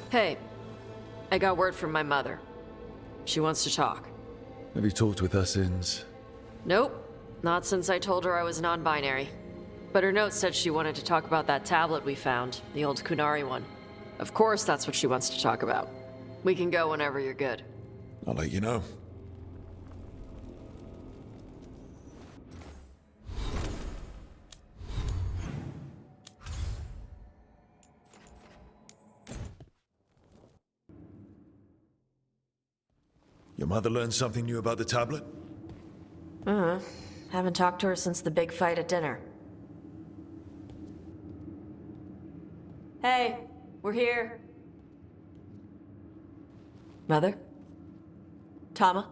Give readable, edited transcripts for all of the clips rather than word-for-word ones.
Hey, I got word from my mother. She wants to talk. Have you talked with her since? Nope, not since I told her I was non-binary. But her note said she wanted to talk about that tablet we found, the old Kunari one. Of course that's what she wants to talk about. We can go whenever you're good. I'll let you know. Your mother learned something new about the tablet? Haven't talked to her since the big fight at dinner. Hey, we're here. Mother? Tama?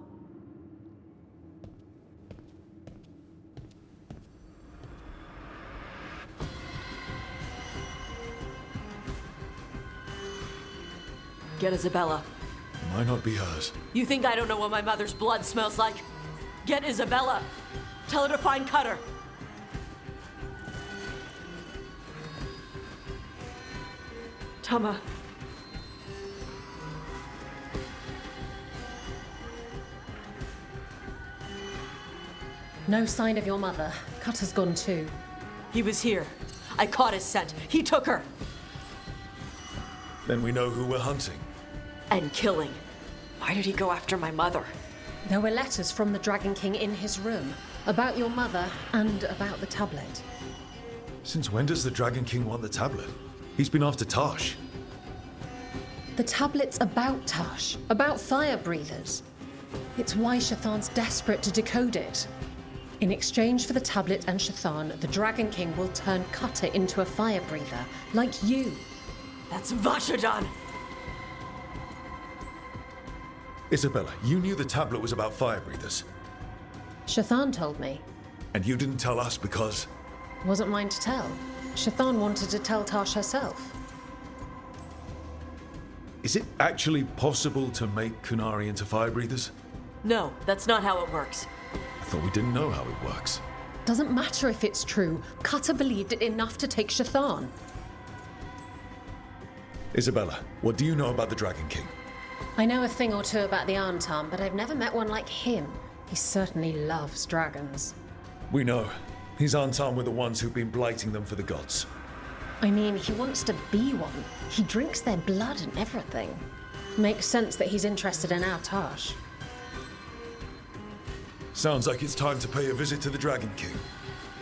Get Isabella. It might not be hers. You think I don't know what my mother's blood smells like? Get Isabella. Tell her to find Cutter. Tama. No sign of your mother. Cutter's gone too. He was here. I caught his scent. He took her. Then we know who we're hunting. And killing. Why did he go after my mother? There were letters from the Dragon King in his room about your mother and about the tablet. Since when does the Dragon King want the tablet? He's been after Tosh. The tablet's about Tash, about fire breathers. It's why Shathan's desperate to decode it. In exchange for the tablet and Shathan, the Dragon King will turn Cutter into a fire breather, like you. That's Vashadan! Isabella, you knew the tablet was about fire breathers. Shathan told me. And you didn't tell us because... Wasn't mine to tell. Shathan wanted to tell Tash herself. Is it actually possible to make Kunari into fire breathers? No, that's not how it works. I thought we didn't know how it works. Doesn't matter if it's true. Cutter believed it enough to take Shathan. Isabella, what do you know about the Dragon King? I know a thing or two about the Arntam, but I've never met one like him. He certainly loves dragons. We know. His Arntam were the ones who've been blighting them for the gods. I mean, he wants to be one. He drinks their blood and everything. Makes sense that he's interested in our Tash. Sounds like it's time to pay a visit to the Dragon King.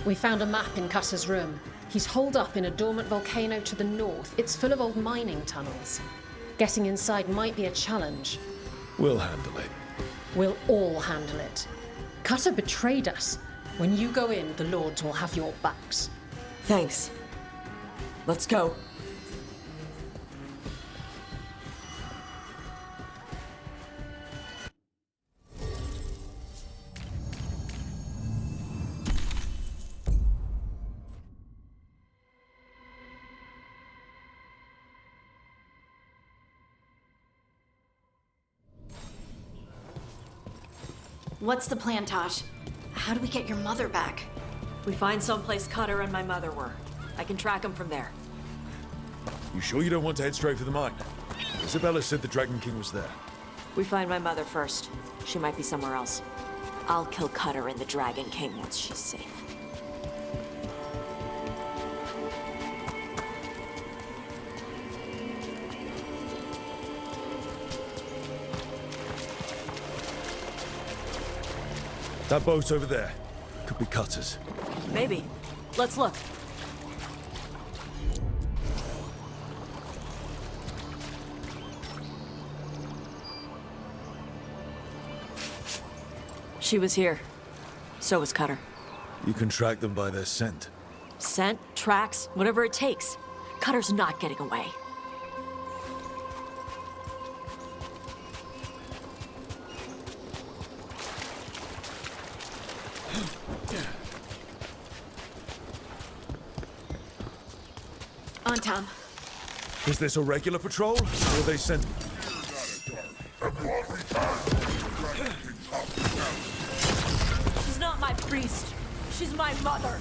We found a map in Cutter's room. He's holed up in a dormant volcano to the north. It's full of old mining tunnels. Getting inside might be a challenge. We'll handle it. We'll all handle it. Cutter betrayed us. When you go in, the Lords will have your backs. Thanks. Let's go. What's the plan, Tosh? How do we get your mother back? We find someplace Cutter and my mother were. I can track them from there. You sure you don't want to head straight for the mine? Isabella said the Dragon King was there. We find my mother first. She might be somewhere else. I'll kill Cutter and the Dragon King once she's safe. That boat over there could be Cutter's. Maybe. Let's look. She was here. So was Cutter. You can track them by their scent. Scent, tracks, whatever it takes. Cutter's not getting away. On, Tom. Is this a regular patrol, or they sent... She's not my priest. She's my mother.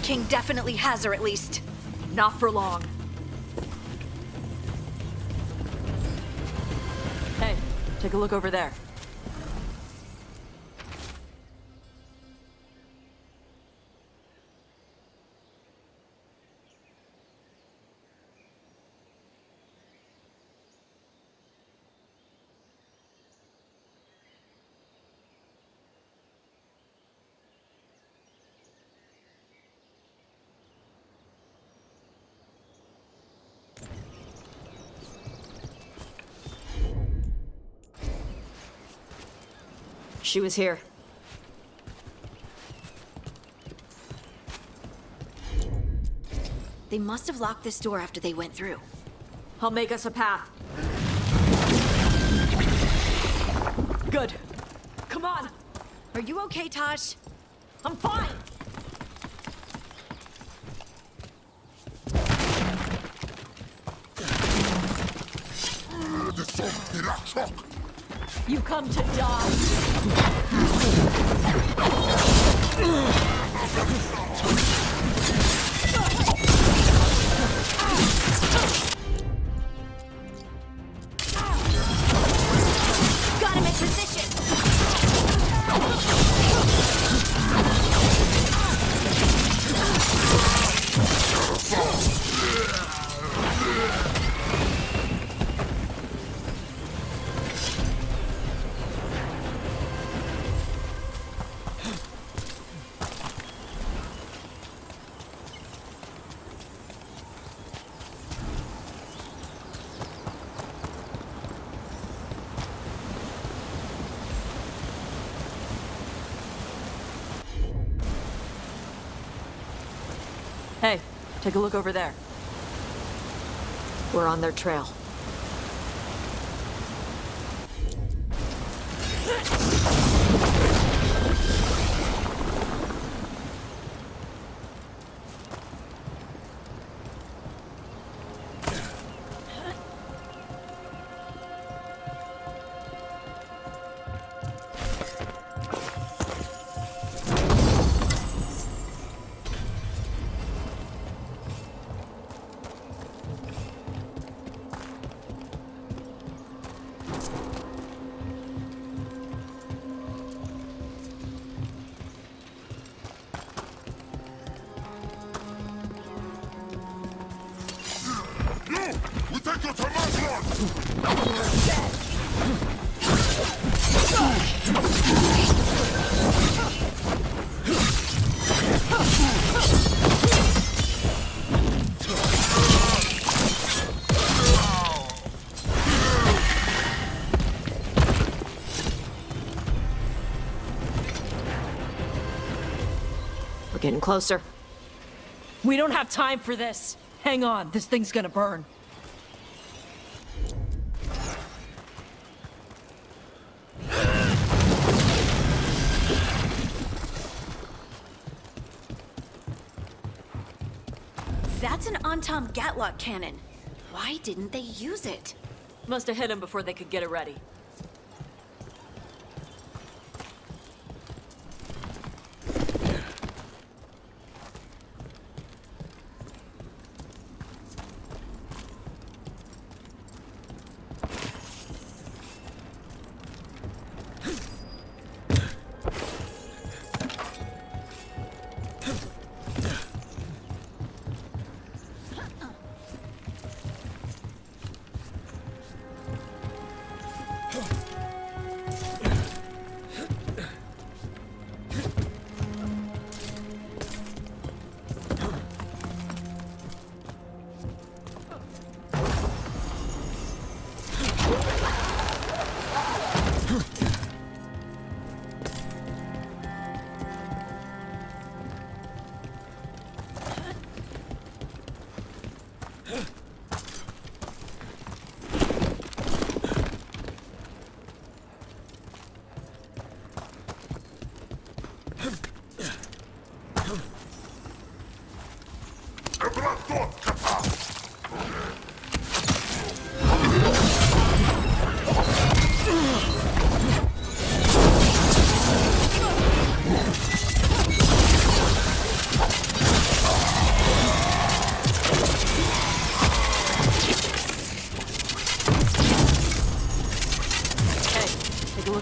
King definitely has her, at least. Not for long. Hey, take a look over there. She was here. They must have locked this door after they went through. I'll make us a path. Good. Come on! Are you okay, Tosh? I'm fine! You come to die. Got him in position! Hey, take a look over there. We're on their trail. We take you to Veilguard! We're getting closer. We don't have time for this. Hang on, this thing's gonna burn. That's an Antom Gatlock cannon. Why didn't they use it? Must have hit him before they could get it ready.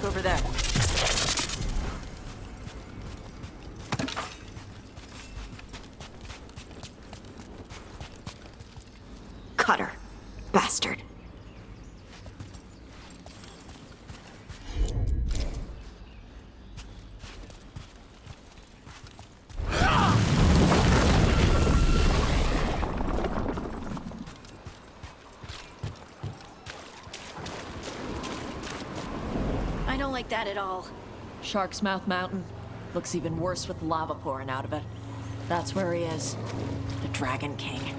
over there. Cutter. Bastard. I don't like that at all. Shark's Mouth Mountain. Looks even worse with lava pouring out of it. That's where he is. The Dragon King.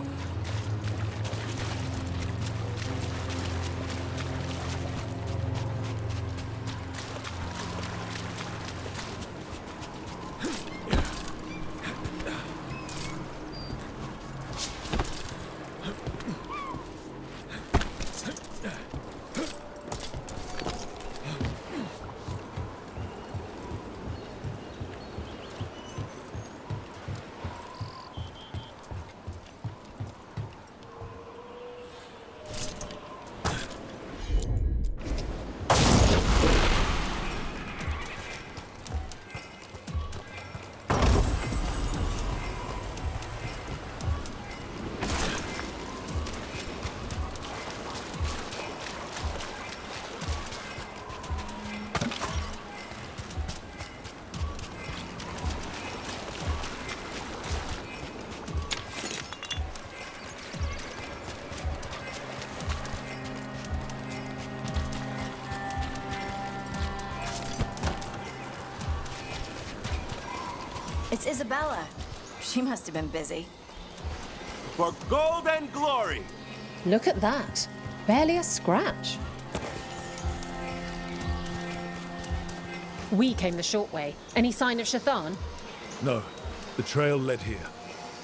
It's Isabella. She must have been busy. For gold and glory! Look at that. Barely a scratch. We came the short way. Any sign of Shathan? No, the trail led here.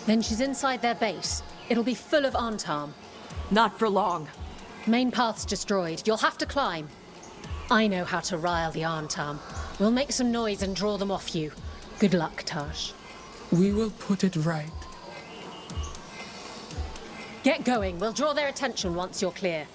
Then she's inside their base. It'll be full of Antam. Not for long. Main path's destroyed. You'll have to climb. I know how to rile the Antam. We'll make some noise and draw them off you. Good luck, Tash. We will put it right. Get going. We'll draw their attention once you're clear.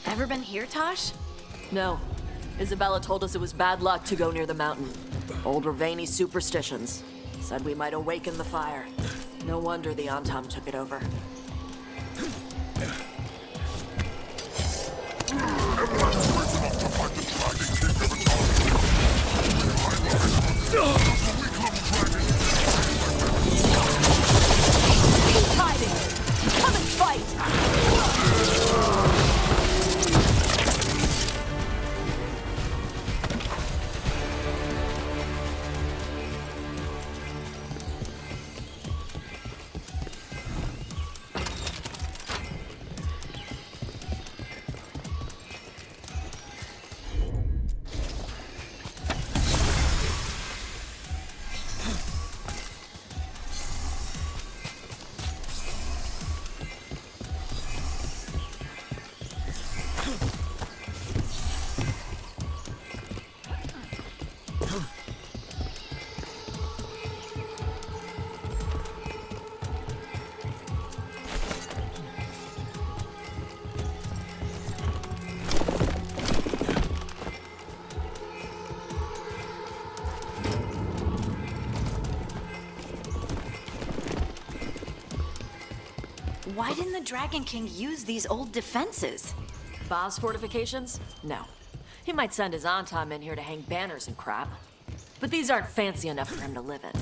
Ever been here, Tosh? No. Isabella told us it was bad luck to go near the mountain. Old Ravani superstitions. Said we might awaken the fire. No wonder the Antam took it over. Keep hiding! Come and fight! Why didn't the Dragon King use these old defenses? Boss fortifications? No. He might send his Antam in here to hang banners and crap. But these aren't fancy enough for him to live in.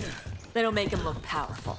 They don't make him look powerful.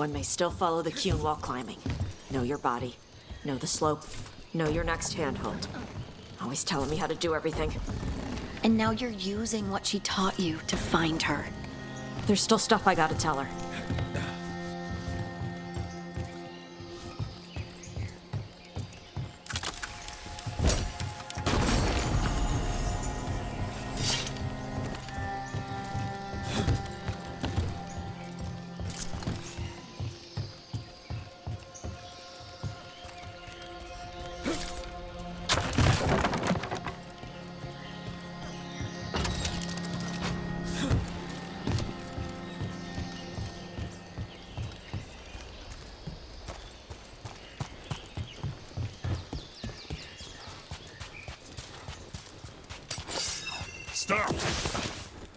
One may still follow the Qun while climbing. Know your body. Know the slope. Know your next handhold. Always telling me how to do everything. And now you're using what she taught you to find her. There's still stuff I gotta tell her. Stop!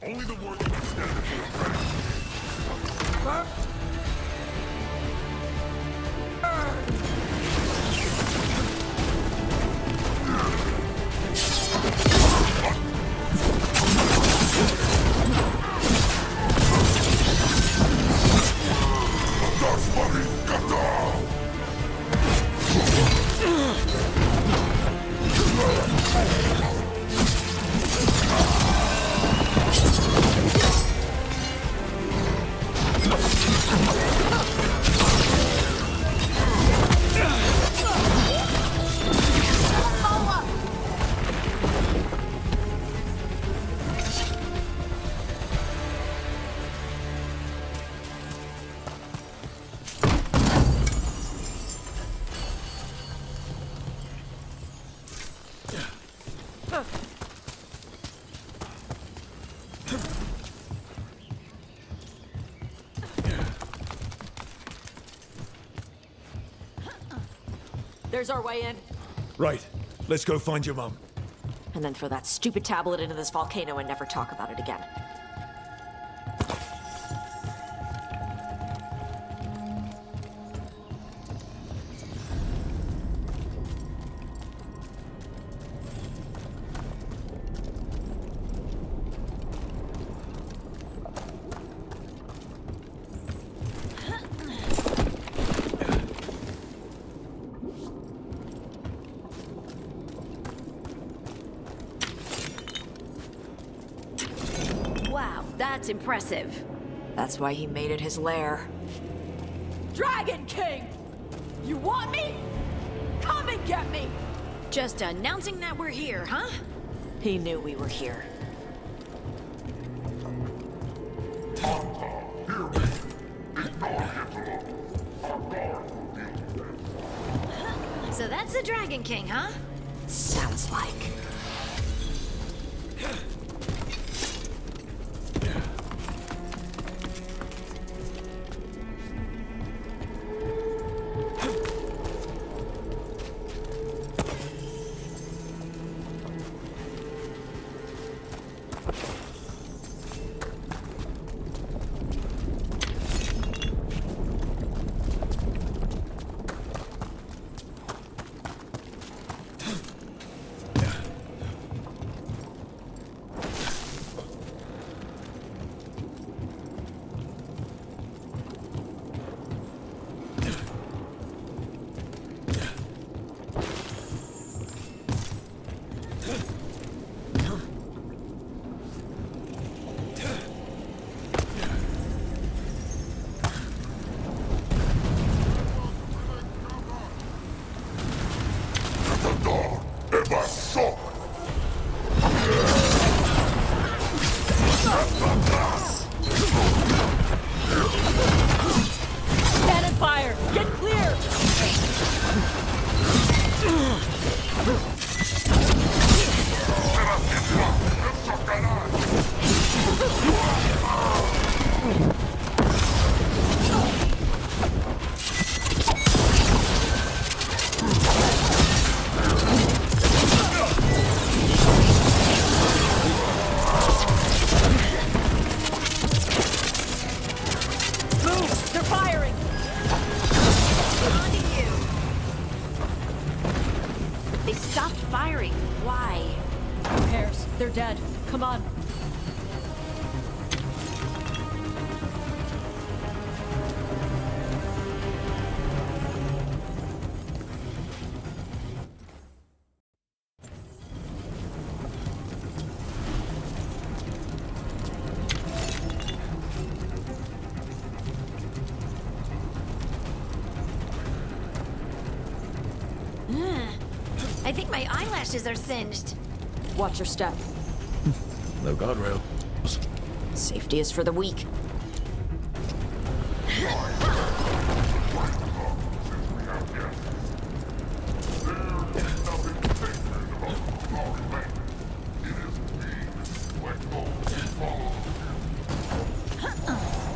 Only the worthy can stand before a threat. There's our way in. Right. Let's go find your mum. And then throw that stupid tablet into this volcano and never talk about it again. Wow, that's impressive. That's why he made it his lair. Dragon King! You want me? Come and get me! Just announcing that we're here, huh? He knew we were here. So that's the Dragon King, huh? Sounds like. Cannon fire! Get clear! Move! They're firing! On to you. They stopped firing. Why? Who cares? They're dead. Come on. I think my eyelashes are singed. Watch your step. No guardrail. Safety is for the weak.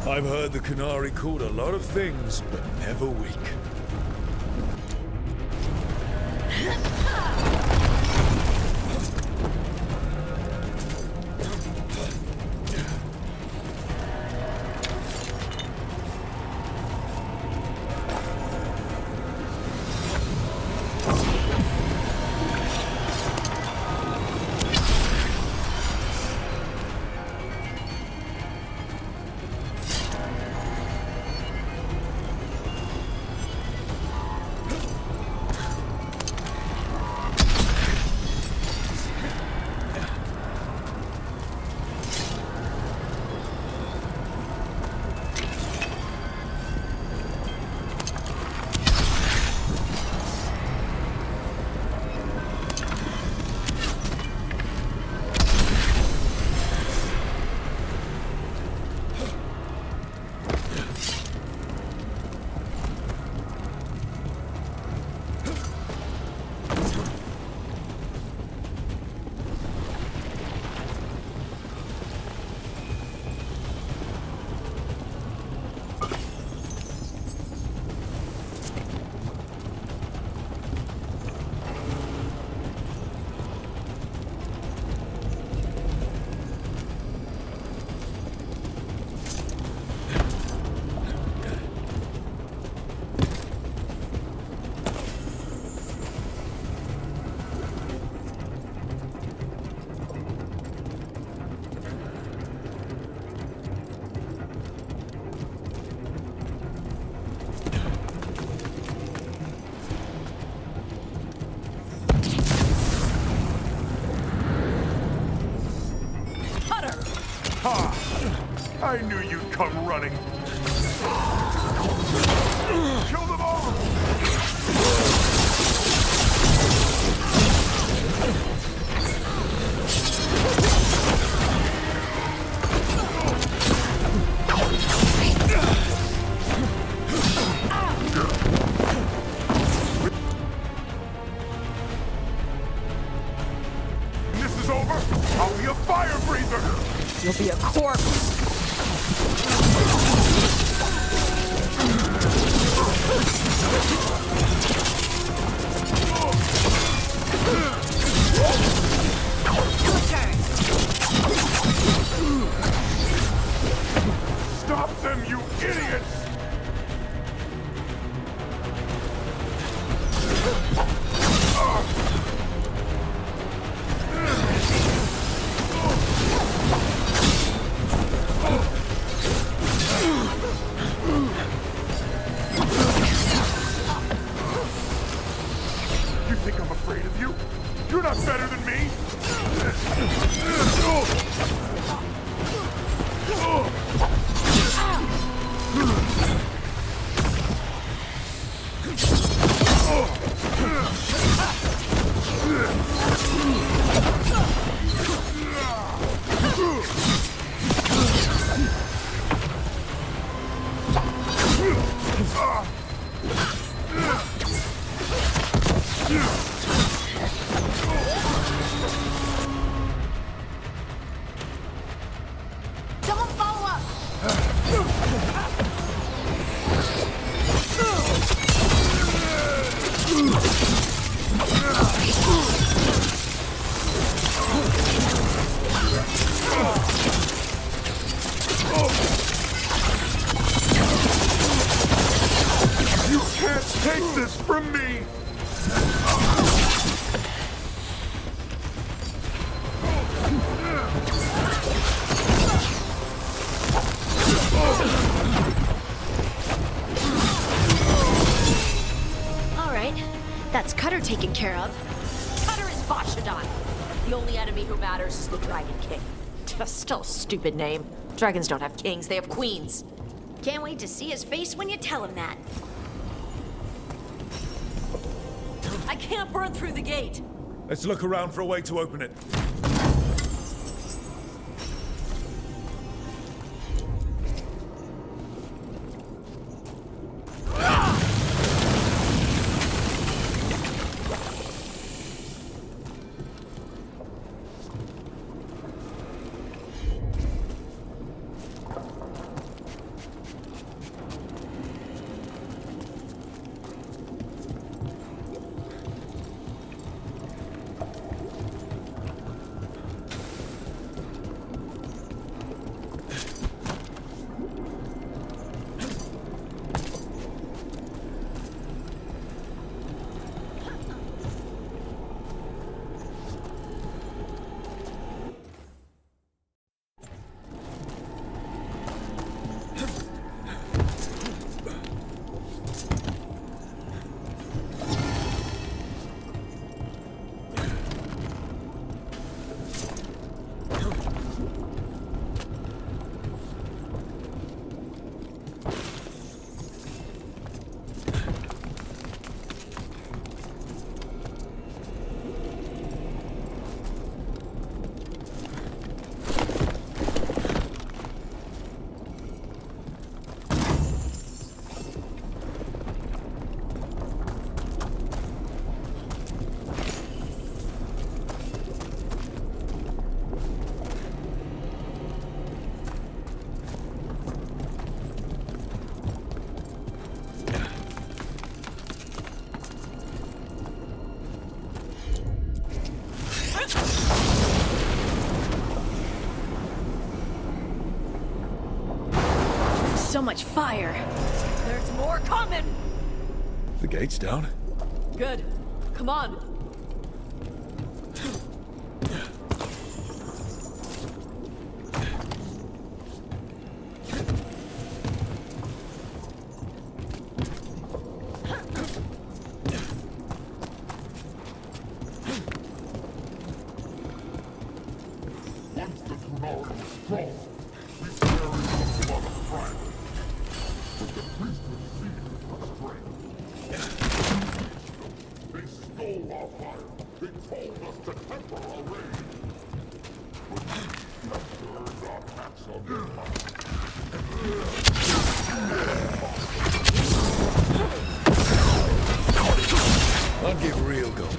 I've heard the Qunari called a lot of things, but never weak. I knew you'd come running. Kill them all! When this is over, I'll be a fire breather! You'll be a corpse. Stop them, you idiots! You think I'm afraid of you? You're not better than me! Someone follow up! You can't take this from me! All right, that's Cutter taken care of. Cutter is Vashadon. The only enemy who matters is the Dragon King. Still a stupid name. Dragons don't have kings, they have queens. Can't wait to see his face when you tell him that. I can't burn through the gate! Let's look around for a way to open it. So much fire. There's more coming! The gate's down. Good. Come on. Once the Kunari was strong, we carried the blood of France. But the priesthood seized our strength. They stole our fire. They told us to temper our rage. But we have turned our backs on their might. I'll get real going.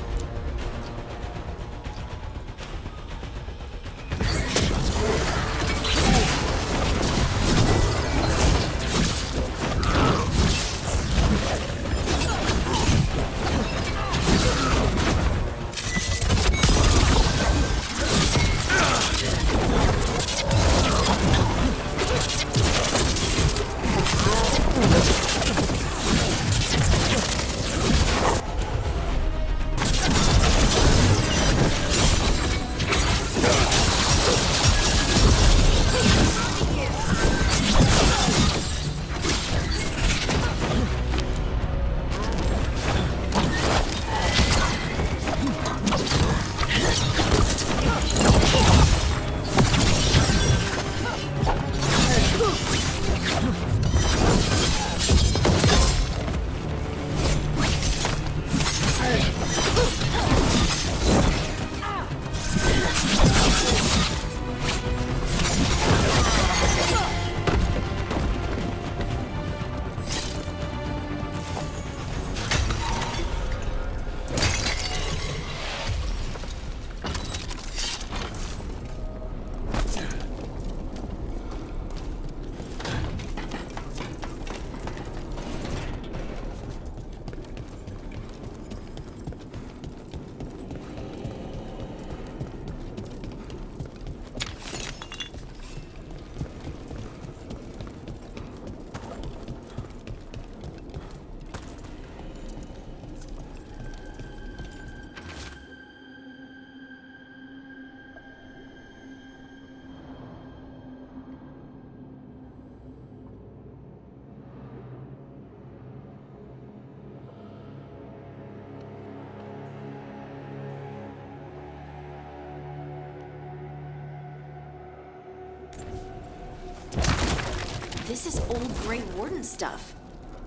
This is old Grey Warden stuff.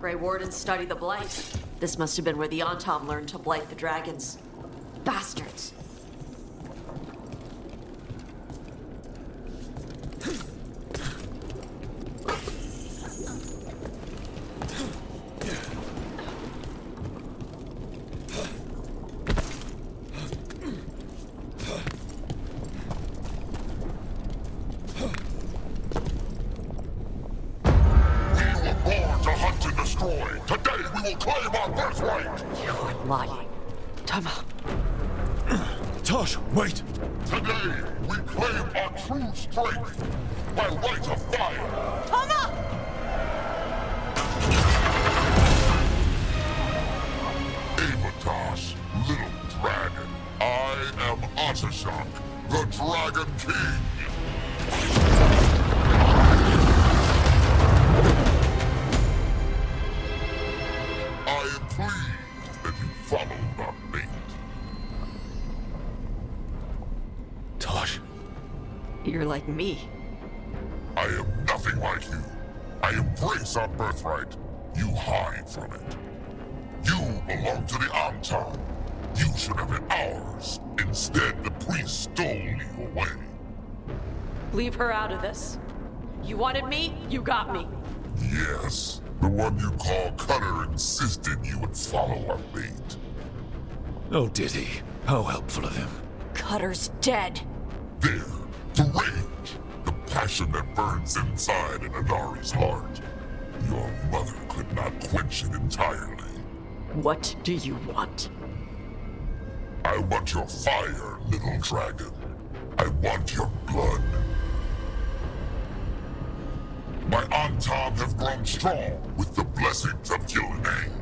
Grey Wardens study the Blight. This must have been where the Antom learned to blight the dragons. Bastards. Today we will claim our birthright! You're lying. Tama. Tosh, wait! Today we claim our true strength by right of fire! Tama! Avatosh, little dragon. I am Atashok, the Dragon King! I am pleased that you followed our bait. Tosh, You're like me. I am nothing like you. I embrace our birthright. You hide from it. You belong to the Antom. You should have been ours. Instead, the priest stole you away. Leave her out of this. You wanted me, you got me. Yes, the one you call Cutter insisted you would follow our bait. oh did he? How helpful of him. Cutter's dead. There, the rage, the passion that burns inside an Adari's heart. Your mother could not quench it entirely. What do you want? I want your fire, little dragon. I want your blood. My Antom have grown strong with the blessings of Gillenane.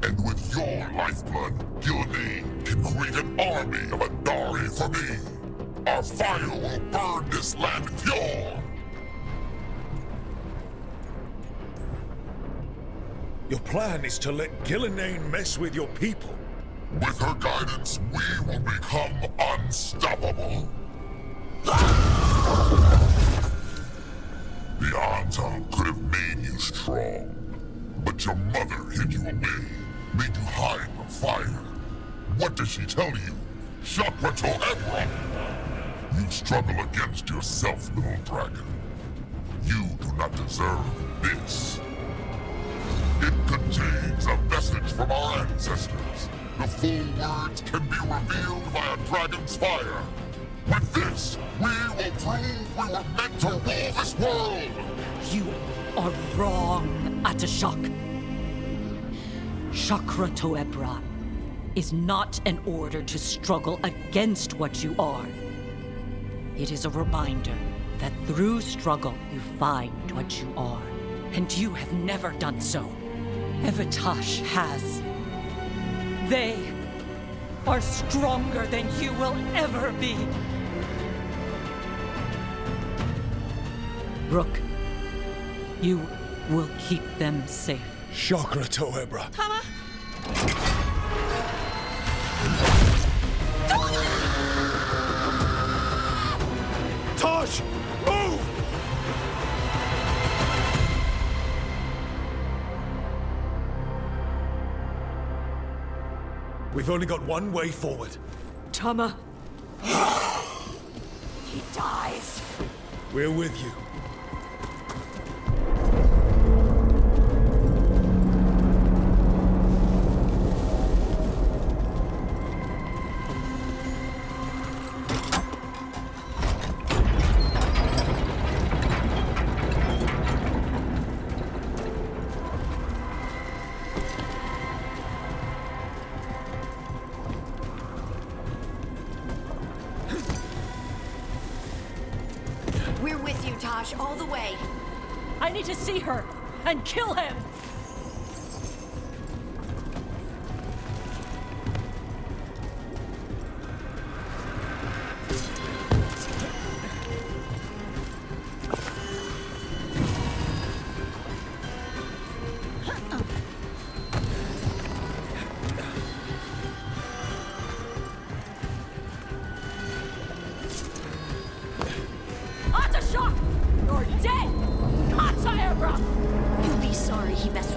And with your lifeblood, Gillenane can create an army of Adari for me. Our fire will burn this land pure. Your plan is to let Gillenane mess with your people. With her guidance, we will become unstoppable. The Antom could have made you strong, but your mother hid you away, made you hide the fire. What did she tell you? Chakra to Ebron! You struggle against yourself, little dragon. You do not deserve this. It contains a message from our ancestors. The full words can be revealed by a dragon's fire. With this, we will prove we were meant to rule this world! You are wrong, Atashok. Chakra to Ebron is not an order to struggle against what you are. It is a reminder that through struggle you find what you are. And you have never done so. Evatash has. They are stronger than you will ever be. Rook, you will keep them safe. Chakra to Ebra. Tama! Tosh! Move! We've only got one way forward. Tama! He dies. We're with you. We're with you, Tosh, all the way. I need to see her and kill him! Atashok! You're dead! Kata Ebra! He'll be sorry he messed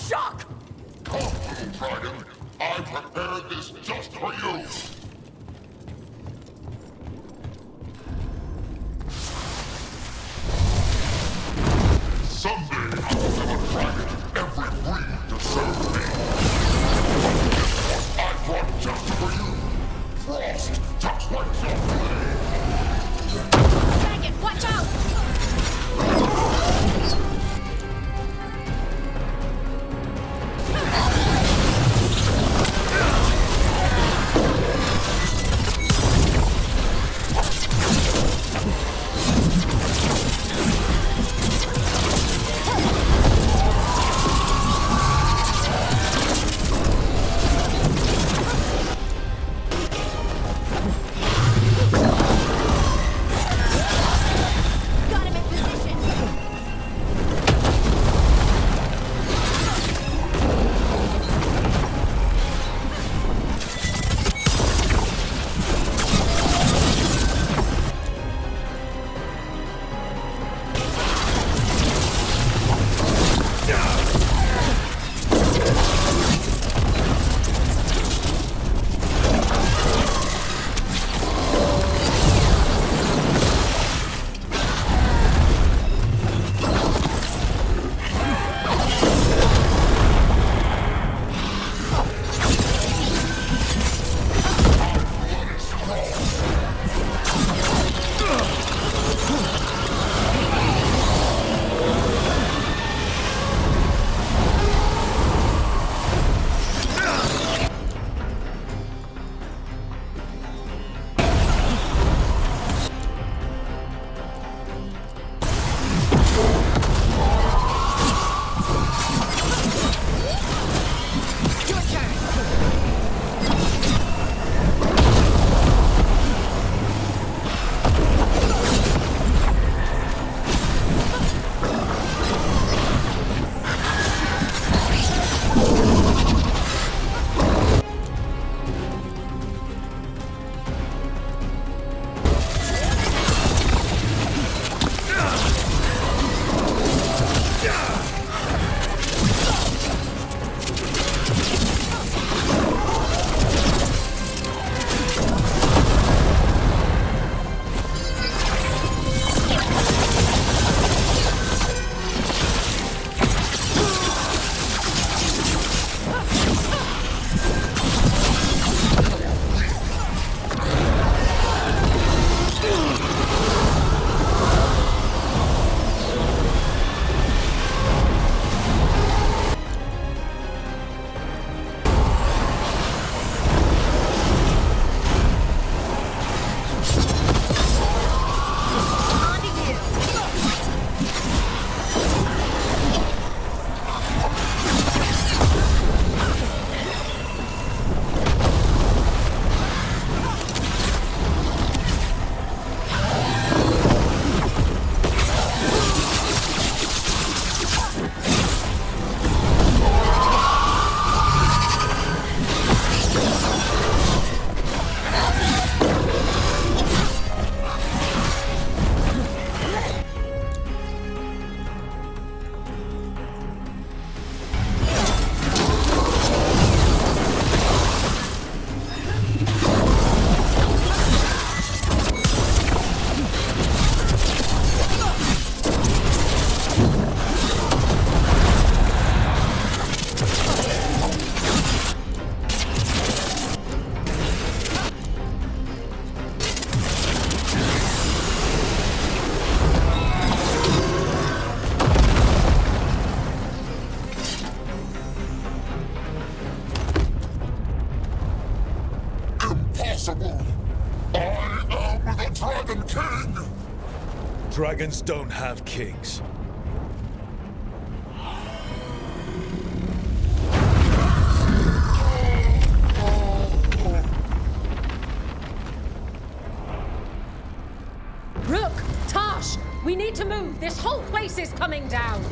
Shock! Come, little dragon. I prepared this just for you. Someday, I'll have a dragon in every breed to serve me. What I brought just for you. Frost to quench your flame. Dragon, watch out! Dragons don't have kings. Rook! Tash! We need to move! This whole place is coming down!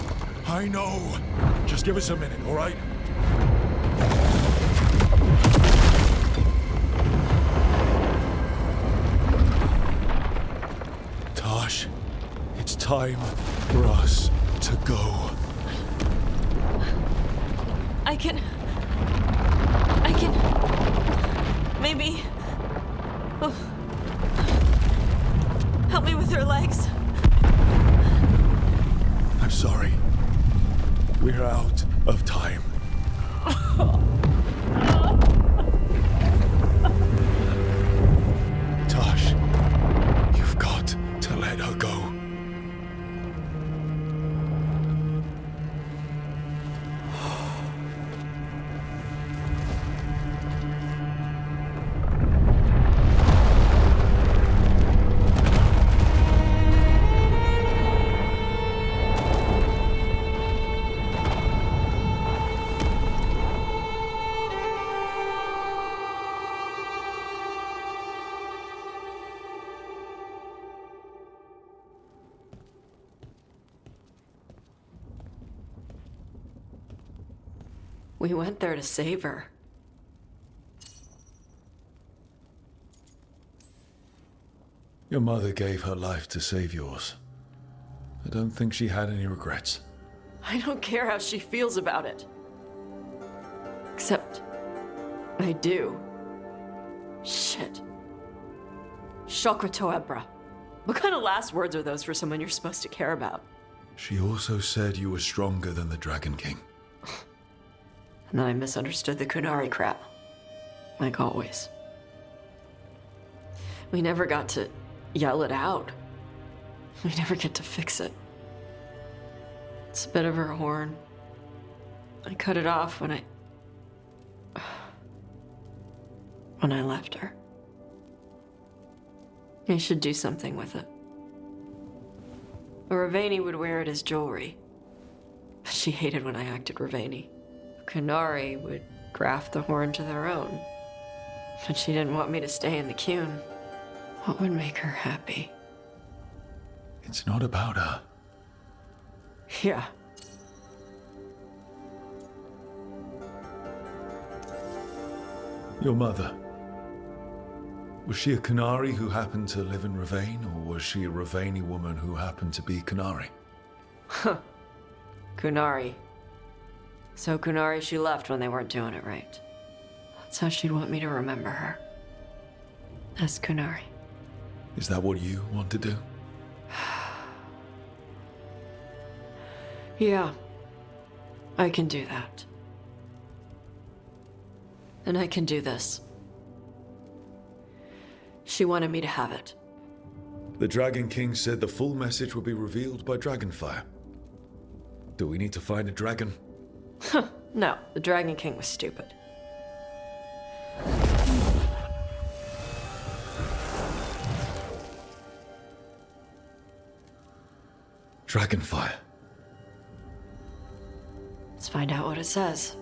I know. Just give us a minute, all right? Tosh, it's time for us to go. I can... Maybe... Oh. Help me with her legs. I'm sorry. We're out of time. Tosh, you've got to let her go. We went there to save her. Your mother gave her life to save yours. I don't think she had any regrets. I don't care how she feels about it. Except, I do. Shit. Chakra Toebra. What kind of last words are those for someone you're supposed to care about? She also said you were stronger than the Dragon King. And then I misunderstood the Kunari crap. Like always. We never got to yell it out. We never get to fix it. It's a bit of her horn. I cut it off when I left her. I should do something with it. Ravani would wear it as jewelry. But she hated when I acted Ravani. Kunari would graft the horn to their own. But she didn't want me to stay in the Qun. What would make her happy? It's not about her. Yeah. Your mother. Was she a Kunari who happened to live in Ravane, or was she a Ravani woman who happened to be Kunari? Huh. Kunari. So Kunari she left when they weren't doing it right. That's how she'd want me to remember her. As Kunari. Is that what you want to do? Yeah. I can do that. And I can do this. She wanted me to have it. The Dragon King said the full message will be revealed by Dragonfire. Do we need to find a dragon? No, the Dragon King was stupid. Dragonfire. Let's find out what it says.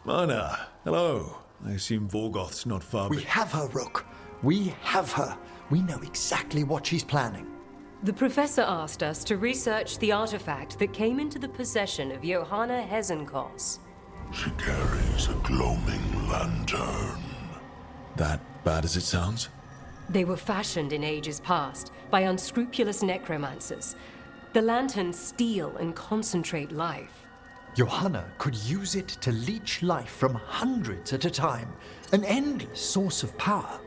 Mana, hello. I assume Vorgoth's not far We have her, Rook. We have her. We know exactly what she's planning. The professor asked us to research the artifact that came into the possession of Johanna Hezenkos. She carries a gloaming lantern. That bad as it sounds? They were fashioned in ages past by unscrupulous necromancers. The lanterns steal and concentrate life. Johanna could use it to leech life from hundreds at a time. An endless source of power.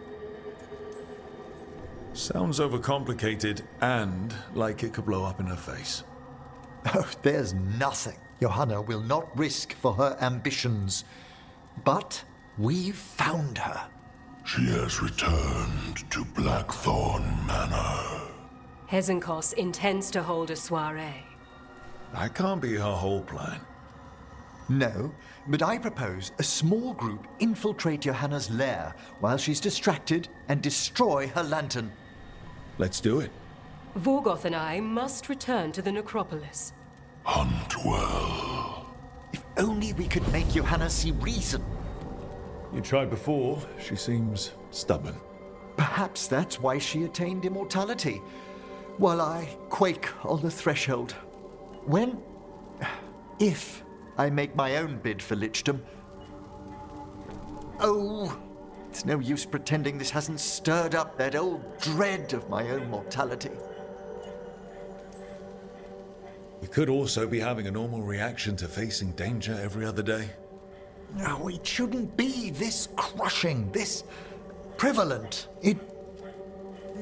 Sounds overcomplicated and like it could blow up in her face. Oh, there's nothing Johanna will not risk for her ambitions. But we've found her. She has returned to Blackthorn Manor. Hezenkos intends to hold a soiree. That can't be her whole plan. No, but I propose a small group infiltrate Johanna's lair while she's distracted and destroy her lantern. Let's do it. Vorgoth and I must return to the necropolis. Hunt well. If only we could make Johanna see reason. You tried before. She seems stubborn. Perhaps that's why she attained immortality, while I quake on the threshold. If I make my own bid for lichdom. Oh, it's no use pretending this hasn't stirred up that old dread of my own mortality. We could also be having a normal reaction to facing danger every other day. No, it shouldn't be this crushing, this prevalent.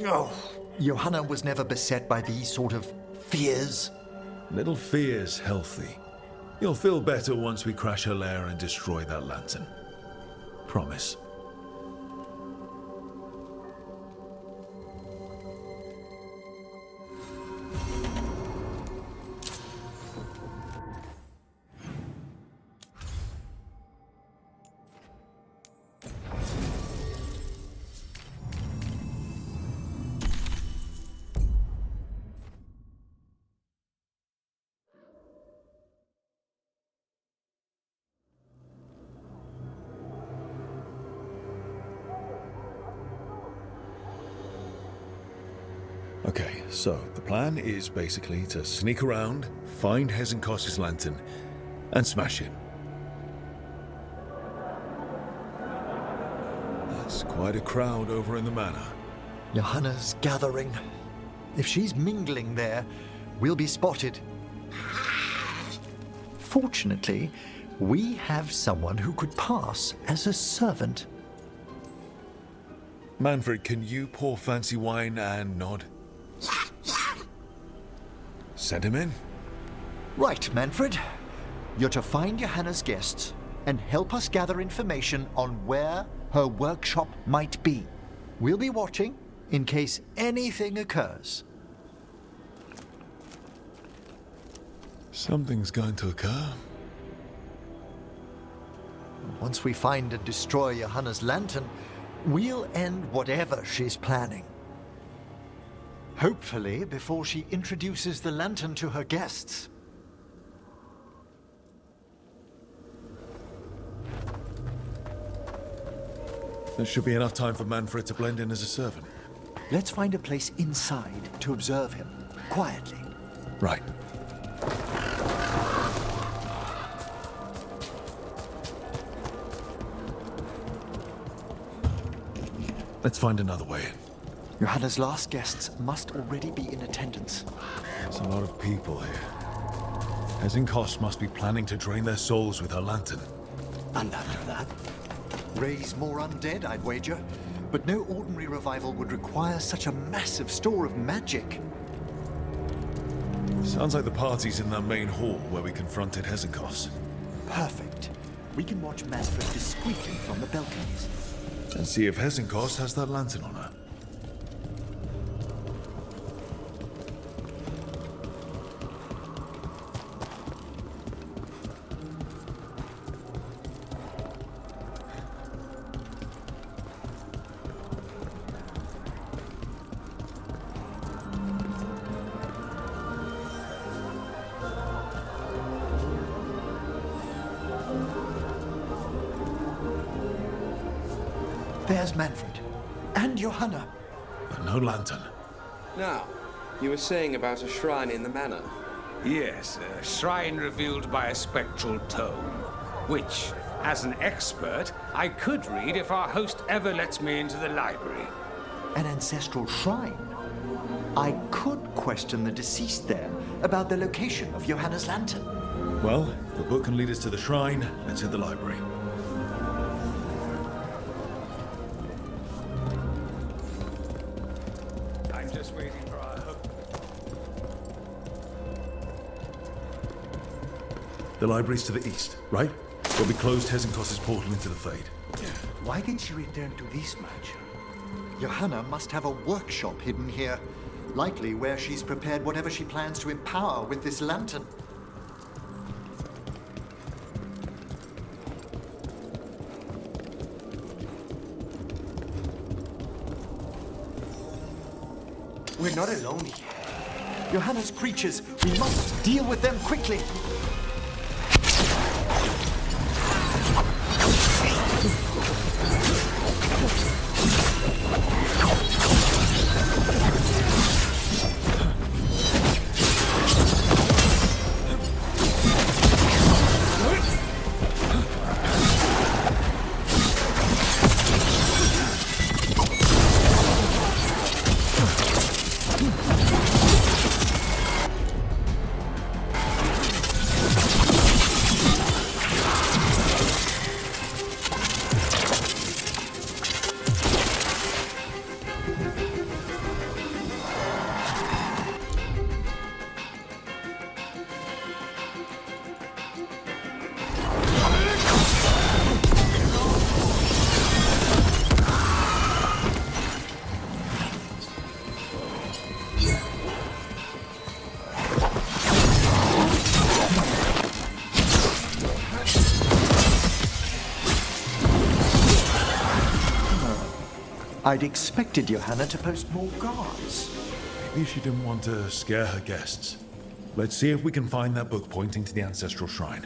Oh, Johanna was never beset by these sort of fears. Little fear's healthy. You'll feel better once we crash her lair and destroy that lantern. Promise. Okay, so the plan is basically to sneak around, find Hezenkos' lantern, and smash it. That's quite a crowd over in the manor. Johanna's gathering. If she's mingling there, we'll be spotted. Fortunately, we have someone who could pass as a servant. Manfred, can you pour fancy wine and nod? Send him in. Right, Manfred. You're to find Johanna's guests and help us gather information on where her workshop might be. We'll be watching in case anything occurs. Something's going to occur. Once we find and destroy Johanna's lantern, we'll end whatever she's planning. Hopefully before she introduces the lantern to her guests. There should be enough time for Manfred to blend in as a servant. Let's find a place inside to observe him, quietly. Right. Let's find another way in. Johanna's last guests must already be in attendance. There's a lot of people here. Hezenkos must be planning to drain their souls with her lantern. And after that, raise more undead, I'd wager. But no ordinary revival would require such a massive store of magic. Sounds like the party's in that main hall where we confronted Hezenkos. Perfect. We can watch Manfred discreetly from the balconies. And see if Hezenkos has that lantern on her. There's Manfred. And Johanna. But no lantern. Now, you were saying about a shrine in the manor. Yes, a shrine revealed by a spectral tome, which, as an expert, I could read if our host ever lets me into the library. An ancestral shrine? I could question the deceased there about the location of Johanna's lantern. Well, if the book can lead us to the shrine, let's hit the library. I'm just waiting for our host. The library's to the east, right? Where we closed Hezenkos's portal into the Fade. Why did she return to this match? Johanna must have a workshop hidden here. Likely where she's prepared whatever she plans to empower with this lantern. We're not alone here. Johanna's creatures, we must deal with them quickly. I'd expected Johanna to post more guards. Maybe she didn't want to scare her guests. Let's see if we can find that book pointing to the ancestral shrine.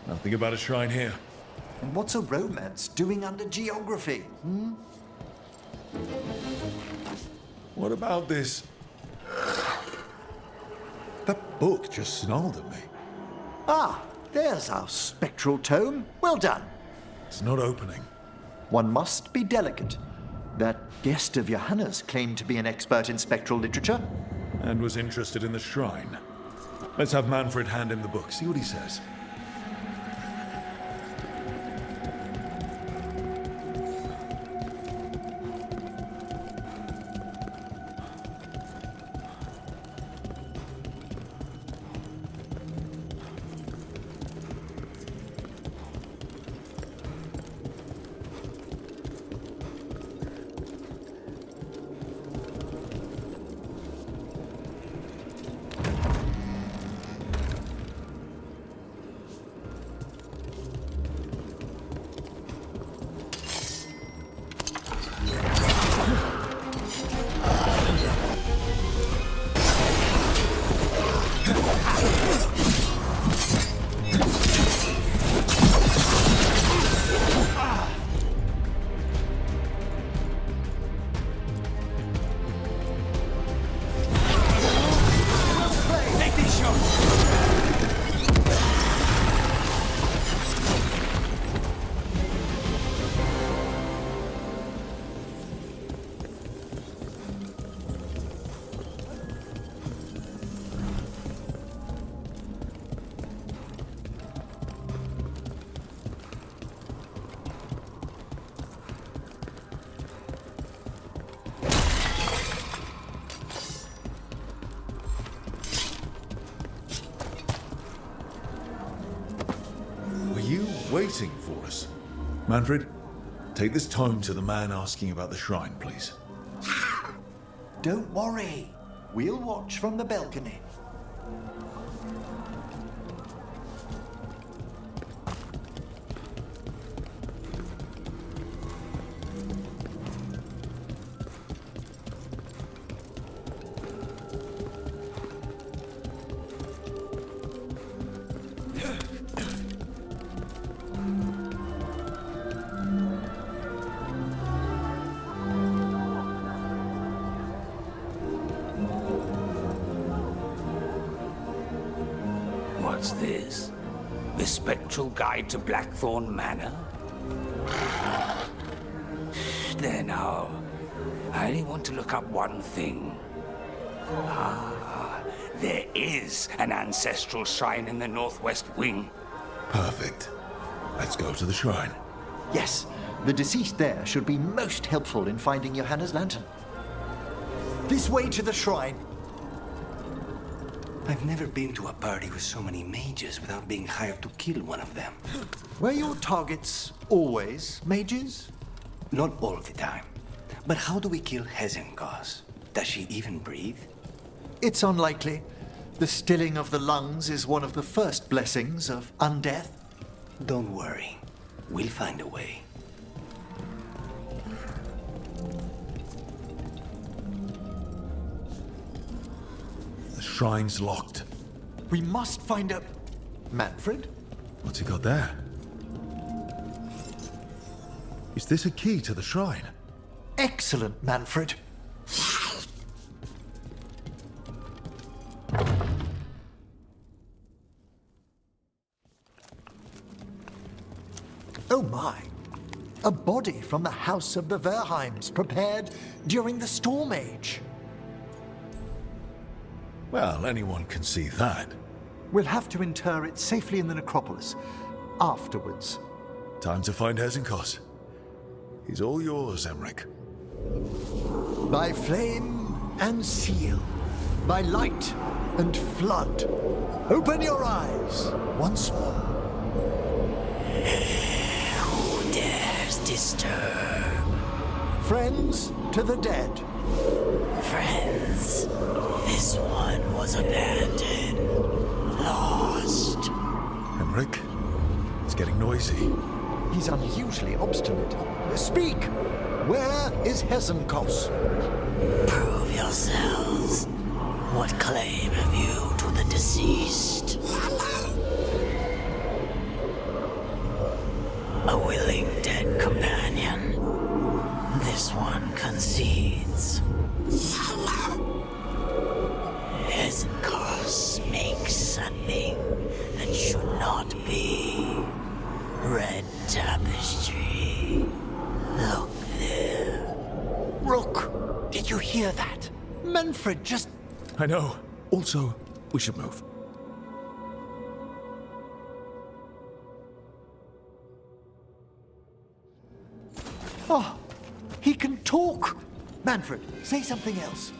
Nothing about a shrine here. And what's a romance doing under geography? What about this? That book just snarled at me. Ah, there's our spectral tome. Well done. It's not opening. One must be delicate. That guest of Johanna's claimed to be an expert in spectral literature. And was interested in the shrine. Let's have Manfred hand him the book, see what he says. waiting for us. Manfred, take this tome to the man asking about the shrine, please. Don't worry. We'll watch from the balcony. What's this? The Spectral Guide to Blackthorn Manor? There now. I only want to look up one thing. There is an ancestral shrine in the northwest wing. Perfect. Let's go to the shrine. Yes, the deceased there should be most helpful in finding Johanna's lantern. This way to the shrine. I've never been to a party with so many mages without being hired to kill one of them. Were your targets always mages? Not all the time. But how do we kill Hezenkos? Does she even breathe? It's unlikely. The stilling of the lungs is one of the first blessings of undeath. Don't worry. We'll find a way. The shrine's locked. We must find a... Manfred? What's he got there? Is this a key to the shrine? Excellent, Manfred. Oh my! A body from the house of the Verheims, prepared during the Storm Age. Well, anyone can see that. We'll have to inter it safely in the necropolis. Afterwards. Time to find Hezenkos. He's all yours, Emmerich. By flame and seal, by light and flood, open your eyes once more. Who dares disturb? Friends to the dead. Friends, this one was abandoned, lost. Emmerich, it's getting noisy. He's unusually obstinate. Speak! Where is Hezenkos? Prove yourselves. What claim have you to the deceased? A willing dead companion. This one concedes. Hezenkos makes a thing that should not be. Red tapestry. Look there. Rook, did you hear that? Manfred just... I know. Also, we should move. Oh, he can talk. Manfred, say something else.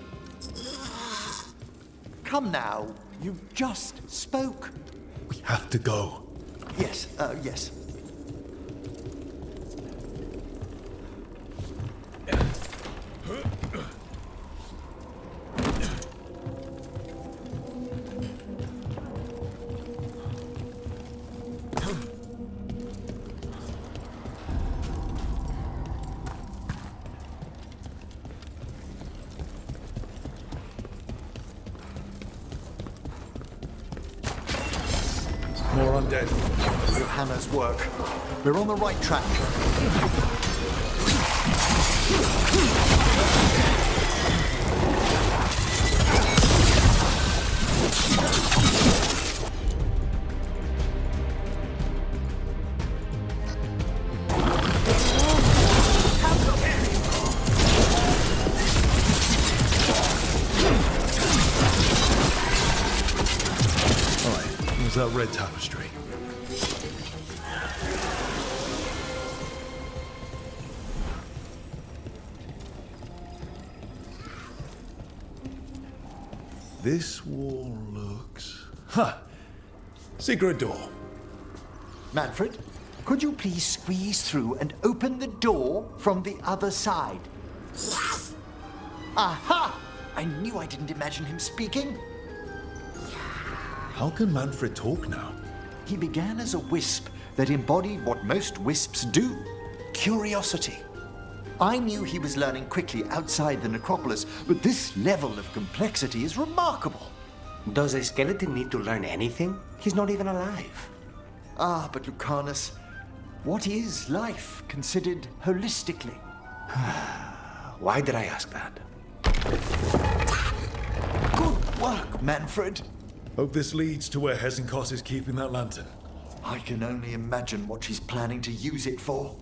Come now, you just spoke. We have to go. Yes, yes. More undead. Johanna's work. We're on the right track. There's that red tapestry. This wall looks... Ha! Secret door. Manfred, Could you please squeeze through and open the door from the other side? Yes! Aha! I knew I didn't imagine him speaking. How can Manfred talk now? He began as a wisp that embodied what most wisps do: curiosity. I knew he was learning quickly outside the necropolis, but this level of complexity is remarkable. Does a skeleton need to learn anything? He's not even alive. Ah, but Lucanus, what is life considered holistically? Why did I ask that? Good work, Manfred. Hope this leads to where Hezenkos is keeping that lantern. I can only imagine what she's planning to use it for.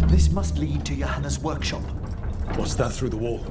This must lead to Johanna's workshop. What's that through the wall?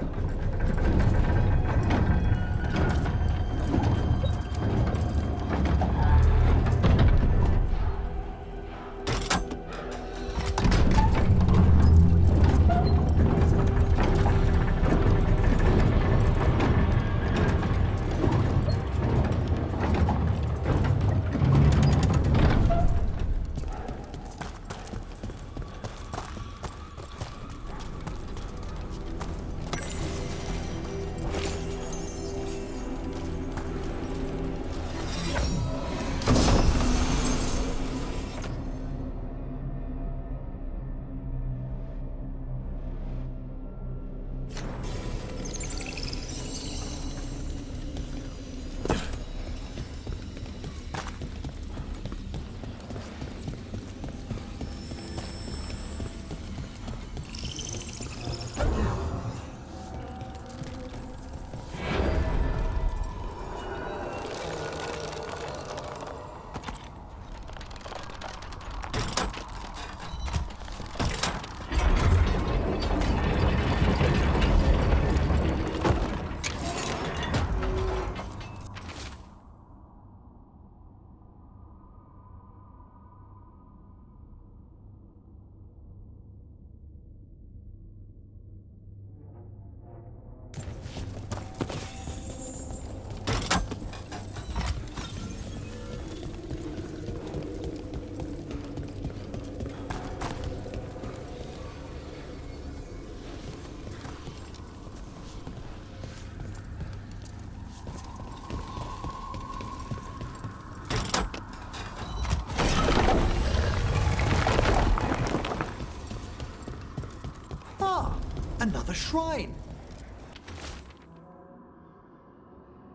Another shrine.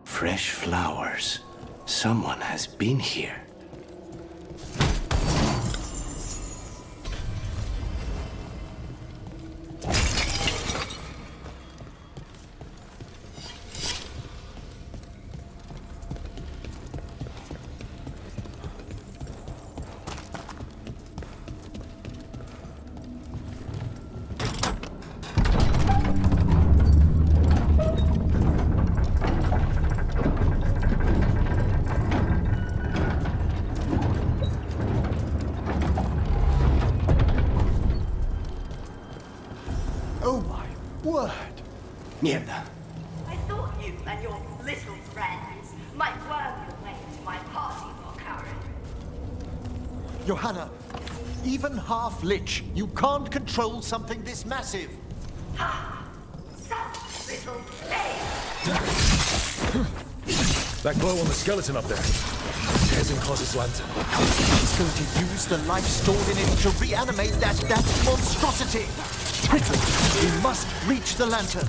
Fresh flowers. Someone has been here. Mierda. I thought you and your little friends might worm your way into my party more, Karen. Johanna, even half-lich, you can't control something this massive. Ha! Such little thing! That glow on the skeleton up there. Hezenkos's lantern. He's going to use the life stored in it to reanimate that monstrosity. Quickly, we must reach the lantern.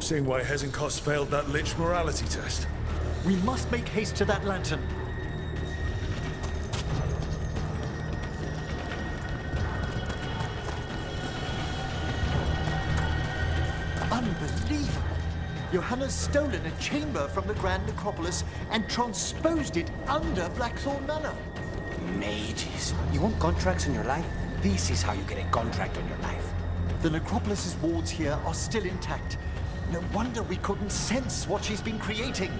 Seeing why Hezenkos failed that Lich morality test. We must make haste to that lantern. Unbelievable! Johanna's stolen a chamber from the Grand Necropolis and transposed it under Blackthorn Manor. Mages. You want contracts in your life? This is how you get a contract on your life. The Necropolis's wards here are still intact. No wonder we couldn't sense what she's been creating.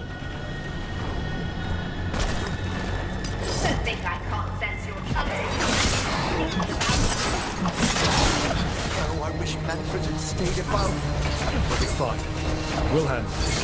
Don't think I can't sense your chanting. Oh, I wish Manfred had stayed above. We'll be fine. We'll handle this.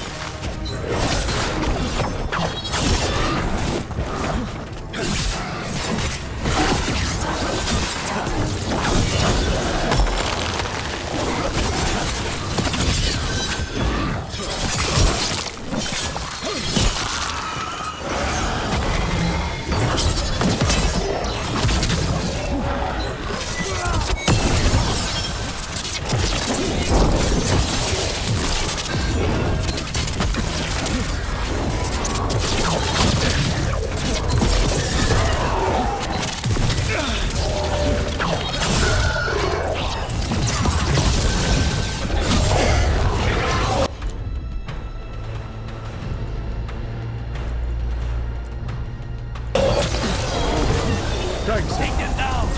Thanks. Take them down!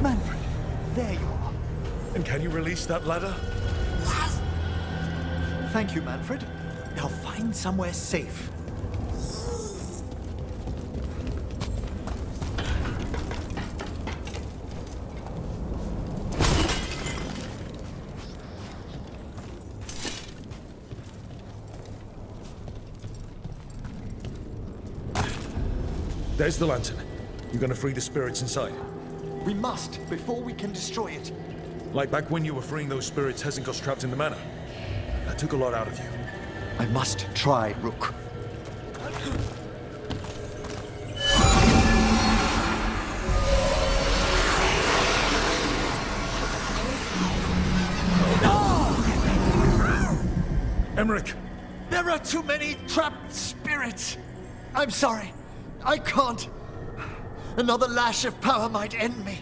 Manfred, there you are. And can you release that ladder? Thank you, Manfred. Now find somewhere safe. There's the lantern. You're gonna free the spirits inside. We must, before we can destroy it. Like back when you were freeing those spirits Hezenko's trapped in the manor. That took a lot out of you. I must try, Rook. Emmerich! There are too many trapped spirits! I'm sorry. I can't. Another lash of power might end me.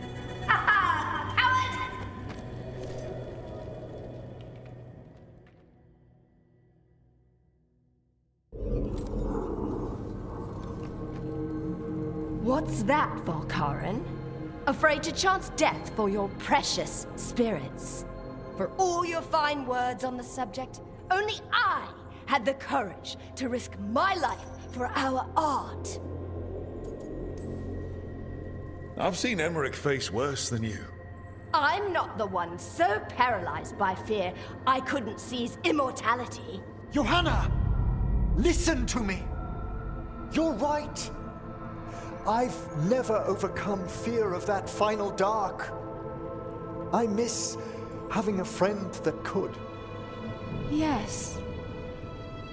What's that, Volkaren? Afraid to chance death for your precious spirits? For all your fine words on the subject, only I had the courage to risk my life for our art. I've seen Emmerich face worse than you. I'm not the one so paralyzed by fear I couldn't seize immortality. Johanna! Listen to me! You're right! I've never overcome fear of that final dark. I miss having a friend that could. Yes.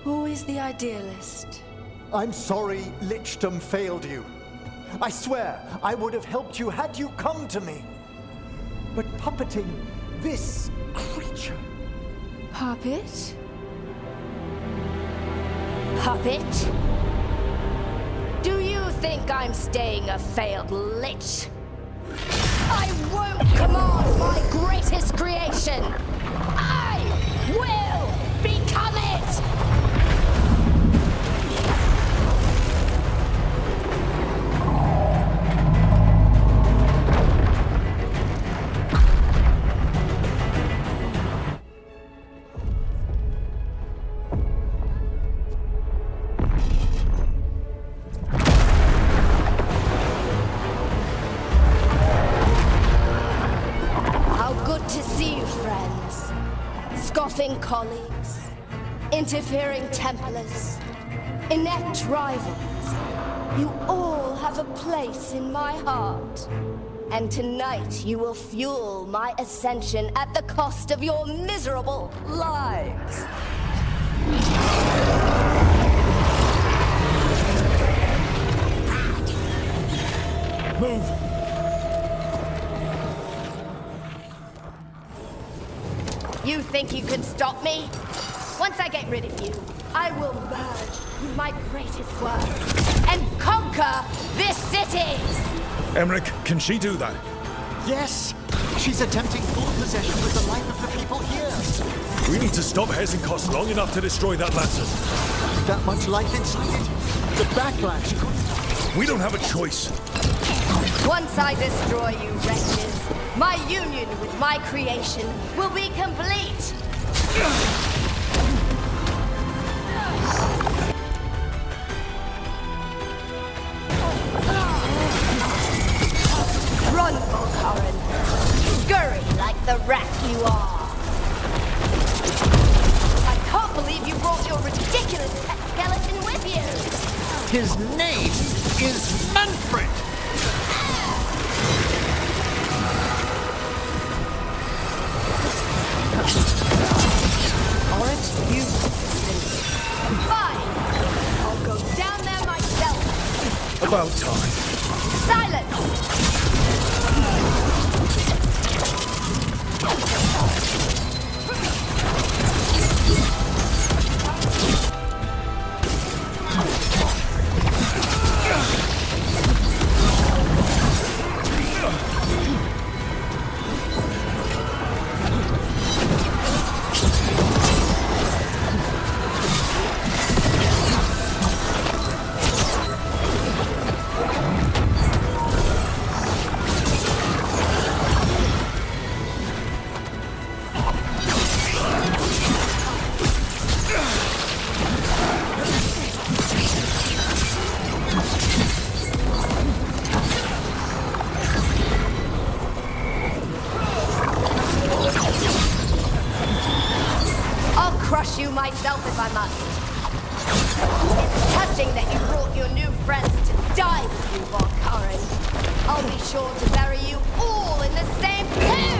Always the idealist. I'm sorry Lichdom failed you. I swear I would have helped you had you come to me. But puppeting this creature... Puppet? Puppet? Do you think I'm staying a failed lich? I won't command my greatest creation! I will become it! Colleagues, interfering Templars, inept rivals, you all have a place in my heart. And tonight you will fuel my ascension at the cost of your miserable lives. Move! You think you can stop me? Once I get rid of you, I will merge with my greatest work and conquer this city! Emmerich, can she do that? Yes! She's attempting full possession with the life of the people here! We need to stop Hezenkos long enough to destroy that lantern. That much life inside it? The backlash could... We don't have a choice. Once I destroy you, wretches, my union with my creation will be complete! Run, Volkaren! Scurry like the rat you are! I can't believe you brought your ridiculous pet skeleton with you! His name is Manfred! Aren't you persistent? Fine! I'll go down there myself! About time. Silence! myself if I must. It's touching that you brought your new friends to die with you, Volkaren. I'll be sure to bury you all in the same tomb!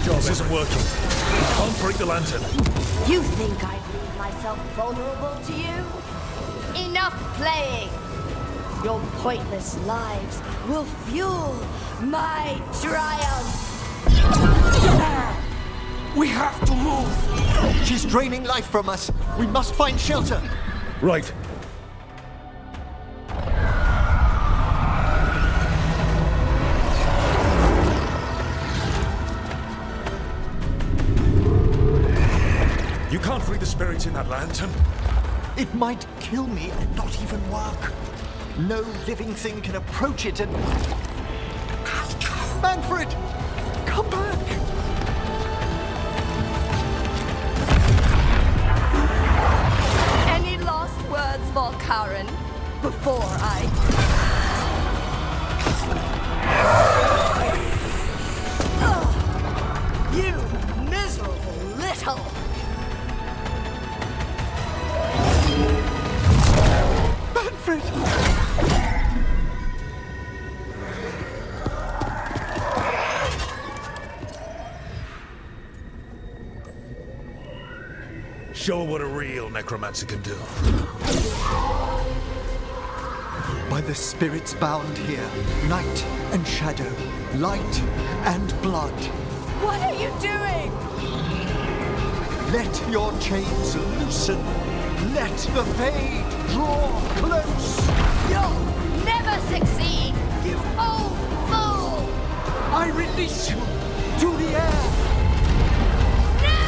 This isn't working. We can't break the lantern. You think I'd leave myself vulnerable to you? Enough playing! Your pointless lives will fuel my triumph! We have to move! She's draining life from us. We must find shelter. Right. You can't free the spirits in that lantern. It might kill me and not even work. No living thing can approach it and... Manfred! Come back! Any last words, Volkaren, before I... You miserable little... Manfred! Show her what a real necromancer can do. By the spirits bound here, night and shadow, light and blood. What are you doing? Let your chains loosen. Let the fade draw close. You'll never succeed, you old fool! I release you to the air. No!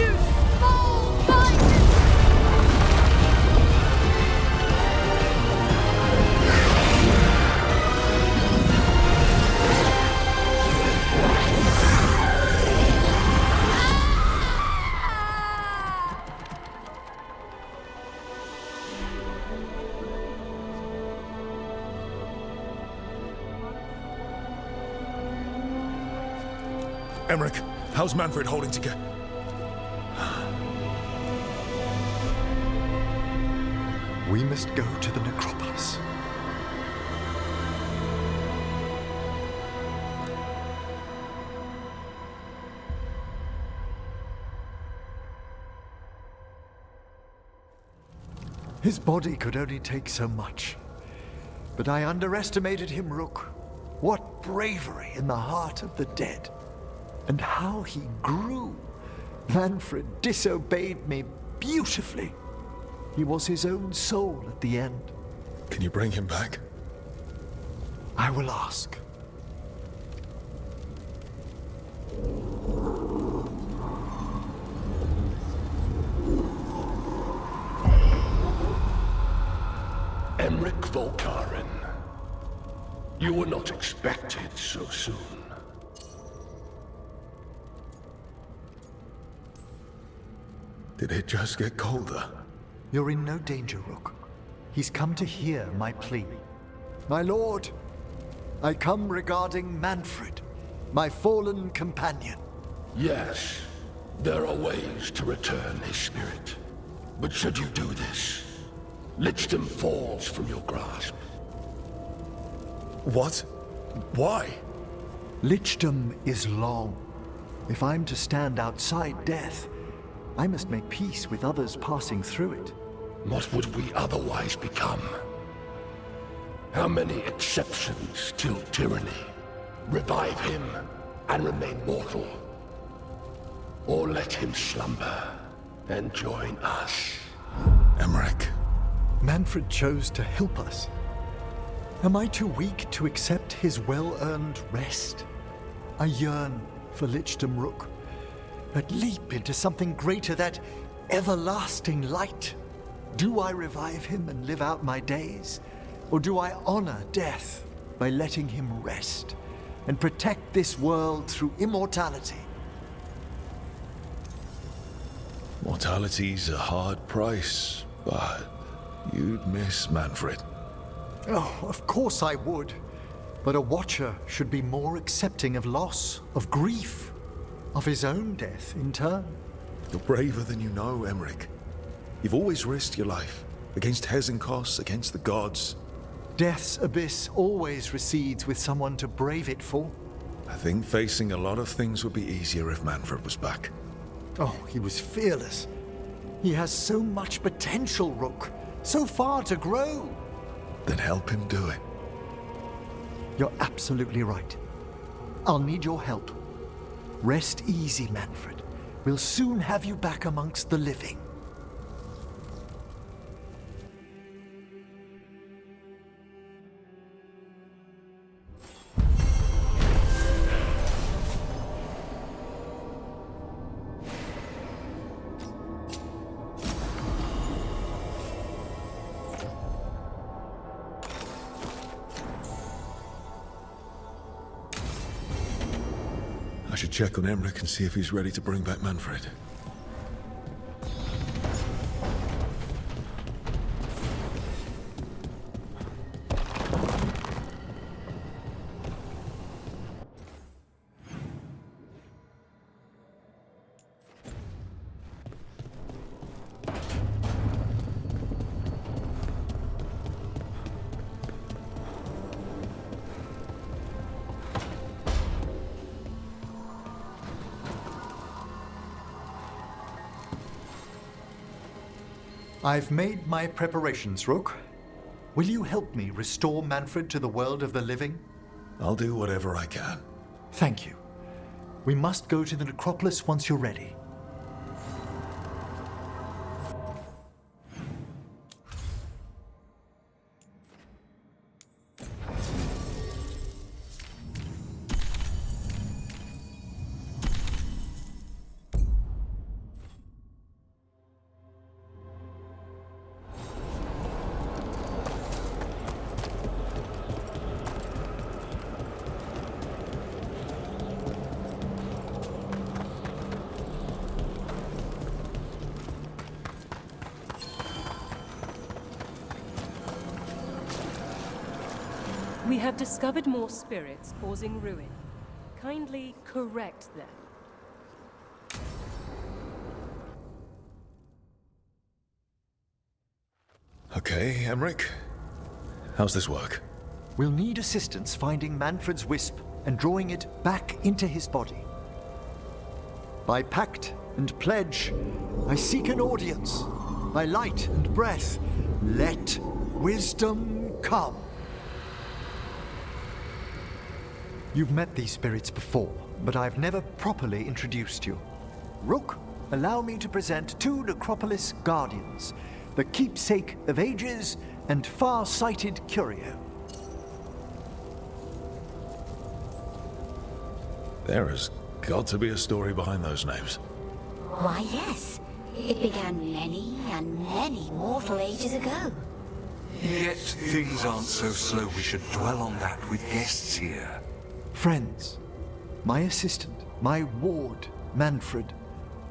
You small-minded! Emmerich, how's Manfred holding together? We must go to the necropolis. His body could only take so much. But I underestimated him, Rook. What bravery in the heart of the dead. And how he grew. Manfred disobeyed me beautifully. He was his own soul at the end. Can you bring him back? I will ask. Emmerich Volkaren. You were not expected so soon. Did it just get colder? You're in no danger, Rook. He's come to hear my plea. My lord, I come regarding Manfred, my fallen companion. Yes, there are ways to return his spirit. But should you do this, Lichdom falls from your grasp. What? Why? Lichdom is long. If I'm to stand outside death, I must make peace with others passing through it. What would we otherwise become? How many exceptions till tyranny? Revive him and remain mortal. Or let him slumber and join us. Emmerich. Manfred chose to help us. Am I too weak to accept his well-earned rest? I yearn for Lichdom, Rook, but leap into something greater, that everlasting light. Do I revive him and live out my days? Or do I honor death by letting him rest and protect this world through immortality? Mortality's a hard price, but you'd miss Manfred. Oh, of course I would. But a Watcher should be more accepting of loss, of grief, of his own death in turn. You're braver than you know, Emmerich. You've always risked your life. Against Hezenkos, against the gods. Death's abyss always recedes with someone to brave it for. I think facing a lot of things would be easier if Manfred was back. Oh, he was fearless. He has so much potential, Rook. So far to grow. Then help him do it. You're absolutely right. I'll need your help. Rest easy, Manfred. We'll soon have you back amongst the living. I should check on Emmerich and see if he's ready to bring back Manfred. I've made my preparations, Rook. Will you help me restore Manfred to the world of the living? I'll do whatever I can. Thank you. We must go to the necropolis once you're ready. We have discovered more spirits causing ruin. Kindly correct them. Okay, Emmerich. How's this work? We'll need assistance finding Manfred's wisp and drawing it back into his body. By pact and pledge, I seek an audience. By light and breath, let wisdom come. You've met these spirits before, but I've never properly introduced you. Rook, allow me to present two Necropolis Guardians, the keepsake of ages and far-sighted curio. There has got to be a story behind those names. Why, yes. It began many and many mortal ages ago. Yet things aren't so slow we should dwell on that with guests here. Friends, my assistant, my ward, Manfred,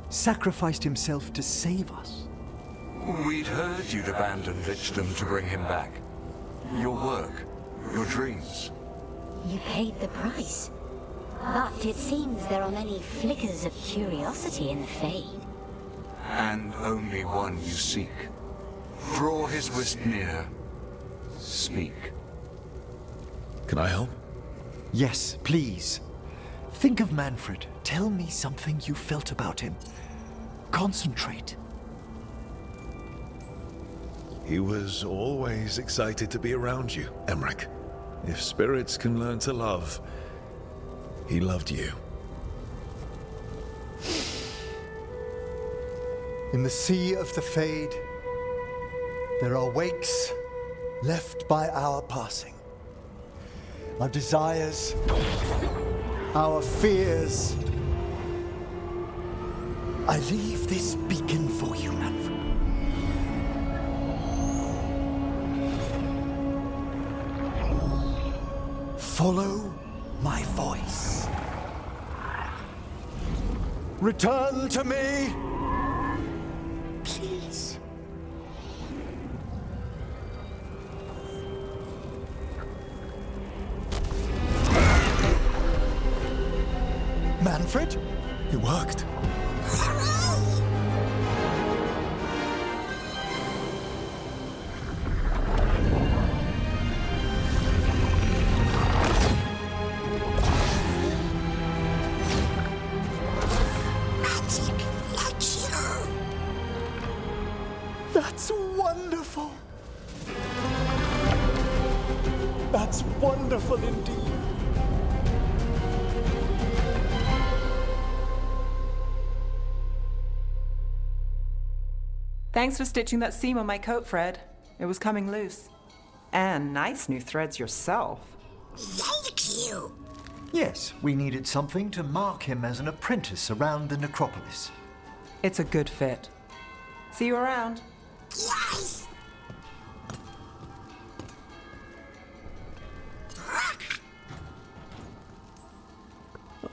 sacrificed himself to save us. We'd heard you'd abandoned Lichdom to bring him back. Your work, your dreams. You paid the price. But it seems there are many flickers of curiosity in the Fade. And only one you seek. Draw his wisp near. Speak. Can I help? Yes, please. Think of Manfred. Tell me something you felt about him. Concentrate. He was always excited to be around you, Emmerich. If spirits can learn to love, he loved you. In the sea of the Fade, there are wakes left by our passing. Our desires, our fears. I leave this beacon for you, Manfred. Follow my voice. Return to me, please. Manfred? It worked. That's wonderful. That's wonderful indeed. Thanks for stitching that seam on my coat, Fred. It was coming loose. And nice new threads yourself. Thank you. Yes, we needed something to mark him as an apprentice around the necropolis. It's a good fit. See you around. Yes!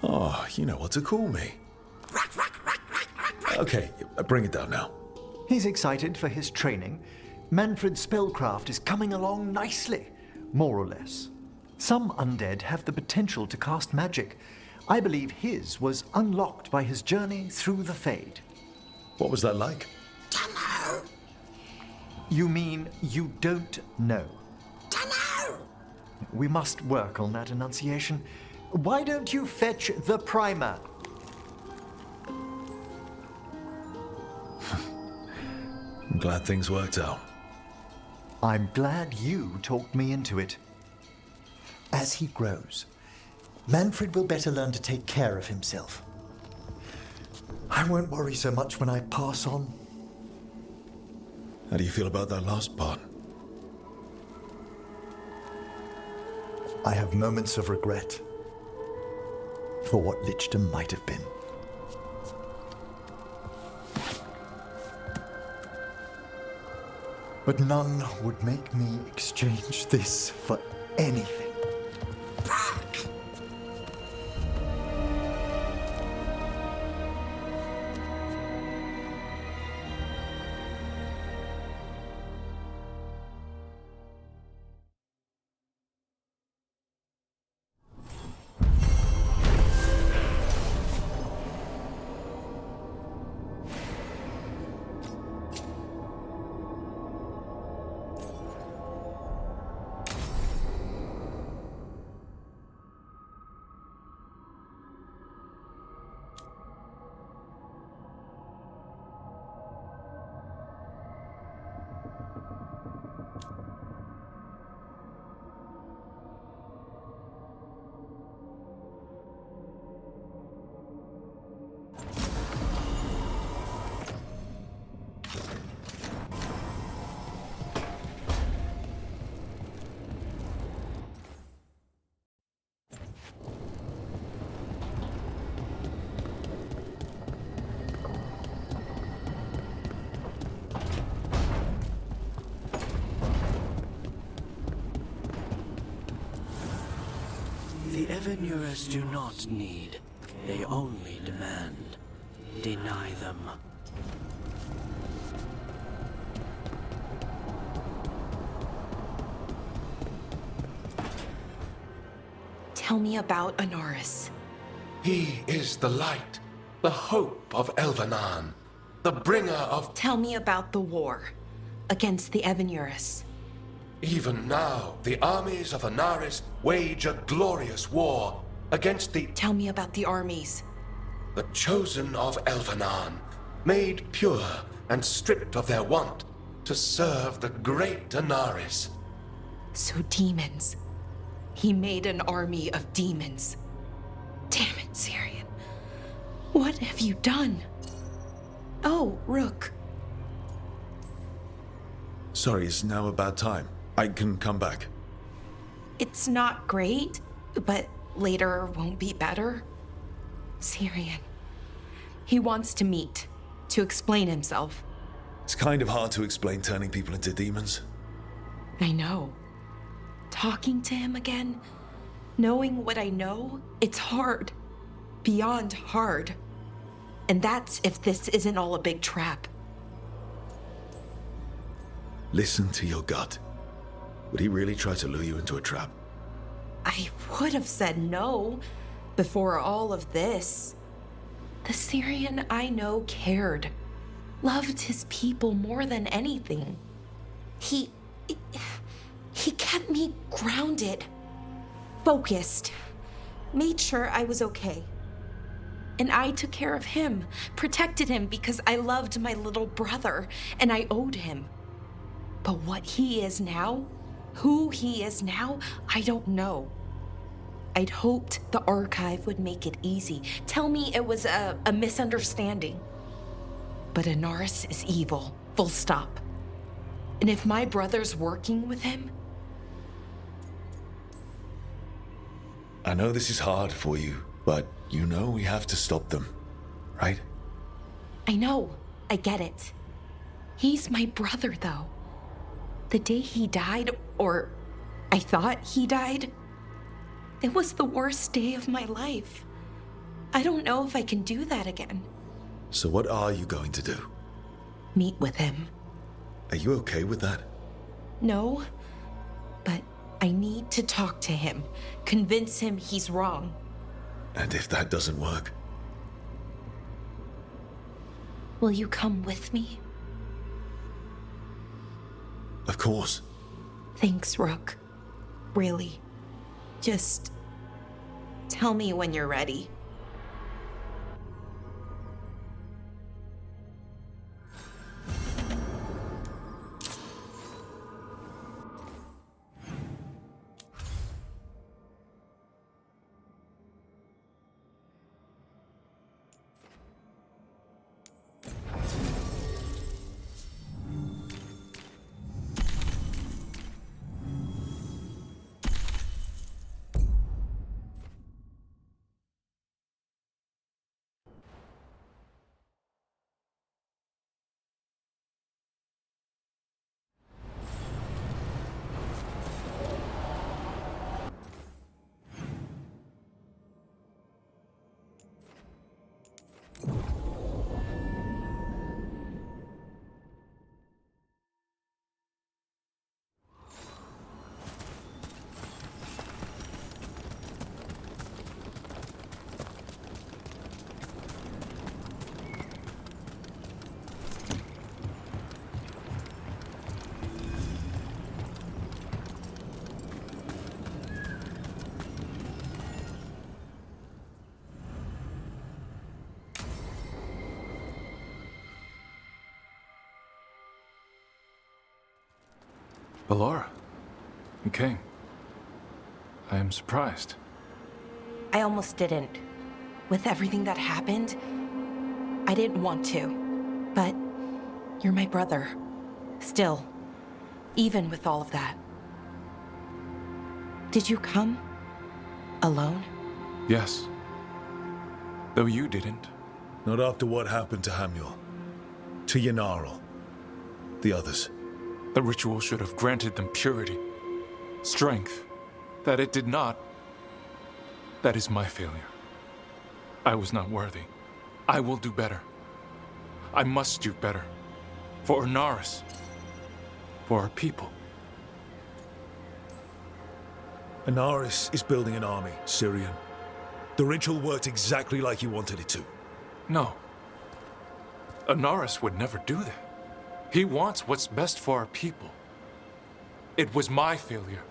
Oh, you know what to call me. Okay, bring it down now. He's excited for his training. Manfred's spellcraft is coming along nicely, more or less. Some undead have the potential to cast magic. I believe his was unlocked by his journey through the Fade. What was that like? Dunno. You mean you don't know? Dunno. We must work on that enunciation. Why don't you fetch the primer? I'm glad things worked out. I'm glad you talked me into it. As he grows, Manfred will better learn to take care of himself. I won't worry so much when I pass on. How do you feel about that last part? I have moments of regret for what Lichdom might have been. But none would make me exchange this for anything. The Evenurers do not need, they only demand. Deny them. Tell me about Anaris. He is the light, the hope of Elvenan, the bringer of... Tell me about the war against the Evenuris. Even now, the armies of Anaris wage a glorious war against the... Tell me about the armies. The chosen of Elvenan, made pure and stripped of their want to serve the great Anaris. So demons. He made an army of demons. Damn it, Syrian. What have you done? Oh, Rook. Sorry, it's now a bad time. I can come back. It's not great, but later won't be better. Syrian. He wants to meet, to explain himself. It's kind of hard to explain turning people into demons. I know. Talking to him again, knowing what I know, it's hard. Beyond hard. And that's if this isn't all a big trap. Listen to your gut. Would he really try to lure you into a trap? I would have said no before all of this. The Syrian I know cared, loved his people more than anything. He kept me grounded, focused, made sure I was okay. And I took care of him, protected him because I loved my little brother and I owed him. But what he is now, who he is now, I don't know. I'd hoped the archive would make it easy. Tell me it was a misunderstanding. But Anaris is evil, full stop. And if my brother's working with him... I know this is hard for you, but you know we have to stop them, right? I know, I get it. He's my brother, though. The day he died, or I thought he died, it was the worst day of my life. I don't know if I can do that again. So what are you going to do? Meet with him. Are you okay with that? No, but I need to talk to him, convince him he's wrong. And if that doesn't work? Will you come with me? Of course. Thanks, Rook. Really. Just tell me when you're ready. Ballora, you came. I am surprised. I almost didn't. With everything that happened, I didn't want to. But you're my brother. Still. Even with all of that. Did you come? Alone? Yes. Though you didn't. Not after what happened to Hamuel. To Yanarl. The others. The ritual should have granted them purity. Strength. That it did not. That is my failure. I was not worthy. I will do better. I must do better. For Anaris. For our people. Anaris is building an army, Syrian. The ritual worked exactly like you wanted it to. No. Anaris would never do that. He wants what's best for our people. It was my failure,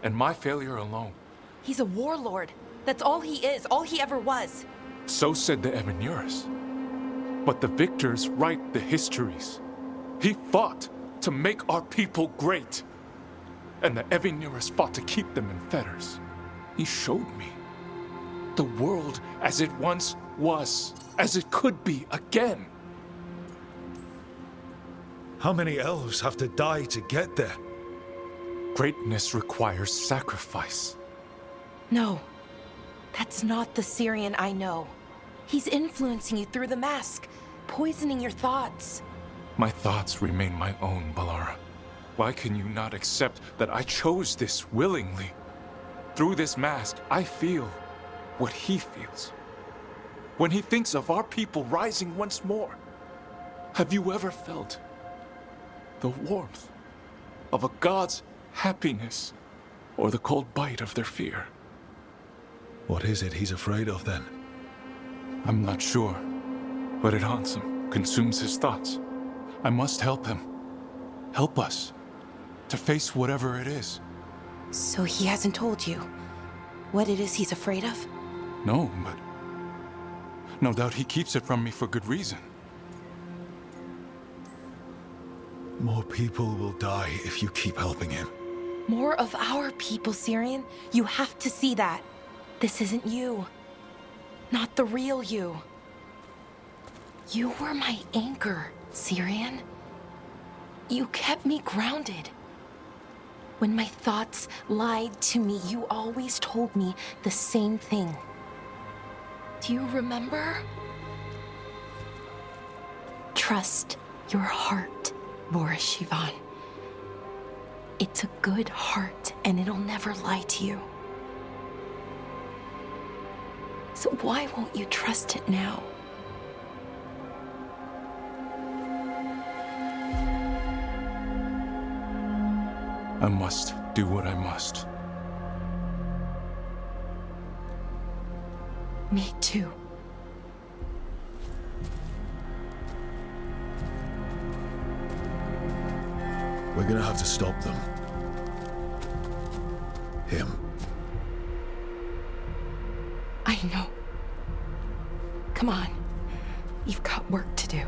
and my failure alone. He's a warlord. That's all he is, all he ever was. So said the Evanuris. But the victors write the histories. He fought to make our people great. And the Evanuris fought to keep them in fetters. He showed me the world as it once was, as it could be again. How many elves have to die to get there? Greatness requires sacrifice. No, that's not the Syrian I know. He's influencing you through the mask, poisoning your thoughts. My thoughts remain my own, Balara. Why can you not accept that I chose this willingly? Through this mask, I feel what he feels. When he thinks of our people rising once more, have you ever felt the warmth of a god's happiness or the cold bite of their fear? What is it he's afraid of then? I'm not sure, but it haunts him, consumes his thoughts. I must help him. Help us to face whatever it is. So he hasn't told you what it is he's afraid of? No, but no doubt he keeps it from me for good reason. More people will die if you keep helping him. More of our people, Syrian. You have to see that. This isn't you. Not the real you. You were my anchor, Syrian. You kept me grounded. When my thoughts lied to me, you always told me the same thing. Do you remember? Trust your heart, Boris Shivan. It's a good heart, and it'll never lie to you. So why won't you trust it now? I must do what I must. Me too. We're gonna have to stop them. Him. I know. Come on. You've got work to do.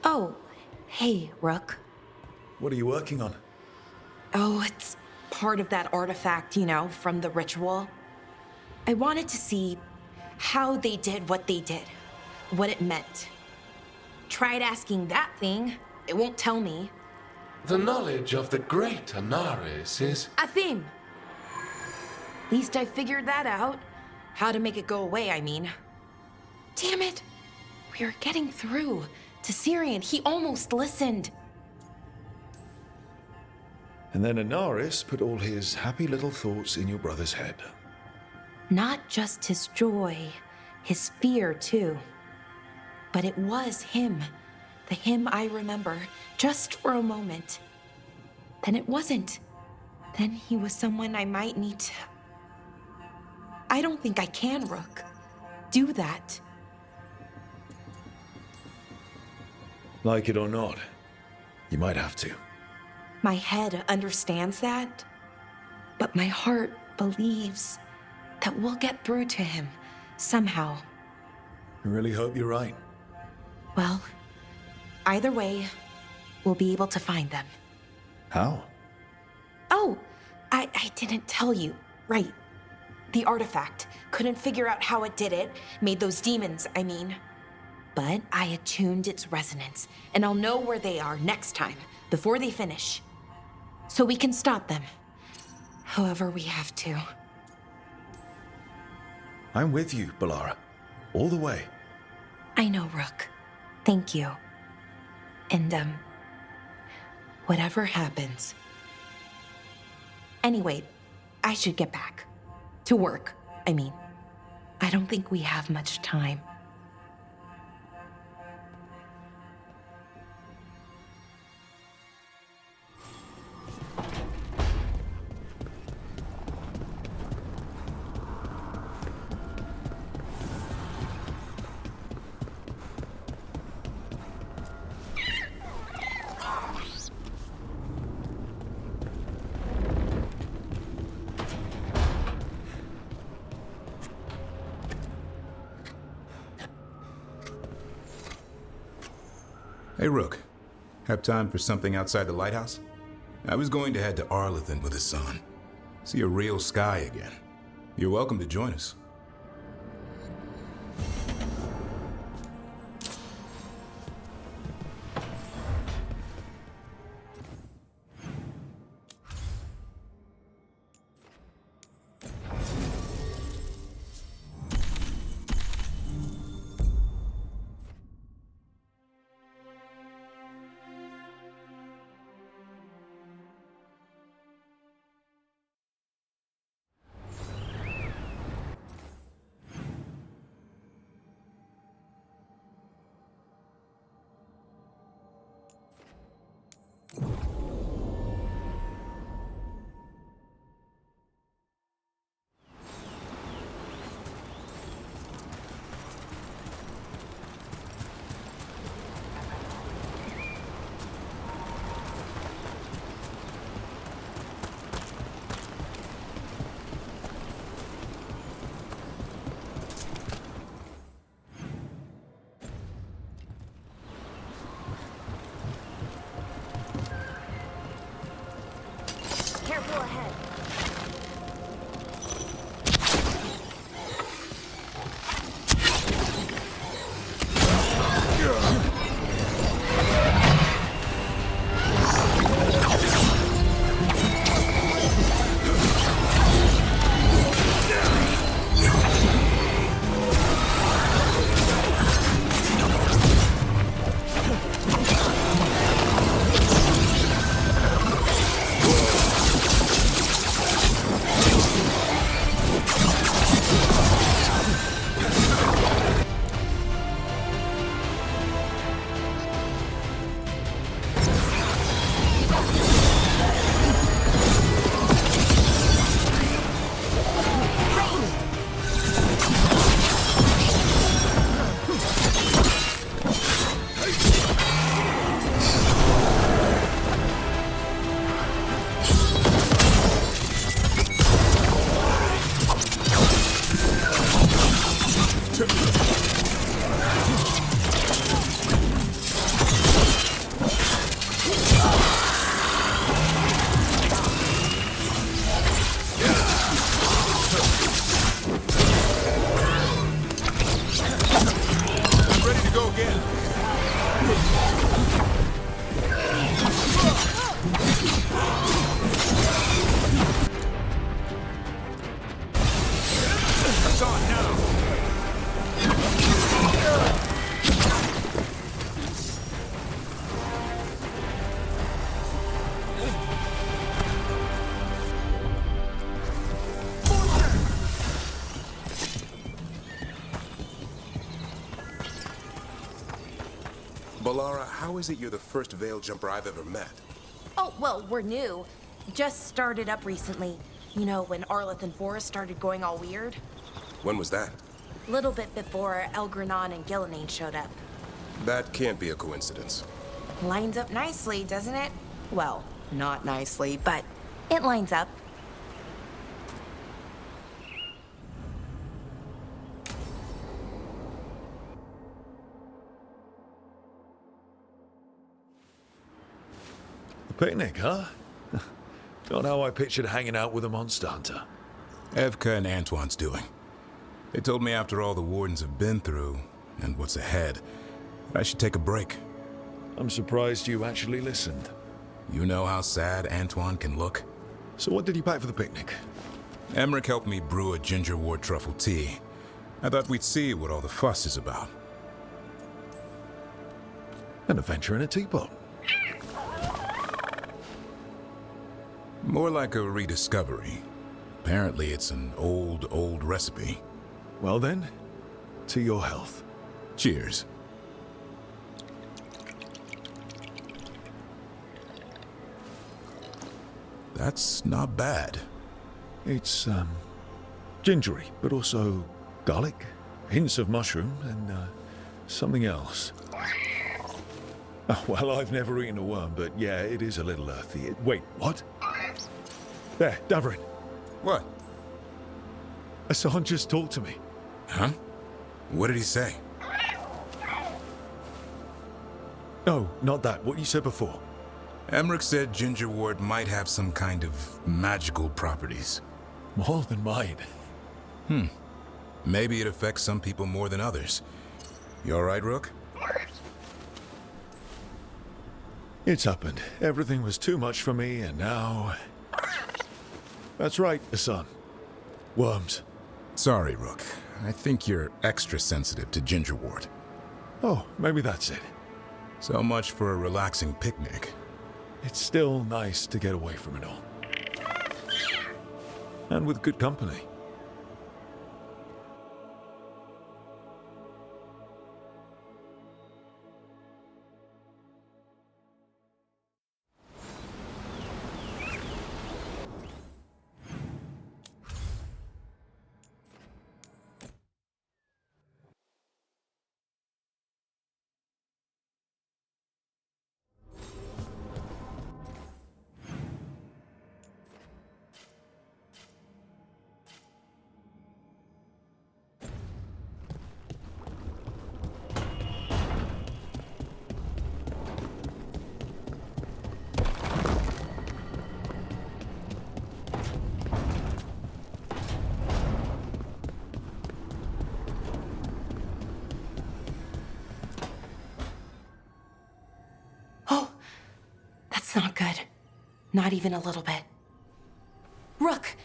Oh, hey, Rook. What are you working on? Oh, it's part of that artifact, you know, from the ritual. I wanted to see how they did what they did, what it meant. Tried asking that thing, it won't tell me. The knowledge of the great Anaris is... A theme! At least I figured that out. How to make it go away, I mean. Damn it! We are getting through to Syrian. He almost listened. And then Anaris put all his happy little thoughts in your brother's head. Not just his joy, his fear, too. But it was him. The him I remember, just for a moment. Then it wasn't. Then he was someone I might need to... I don't think I can, Rook. Do that. Like it or not, you might have to. My head understands that, but my heart believes that we'll get through to him somehow. I really hope you're right. Well, either way, we'll be able to find them. How? Oh, I didn't tell you. Right. The artifact. Couldn't figure out how it did it. Made those demons, I mean. But I attuned its resonance, and I'll know where they are next time, before they finish. So we can stop them. However we have to. I'm with you, Balara. All the way. I know, Rook. Thank you. And, whatever happens. Anyway, I should get back. To work, I mean. I don't think we have much time. Hey, Rook. Have time for something outside the lighthouse? I was going to head to Arlathan with Hassan. See a real sky again. You're welcome to join us. Careful ahead. Balara, how is it you're the first Veil jumper I've ever met? Oh, well, we're new. Just started up recently. You know, when Arleth and Forrest started going all weird. When was that? Little bit before Elgranon and Gillenane showed up. That can't be a coincidence. Lines up nicely, doesn't it? Well, not nicely, but it lines up. The picnic, huh? Not how I pictured hanging out with a monster hunter. Evka and Antoine's doing. They told me after all the Wardens have been through, and what's ahead, I should take a break. I'm surprised you actually listened. You know how sad Antoine can look? So what did you pack for the picnic? Emmerich helped me brew a ginger wort truffle tea. I thought we'd see what all the fuss is about. An adventure in a teapot. More like a rediscovery. Apparently it's an old recipe. Well then, to your health. Cheers. That's not bad. It's, gingery, but also garlic, hints of mushroom, and, something else. Oh, well, I've never eaten a worm, but yeah, it is a little earthy. Wait, what? There, Davarin. What? Hassan just talked to me. Huh? What did he say? No, not that. What you said before. Emmerich said ginger wort might have some kind of magical properties. More than mine. Maybe it affects some people more than others. You all right, Rook? It's happened. Everything was too much for me, and now... That's right, Hassan. Worms. Sorry, Rook. I think you're extra sensitive to ginger wort. Oh, maybe that's it. So much for a relaxing picnic. It's still nice to get away from it all. And with good company. Not good. Not even a little bit. Rook,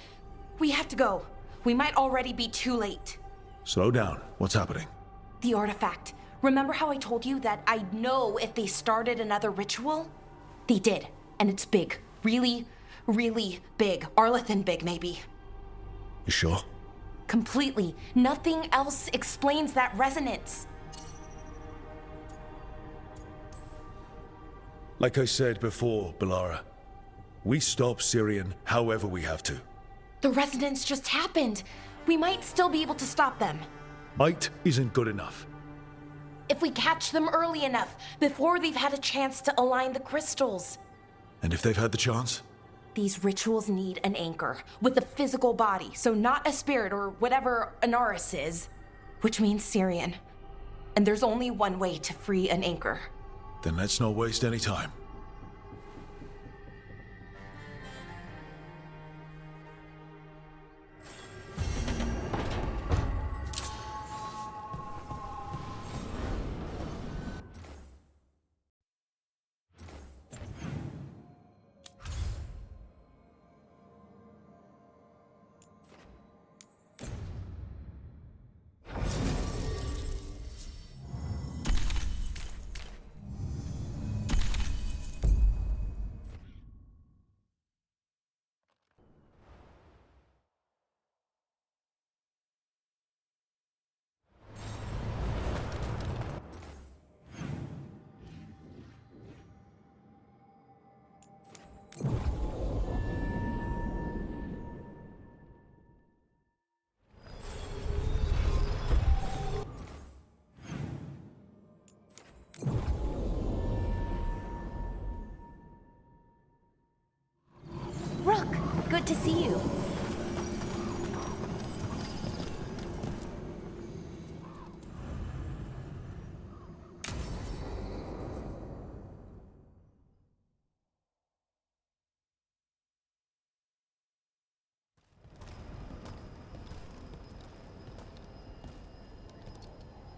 we have to go. We might already be too late. Slow down. What's happening? The artifact. Remember how I told you that I'd know if they started another ritual? They did, and it's big. Really, really big. Arleth big, maybe. You sure? Completely. Nothing else explains that resonance. Like I said before, Balara, we stop Syrian however we have to. The resonance just happened. We might still be able to stop them. Might isn't good enough. If we catch them early enough, before they've had a chance to align the crystals. And if they've had the chance? These rituals need an anchor, with a physical body, so not a spirit or whatever Anaris is, which means Syrian. And there's only one way to free an anchor. Then let's not waste any time. Good to see you.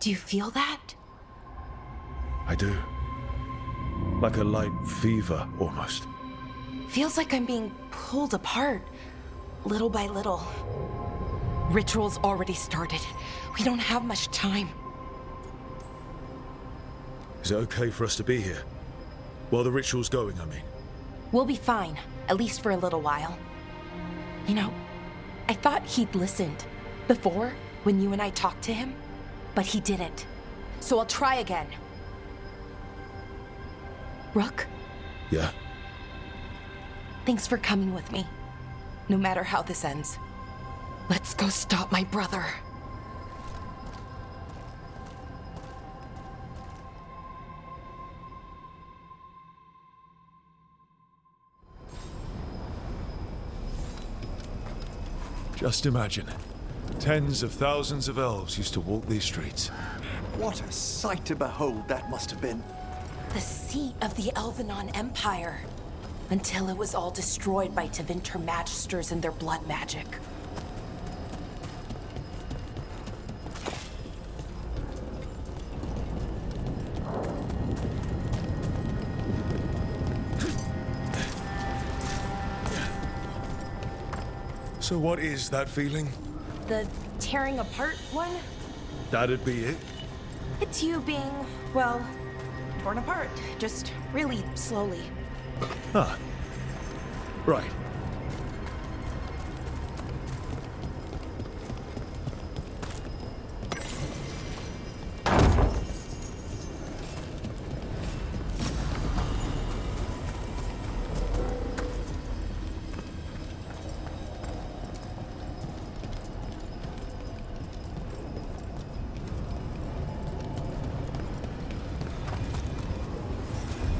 Do you feel that? I do. Like a light fever, almost. Feels like I'm being pulled apart, little by little. Ritual's already started. We don't have much time. Is it okay for us to be here? While the ritual's going, I mean. We'll be fine, at least for a little while. You know, I thought he'd listened before, when you and I talked to him, but he didn't. So I'll try again. Rook? Yeah? Thanks for coming with me, no matter how this ends. Let's go stop my brother. Just imagine. Tens of thousands of elves used to walk these streets. What a sight to behold that must have been. The seat of the Elvenon Empire. Until it was all destroyed by Tevinter Magisters and their blood magic. So what is that feeling? The tearing apart one? That'd be it? It's you being, well, torn apart. Just really slowly. Ah. Right.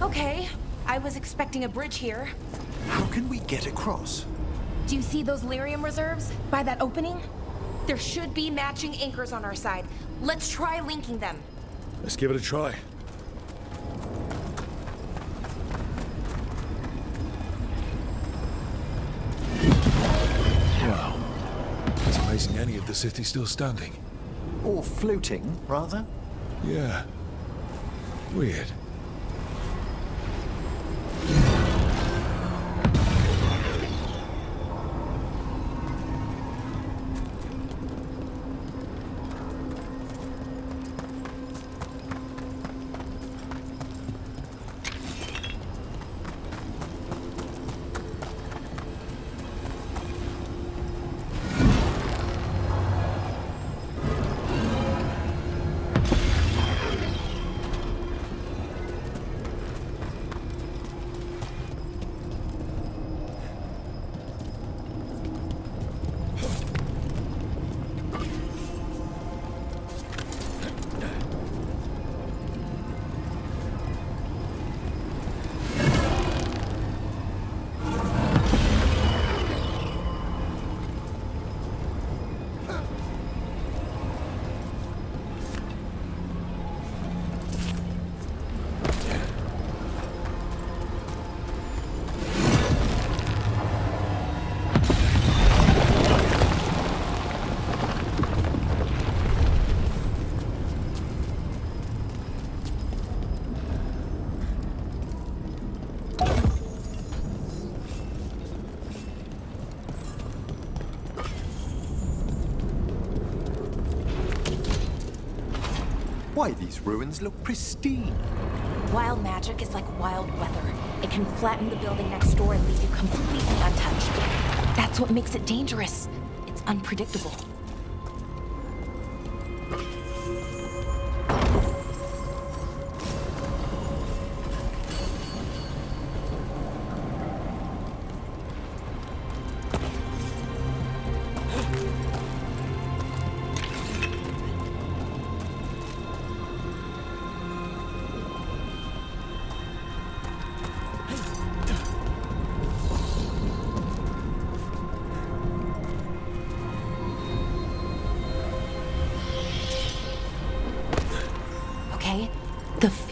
Okay, I was expecting a bridge here. How can we get across? Do you see those lyrium reserves by that opening? There should be matching anchors on our side. Let's try linking them. Let's give it a try. Wow. It's amazing any of the city's still standing. Or floating, rather. Yeah. Weird. Why, these ruins look pristine. Wild magic is like wild weather. It can flatten the building next door and leave you completely untouched. That's what makes it dangerous. It's unpredictable.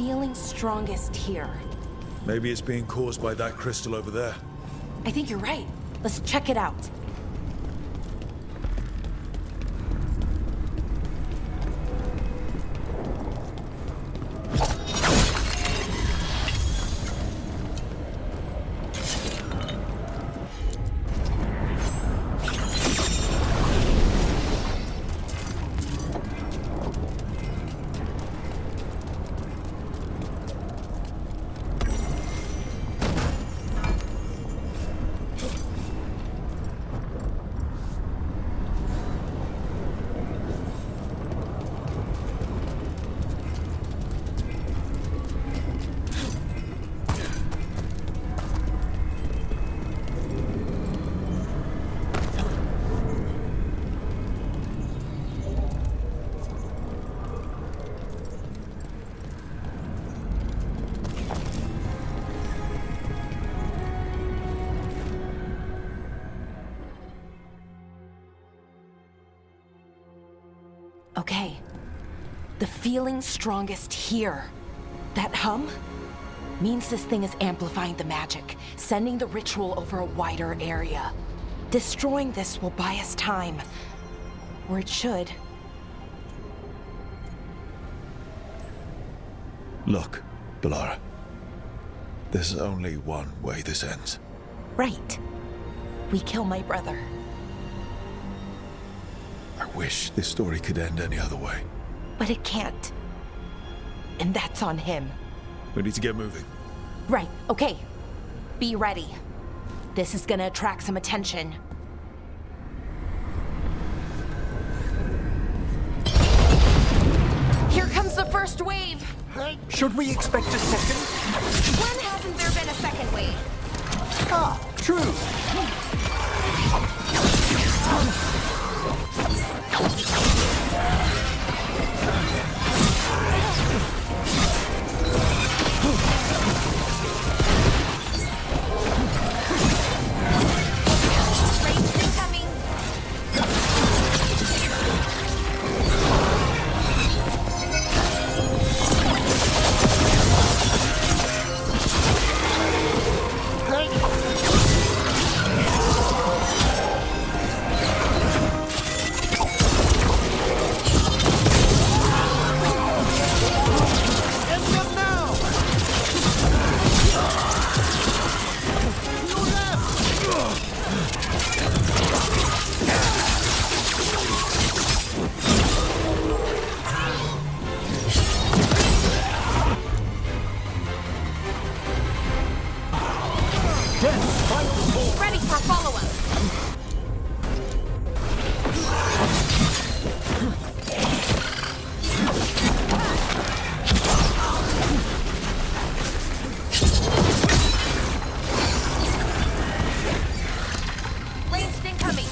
feeling strongest here. Maybe it's being caused by that crystal over there. I think you're right. Let's check it out. Okay. The feeling strongest here. That hum means this thing is amplifying the magic, sending the ritual over a wider area. Destroying this will buy us time. Or it should. Look, Balara. There's only one way this ends. Right. We kill my brother. I wish this story could end any other way. But it can't. And that's on him. We need to get moving. Right, okay. Be ready. This is gonna attract some attention. Here comes the first wave! Should we expect a second? When hasn't there been a second wave? Ah, true. Ready for follow-up. Ranged incoming.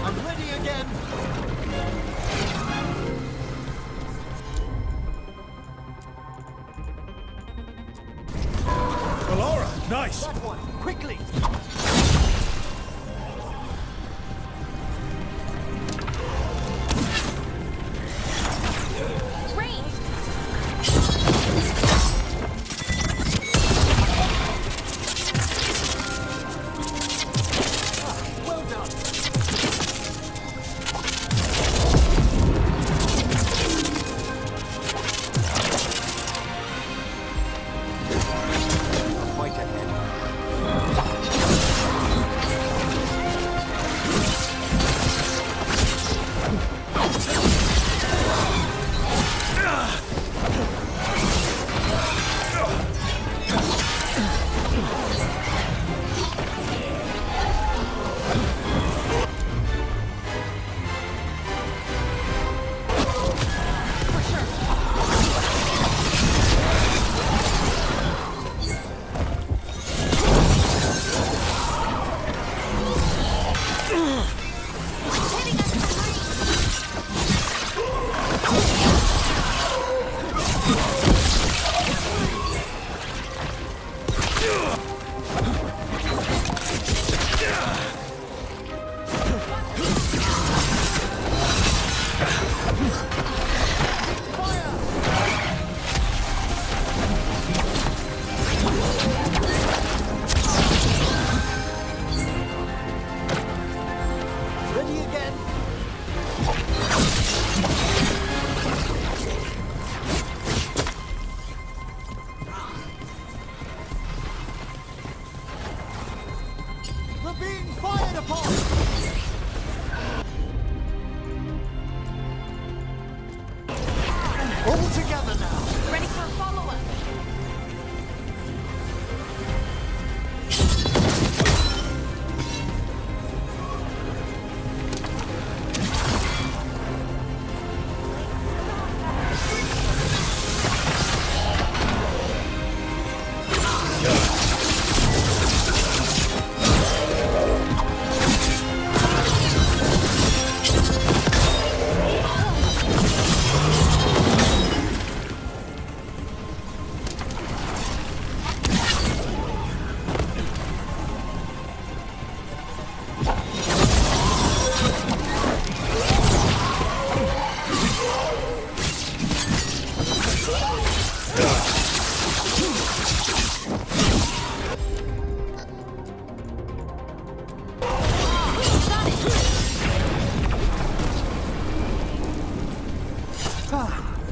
I'm ready again. Balara, nice! That one, quickly! Well done. A fight ahead. All together now. Ready for a follow-up.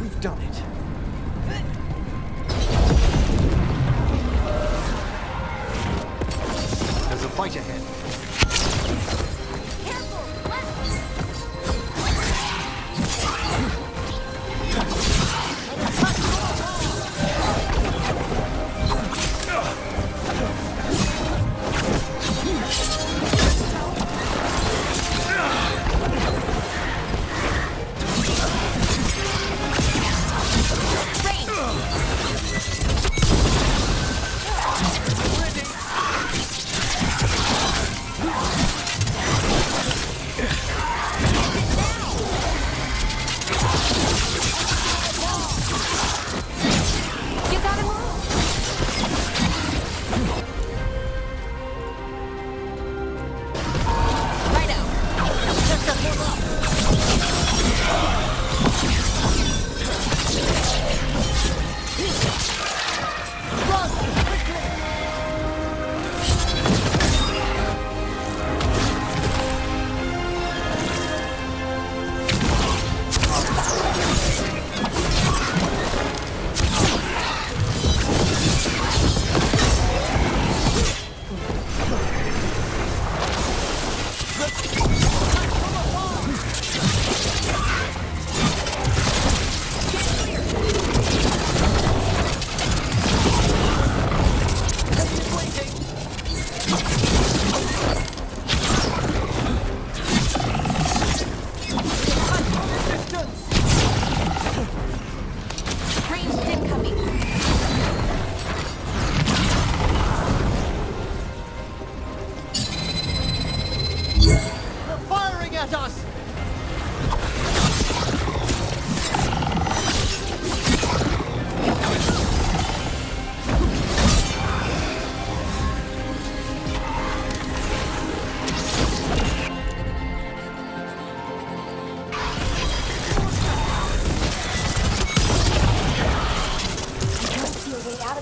We've done it. There's a fight ahead.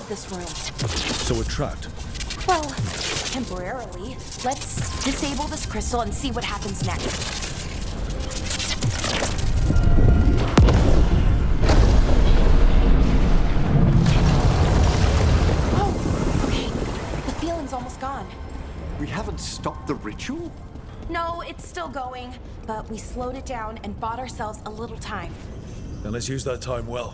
This room. So we're trapped. Well, temporarily. Let's disable this crystal and see what happens next. Oh, okay. The feeling's almost gone. We haven't stopped the ritual? No, it's still going, but we slowed it down and bought ourselves a little time. Then let's use that time well.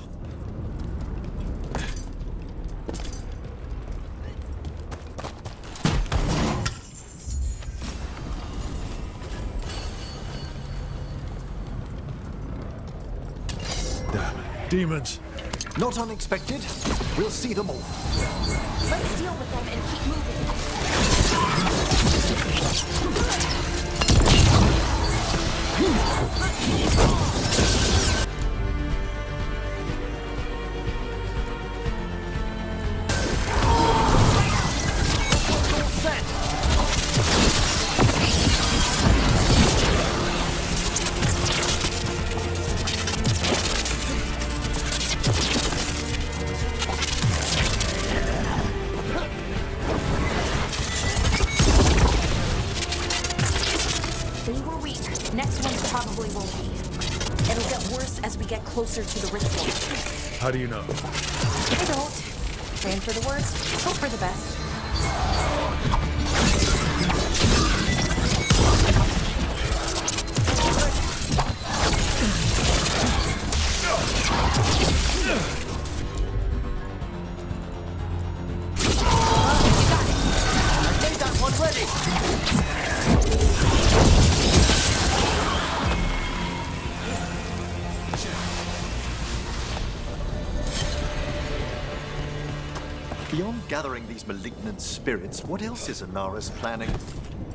Demons. Not unexpected. We'll see them all. Let's deal with them and keep moving. Closer to the ritual. How do you know? I don't. Plan for the worst, hope for the best. Beyond gathering these malignant spirits, what else is Anaris planning?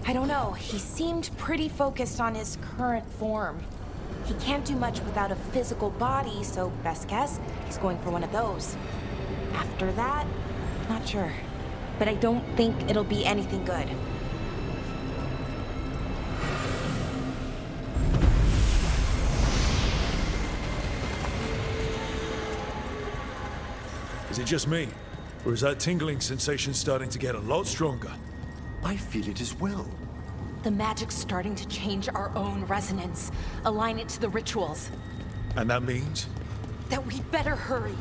I don't know. He seemed pretty focused on his current form. He can't do much without a physical body, so best guess, he's going for one of those. After that, not sure. But I don't think it'll be anything good. Is it just me? Or is that tingling sensation starting to get a lot stronger? I feel it as well. The magic's starting to change our own resonance, align it to the rituals. And that means? That we better hurry.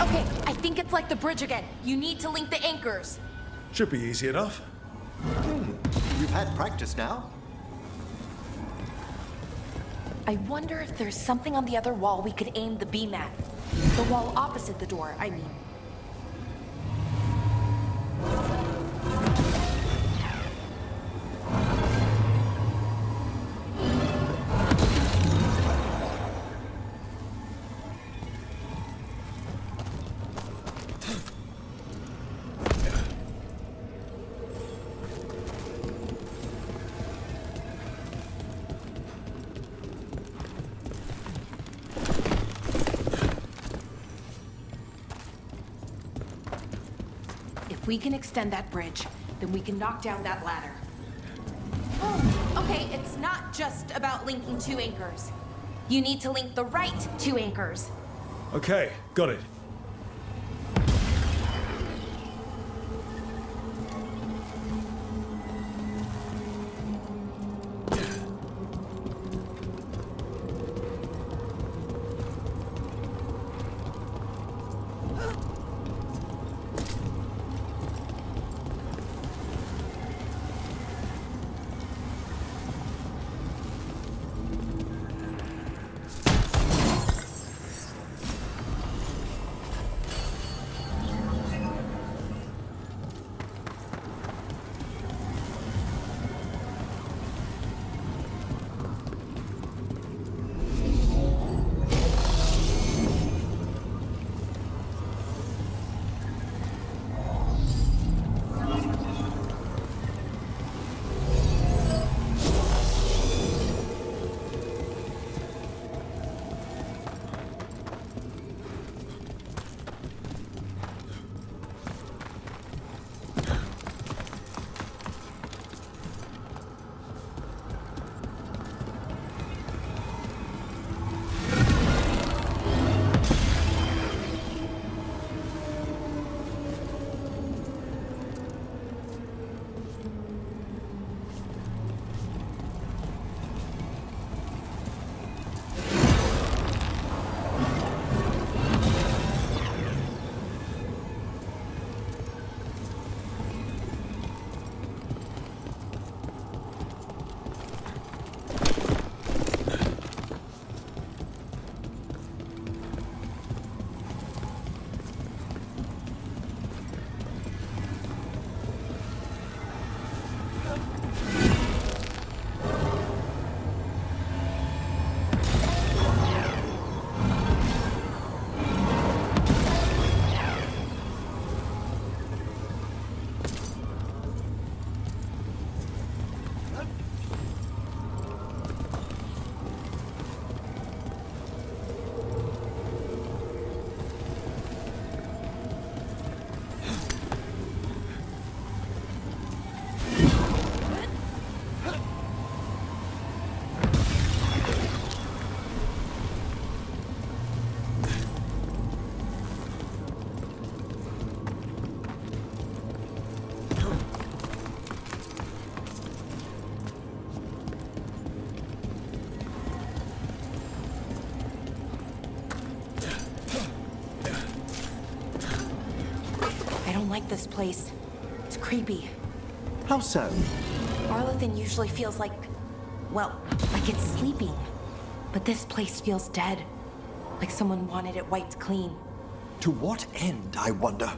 Okay, I think it's like the bridge again. You need to link the anchors. Should be easy enough. You've had practice now. I wonder if there's something on the other wall we could aim the beam at. The wall opposite the door, I mean. If we can extend that bridge, then we can knock down that ladder. Oh, okay, it's not just about linking two anchors. You need to link the right two anchors. Okay, got it. like this place. It's creepy. How so? Arlathan usually feels like, well, like it's sleeping. But this place feels dead. Like someone wanted it wiped clean. To what end, I wonder?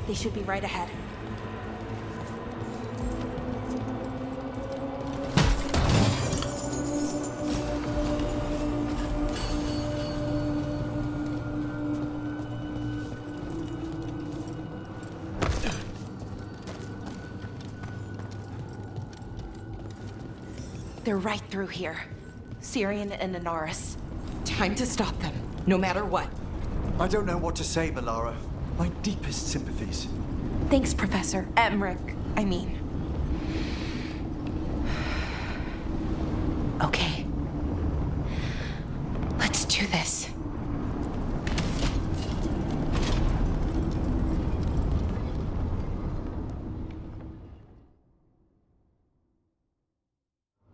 They should be right ahead. They're right through here. Syrian and Inaris. Time to stop them, no matter what. I don't know what to say, Melara. My deepest sympathies. Thanks, Professor. Emmerich, I mean. Okay. Let's do this.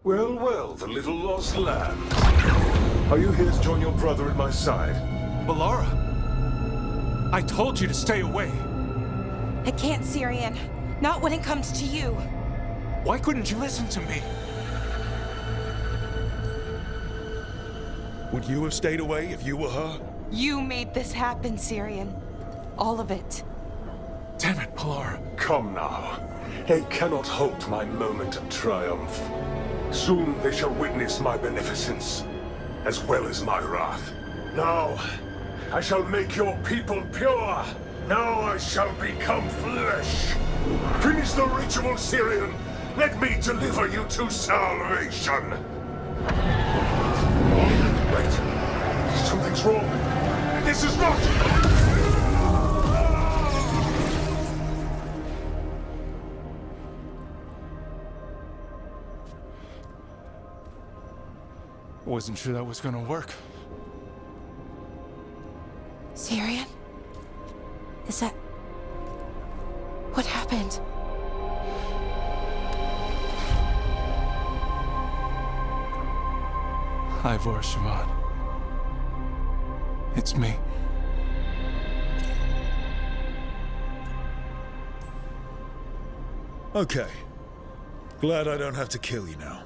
Well, well, the little lost lamb. Are you here to join your brother at my side? Melara! I told you to stay away. I can't, Syrian. Not when it comes to you. Why couldn't you listen to me? Would you have stayed away if you were her? You made this happen, Syrian. All of it. Damn it, Pilar. Come now. They cannot halt my moment of triumph. Soon they shall witness my beneficence, as well as my wrath. Now, I shall make your people pure. Now I shall become flesh. Finish the ritual, Syrian. Let me deliver you to salvation. Wait. Something's wrong. This is not... wasn't sure that was gonna work. Syrian? Is that... What happened? Ivor Siobhan. It's me. Okay. Glad I don't have to kill you now.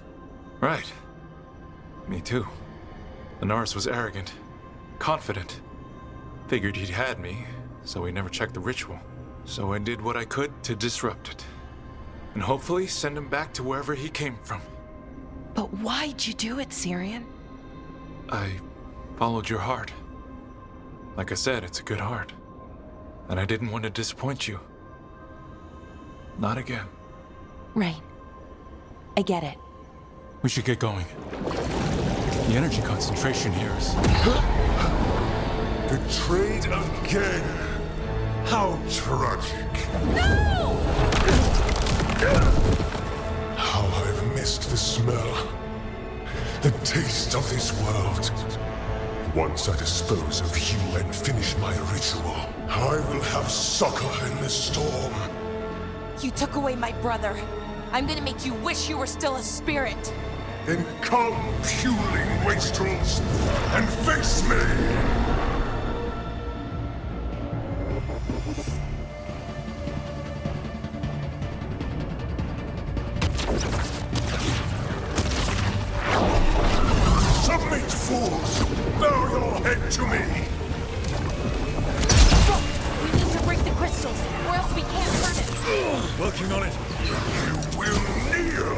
Right. Me too. Linares was arrogant, confident. Figured he'd had me, so he never checked the ritual. So I did what I could to disrupt it. And hopefully send him back to wherever he came from. But why'd you do it, Syrian? I followed your heart. Like I said, it's a good heart. And I didn't want to disappoint you. Not again. Rain. I get it. We should get going. The energy concentration here is... Betrayed again! How tragic! No! How I've missed the smell, the taste of this world. Once I dispose of you and finish my ritual, I will have succor in the storm. You took away my brother. I'm gonna make you wish you were still a spirit. Then come, puling wastrels, and face me! Submit, fools! Bow your head to me! We need to break the crystals, or else we can't hurt it. Working on it. You will kneel!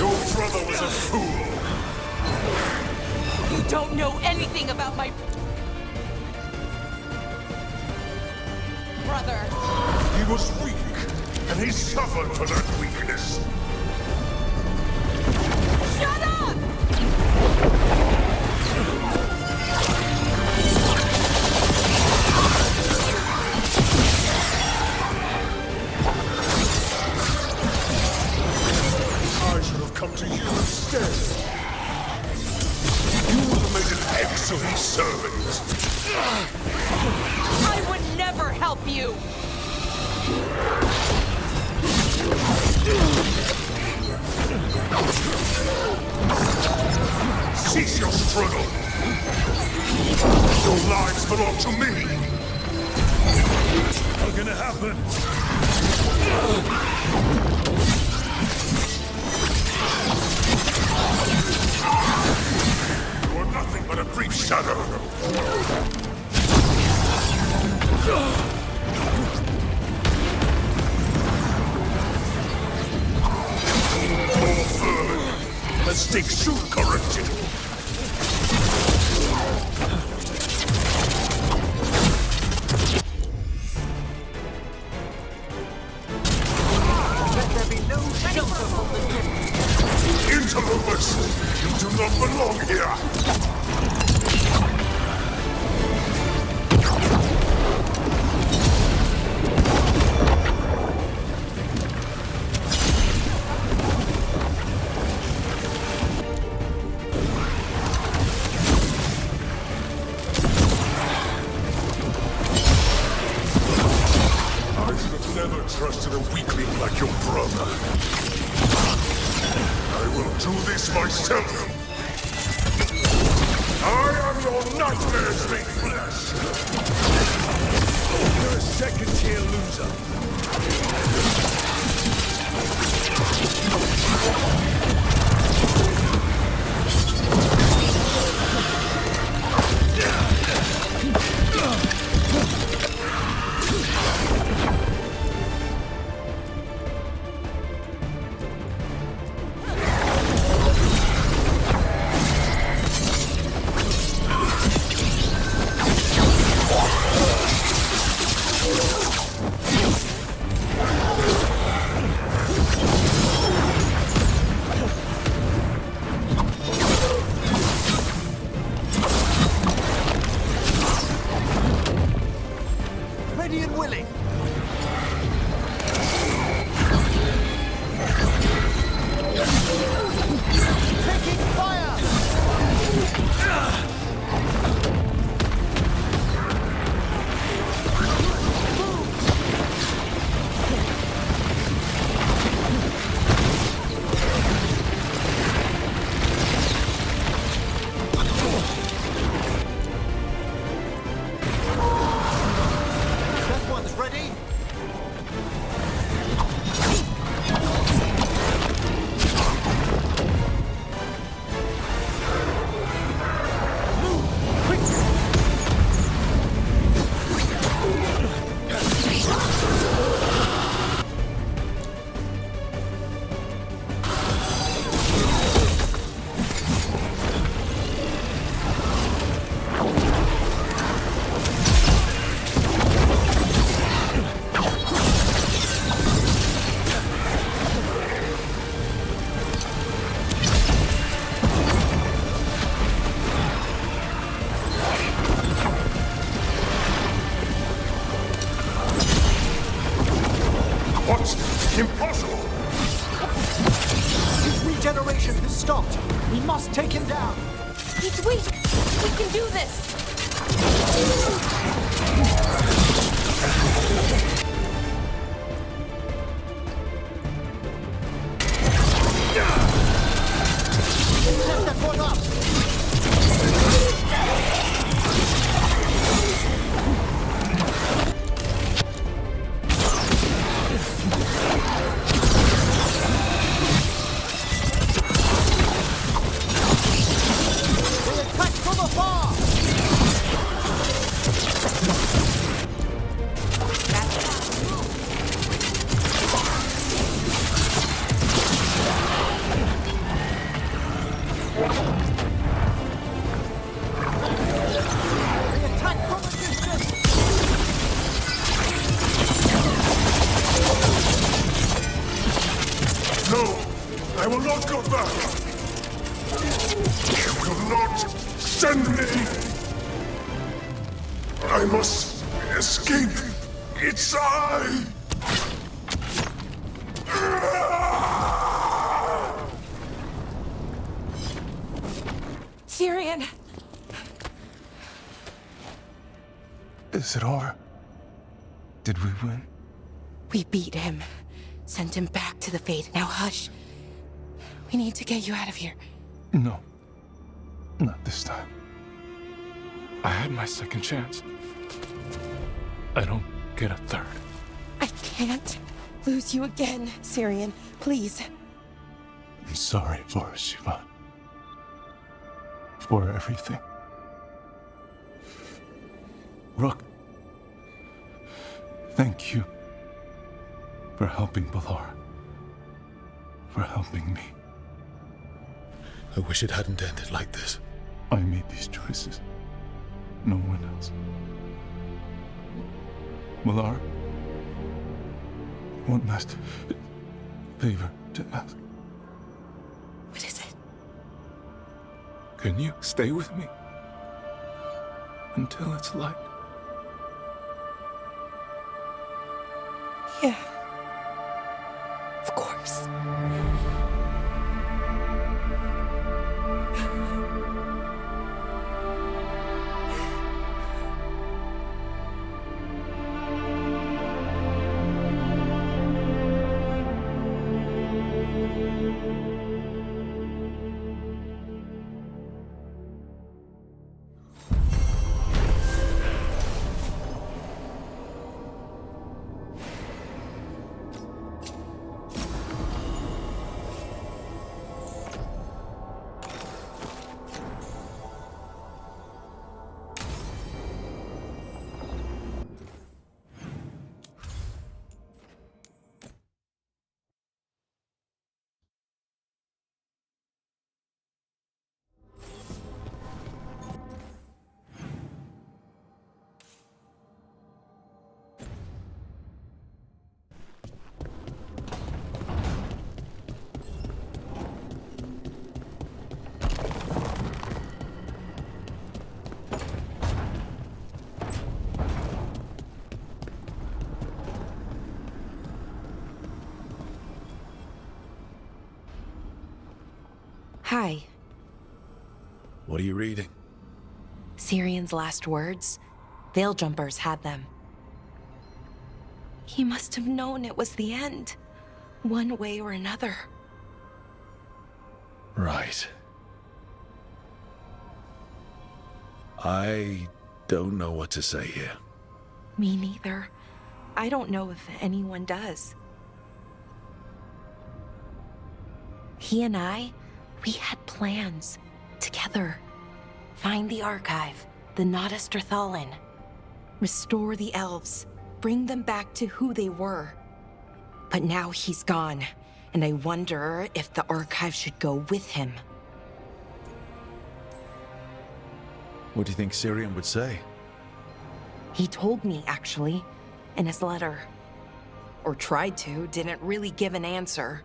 Your brother was a fool! You don't know anything about my... brother. He was weak, and he suffered for that weakness. Shut up! I should have come to you instead. You would have made an excellent servant. I would never help you! Cease your struggle. Your lives belong to me. Not gonna happen. You are nothing but a brief shadow. More vermin. Mistake soon corrected. Let there be no shelter from the drift. Interlopers! You do not belong here! I should have never trusted a weakling like your brother. I will do this myself. I am your nightmares made flesh. You're a second-tier loser. must take him down! He's weak! We can do this! Set that one up! I will not go back! You will not send me! I must escape! It's I! Syrian! Is it over? Did we win? We beat him. Sent him back to the Fate. Now hush. We need to get you out of here. No. Not this time. I had my second chance. I don't get a third. I can't lose you again, Syrian. Please. I'm sorry for Sivan. For everything. Rook. Thank you. For helping Balara. For helping me. I wish it hadn't ended like this. I made these choices. No one else. Balara, one last favor to ask. What is it? Can you stay with me? Until it's light? Yeah. Of course. Hi. What are you reading? Syrian's last words. Veil Jumpers had them. He must have known it was the end. One way or another. Right. I don't know what to say here. Me neither. I don't know if anyone does. He and I, we had plans. Together. Find the archive, the Nodasterthalin. Restore the elves. Bring them back to who they were. But now he's gone, and I wonder if the archive should go with him. What do you think Syrian would say? He told me, actually, in his letter. Or tried to, didn't really give an answer.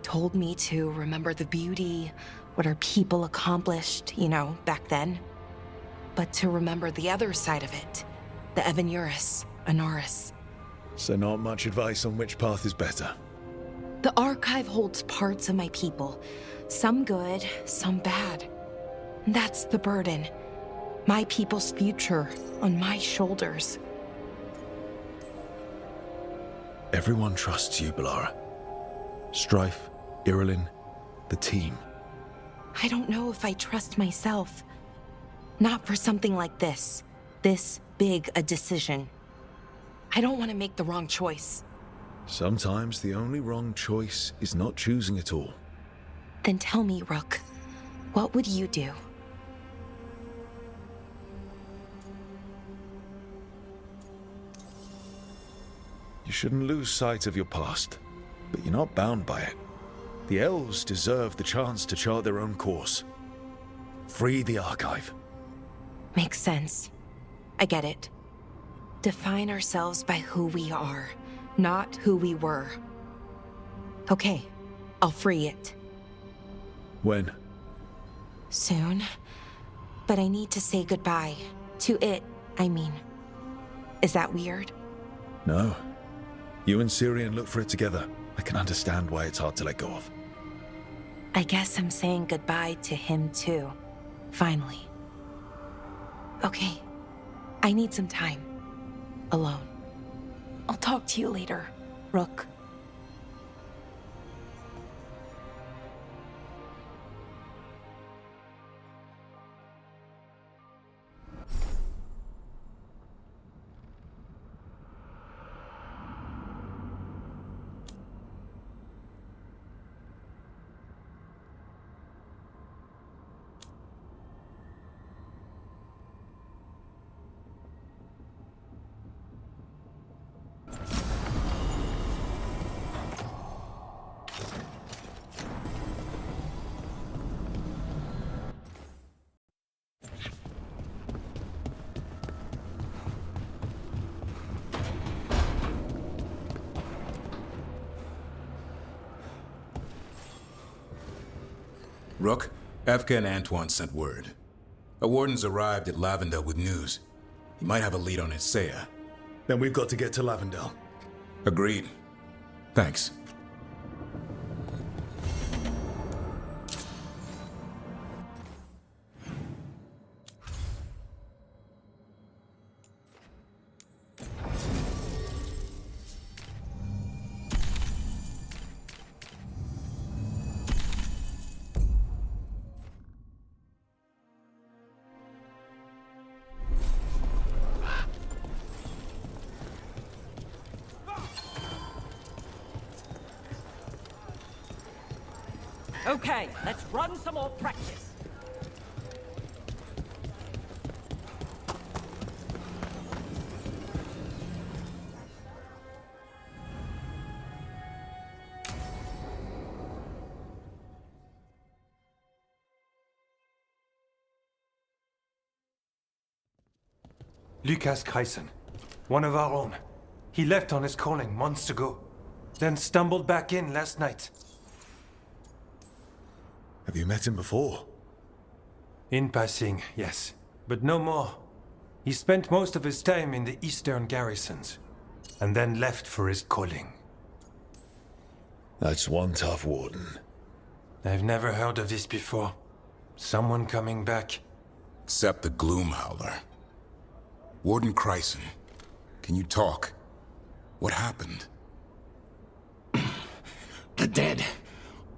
Told me to remember the beauty, what our people accomplished, back then. But to remember the other side of it, the Evanuris, Anaris. So not much advice on which path is better. The archive holds parts of my people, Some good, some bad. That's the burden. My people's future on my shoulders. Everyone trusts you, Balara. Strife, Irilyn, the team. I don't know if I trust myself. Not for something like this. This big a decision. I don't want to make the wrong choice. Sometimes the only wrong choice is not choosing at all. Then tell me, Rook, what would you do? You shouldn't lose sight of your past, but you're not bound by it. The elves deserve the chance to chart their own course. Free the archive. Makes sense. I get it. Define ourselves by who we are, not who we were. Okay, I'll free it. When? Soon. But I need to say goodbye. To it, I mean. Is that weird? No. You and Syrian look for it together. I can understand why it's hard to let go of. I guess I'm saying goodbye to him too. Finally. Okay. I need some time. Alone. I'll talk to you later, Rook. Rook, Evka and Antoine sent word. A warden's arrived at Lavendel with news. He might have a lead on Isaiah. Then we've got to get to Lavendel. Agreed. Thanks. Okay, let's run some more practice. Lucas Kreisen, one of our own. He left on his calling months ago, then stumbled back in last night. Have you met him before? In passing, yes, but no more. He spent most of his time in the eastern garrisons, and then left for his calling. That's one tough warden. I've never heard of this before. Someone coming back. Except the Gloom Howler. Warden Kreisen, can you talk? What happened? The dead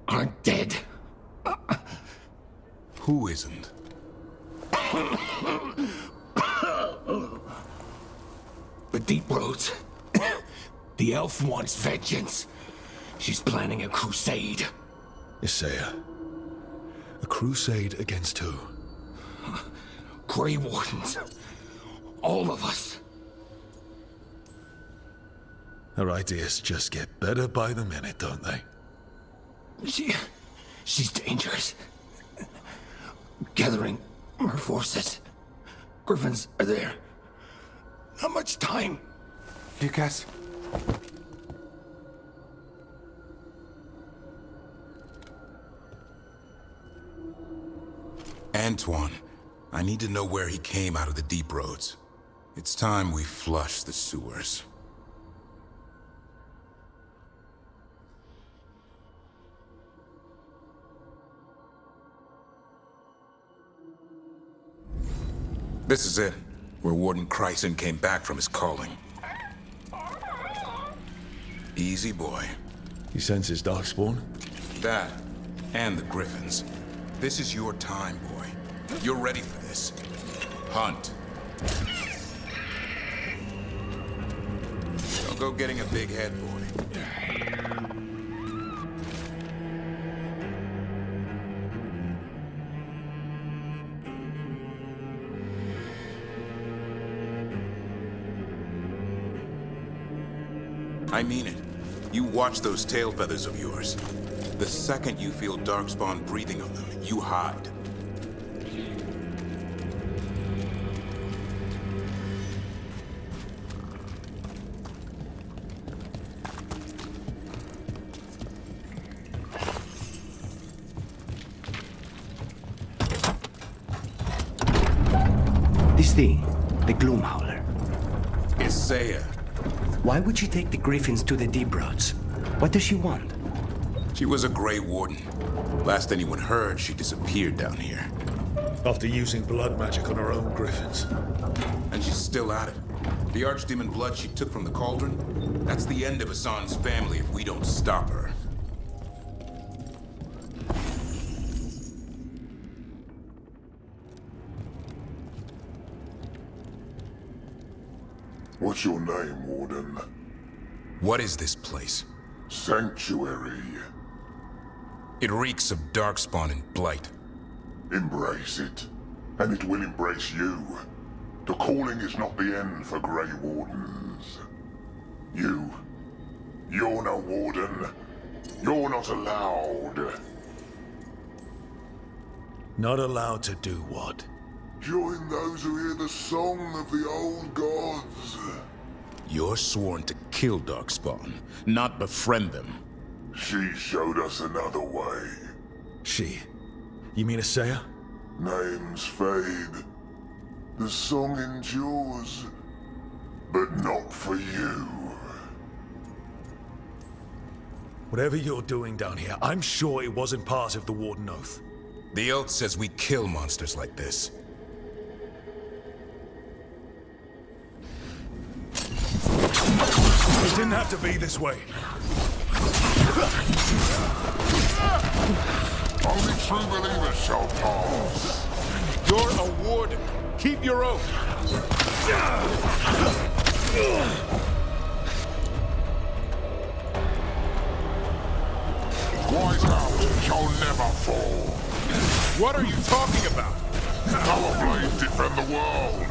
aren't dead. Who isn't? The Deep Roads. The elf wants vengeance. She's planning a crusade. Isaiah. A crusade against who? Grey Wardens. All of us. Her ideas just get better by the minute, don't they? She's dangerous. Gathering her forces. Griffins are there. Not much time. Lucas? Antoine, I need to know where he came out of the Deep Roads. It's time we flush the sewers. This is it, where Warden Chryson came back from his calling. Easy, boy. He senses Darkspawn? That, and the Griffins. This is your time, boy. You're ready for this. Hunt. Don't go getting a big head, boy. I mean it. You watch those tail feathers of yours. The second you feel Darkspawn breathing on them, you hide. This thing, the Gloomhowler. Isaiah. Why would she take the Griffins to the Deep Roads? What does she want? She was a Grey Warden. Last anyone heard, she disappeared down here. After using blood magic on her own Griffins. And she's still at it. The Archdemon blood she took from the cauldron, that's the end of Hassan's family if we don't stop her. What's your name, Warden? What is this place? Sanctuary. It reeks of Darkspawn and Blight. Embrace it, and it will embrace you. The calling is not the end for Grey Wardens. You're no Warden. You're not allowed. Not allowed to do what? Join those who hear the song of the old gods. You're sworn to kill Darkspawn, not befriend them. She showed us another way. She? You mean Isaiah? Names fade. The song endures. But not for you. Whatever you're doing down here, I'm sure it wasn't part of the Warden Oath. The Oath says we kill monsters like this. It didn't have to be this way. Only true believers shall pass. You're a warden. Keep your oath. Wise house shall never fall. What are you talking about? Our blades defend the world.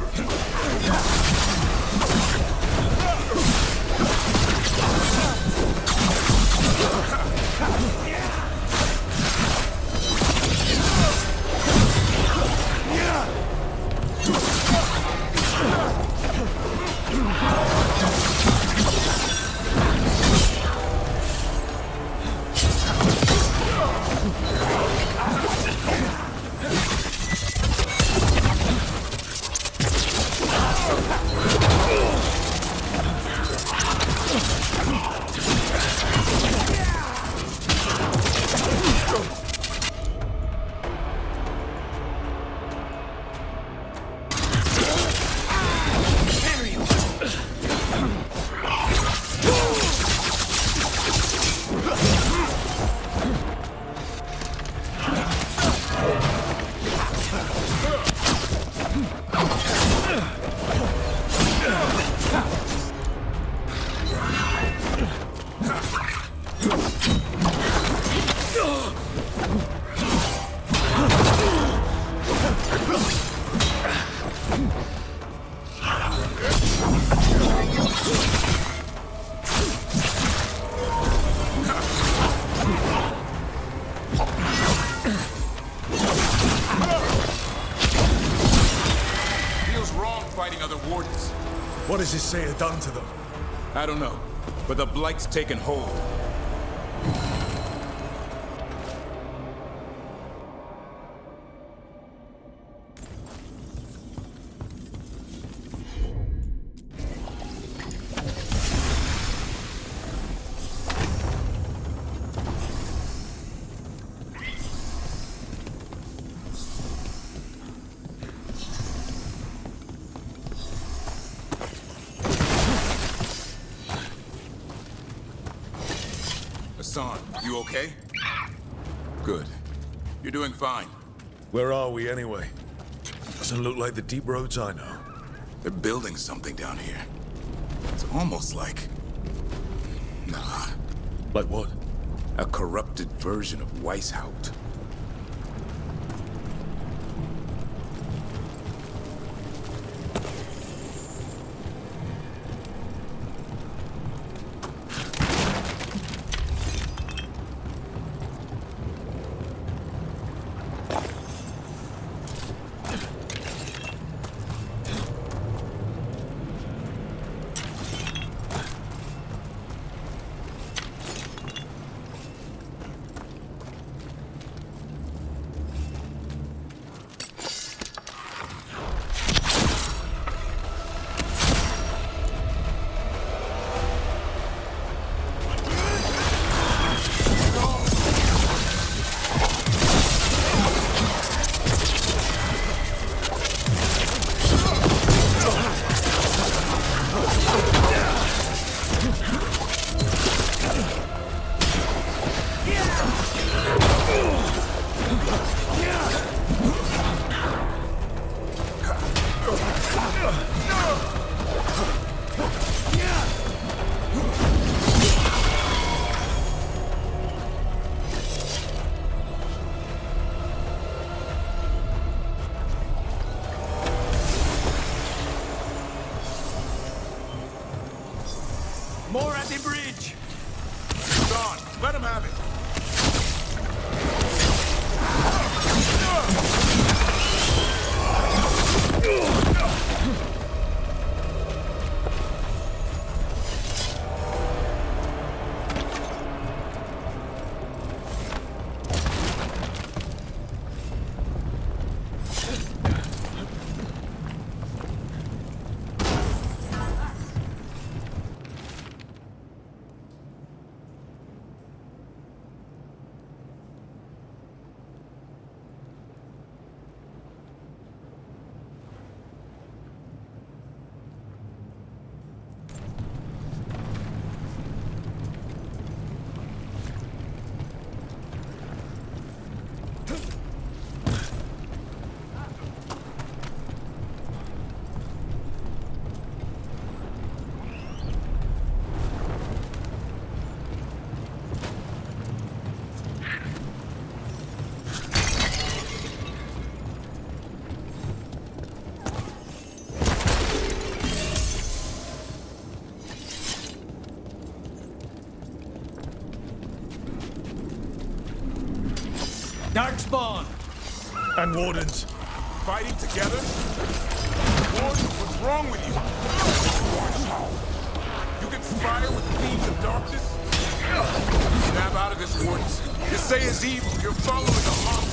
What has Isaiah done to them? I don't know, but the Blight's taken hold. Hassan, you okay? Good. You're doing fine. Where are we anyway? Doesn't look like the deep roads I know. They're building something down here. It's almost like... Nah. Like what? A corrupted version of Weishaupt. More at the bridge! Don, let him have it! Darkspawn! And Wardens. Fighting together? Wardens, what's wrong with you? You conspire with the fiends of darkness? Snap out of this, Wardens. You say is evil. You're following a monster.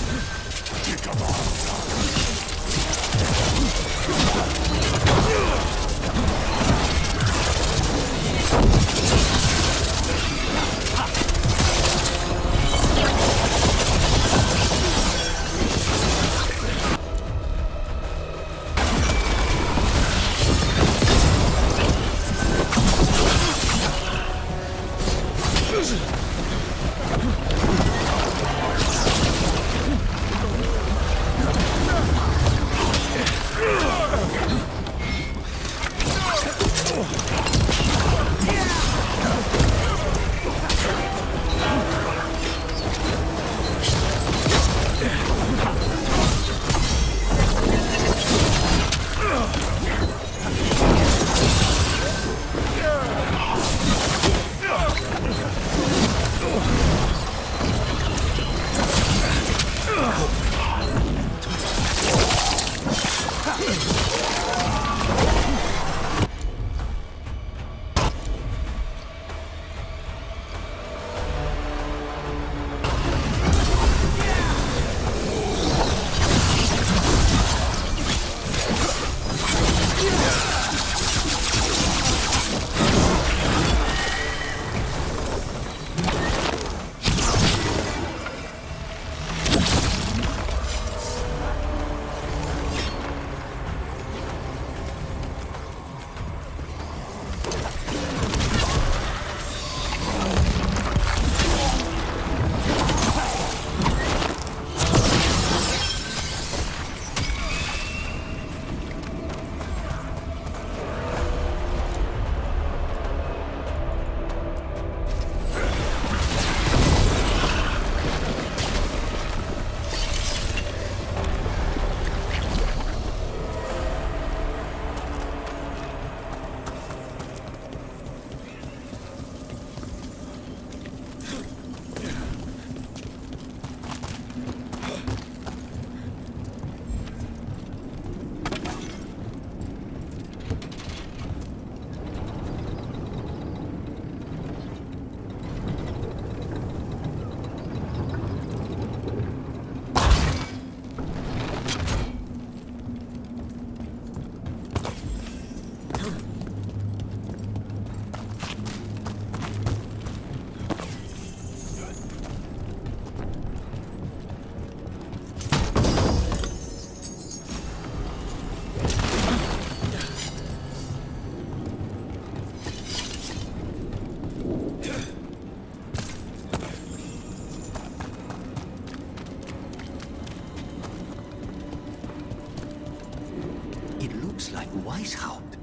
like Weishaupt,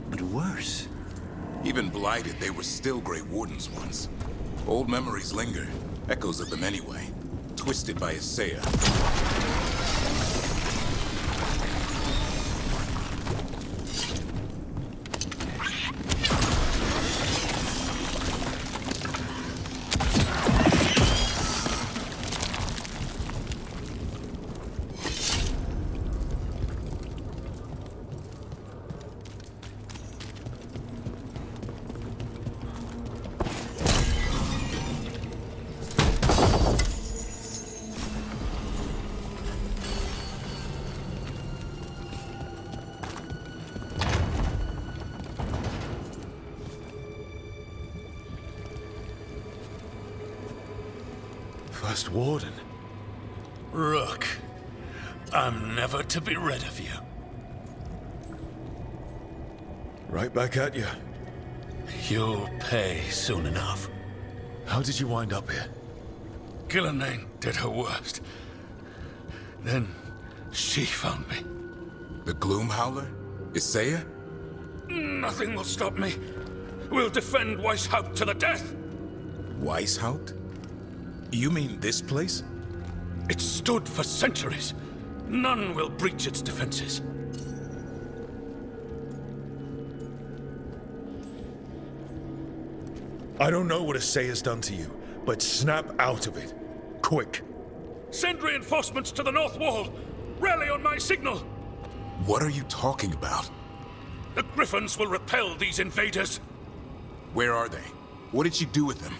but worse. Even blighted, they were still Grey Wardens once. Old memories linger, echoes of them anyway, twisted by Isaiah. First Warden. Rook, I'm never to be rid of you. Right back at you. You'll pay soon enough. How did you wind up here? Gillenane did her worst. Then she found me. The Gloom Howler? Isaiah? Nothing will stop me. We'll defend Weishaupt to the death. Weishaupt? You mean this place? It stood for centuries. None will breach its defenses. I don't know what Isaiah's done to you, but snap out of it. Quick. Send reinforcements to the north wall. Rally on my signal. What are you talking about? The Griffins will repel these invaders. Where are they? What did you do with them?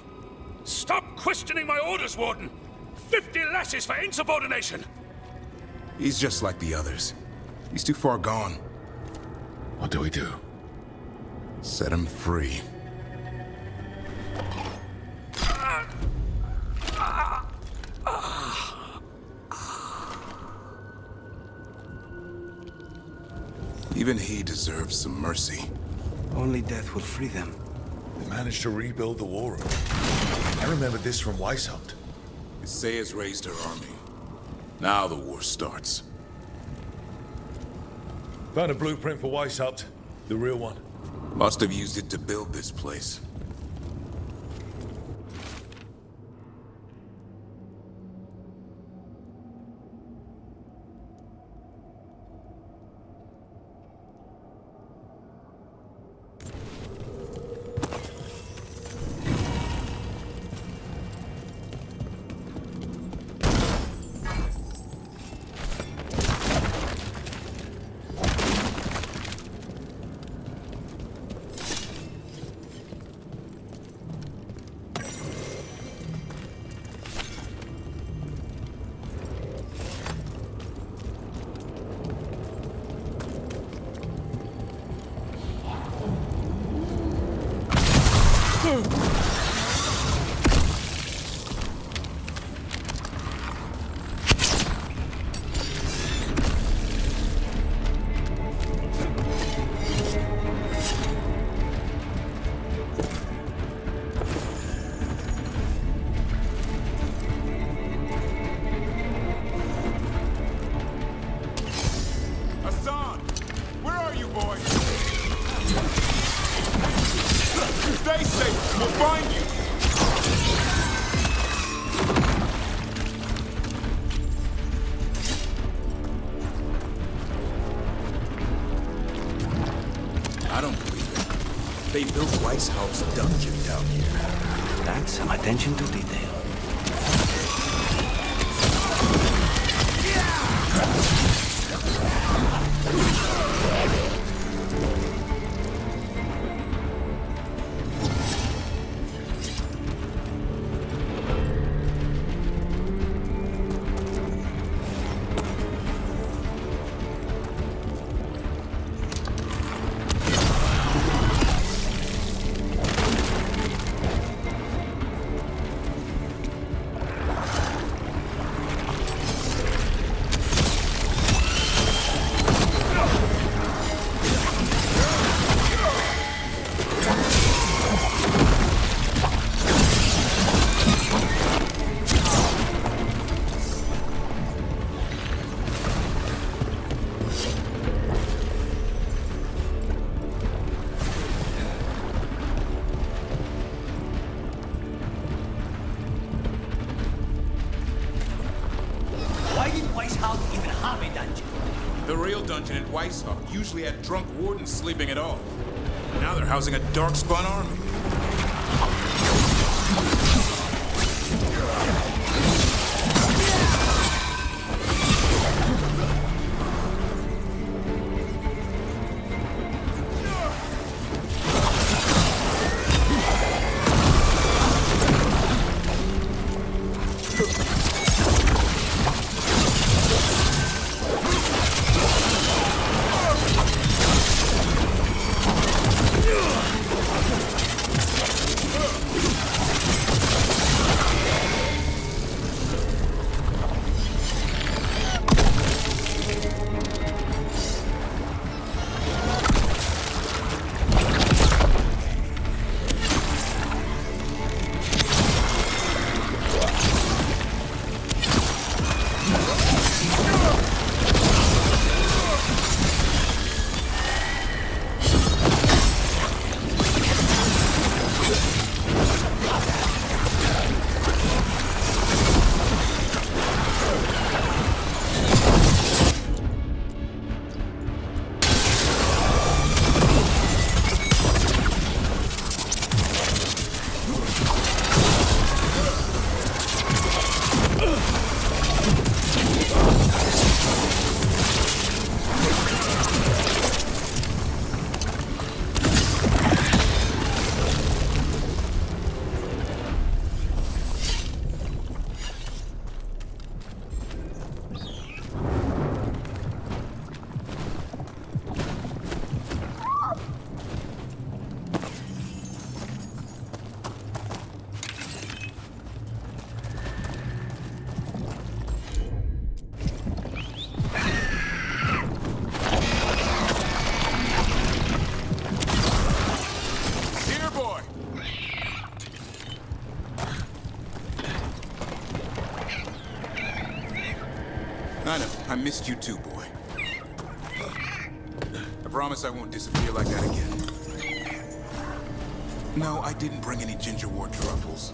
Stop questioning my orders, Warden! 50 lashes for insubordination! He's just like the others. He's too far gone. What do we do? Set him free. Even he deserves some mercy. Only death will free them. They managed to rebuild the war room. I remember this from Weishaupt. Isaiah's raised her army. Now the war starts. Found a blueprint for Weishaupt. The real one. Must have used it to build this place. Stay safe. We'll find you. I don't believe it. They built Weishaupt's dungeon down here. That's some attention to detail. dungeon at Weishaupt usually had drunk wardens sleeping at all. Now they're housing a dark-spun army. I know. I missed you too, boy. I promise I won't disappear like that again. No, I didn't bring any ginger wart truffles.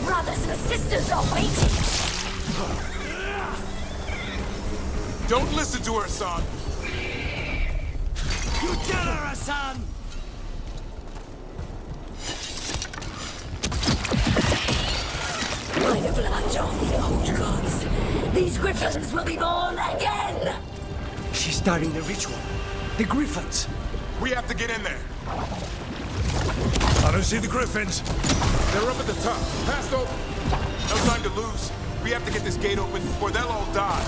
brothers and sisters are waiting! Don't listen to her, son! You tell her, Hassan! By the blood of the old gods, these griffins will be born again! She's starting the ritual. The griffins. We have to get in there. I don't see the griffins. They're up at the top. Past over. No time to lose. We have to get this gate open before they'll all die.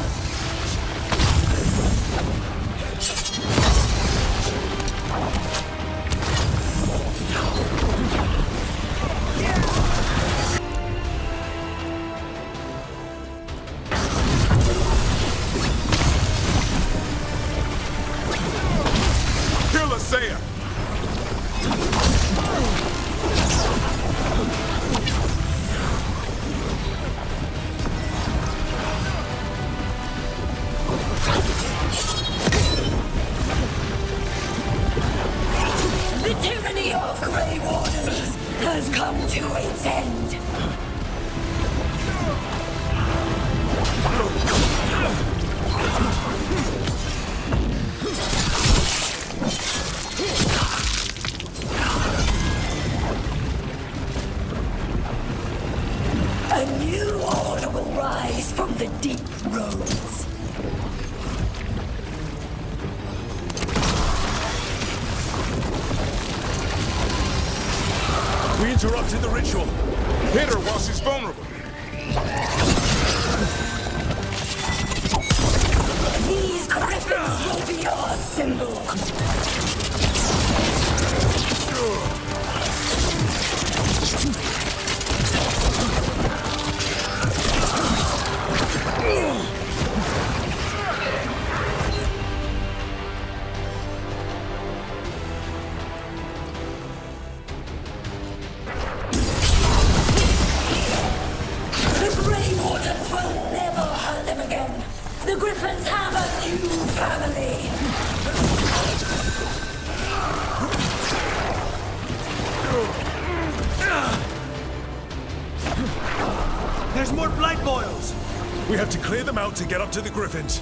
Kill Asaya! The tyranny of Grey Wardens has come to its end. A new order will rise from the deep roads. We interrupted the ritual. Hit her while she's vulnerable. These griffins will be our symbol. The Grey Wardens will never hurt them again. The griffins have a new family. There's more blight boils! We have to clear them out to get up to the griffins.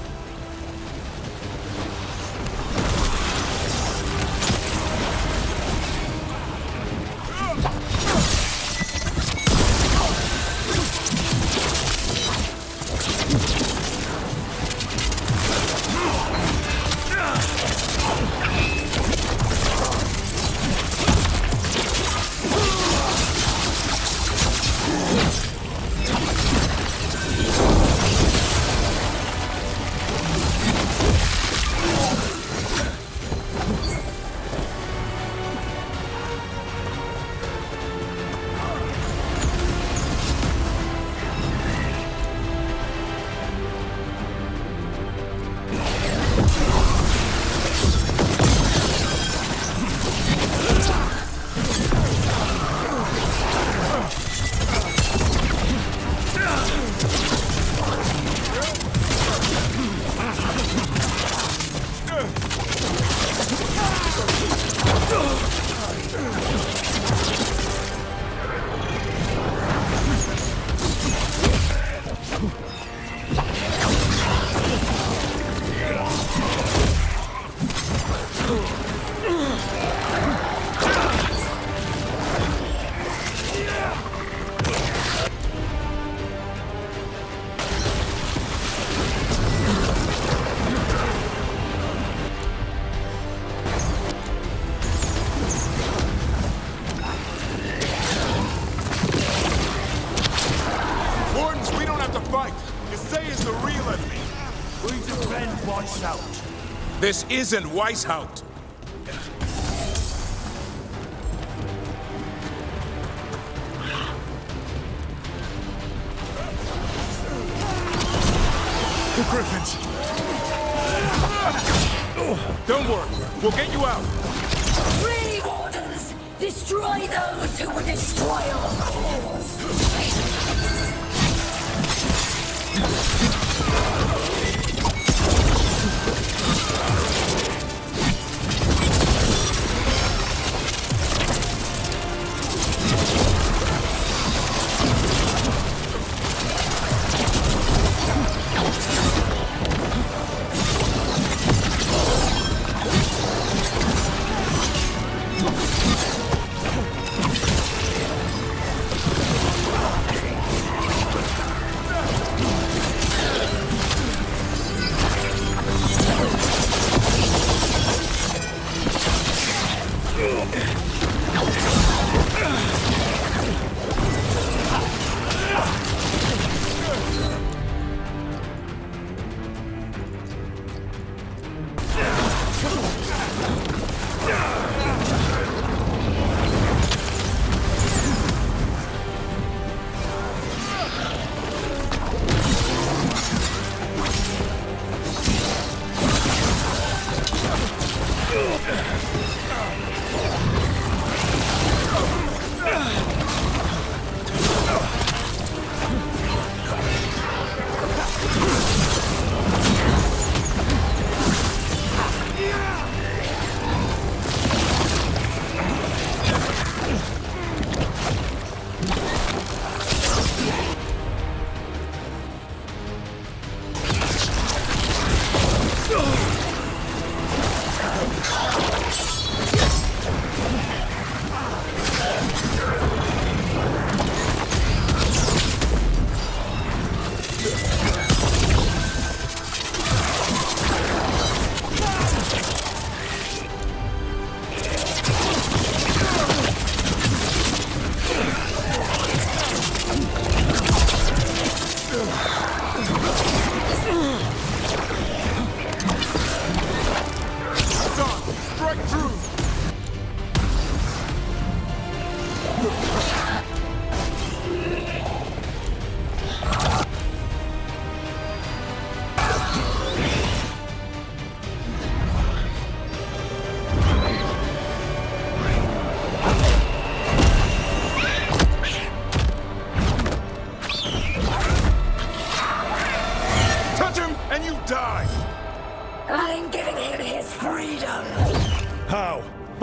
Wardens, we don't have to fight. Isaya's the real enemy. We defend Weishaupt. This isn't Weishaupt. The griffins. Don't worry. We'll get you out. Grey Wardens, destroy those who would destroy our cause.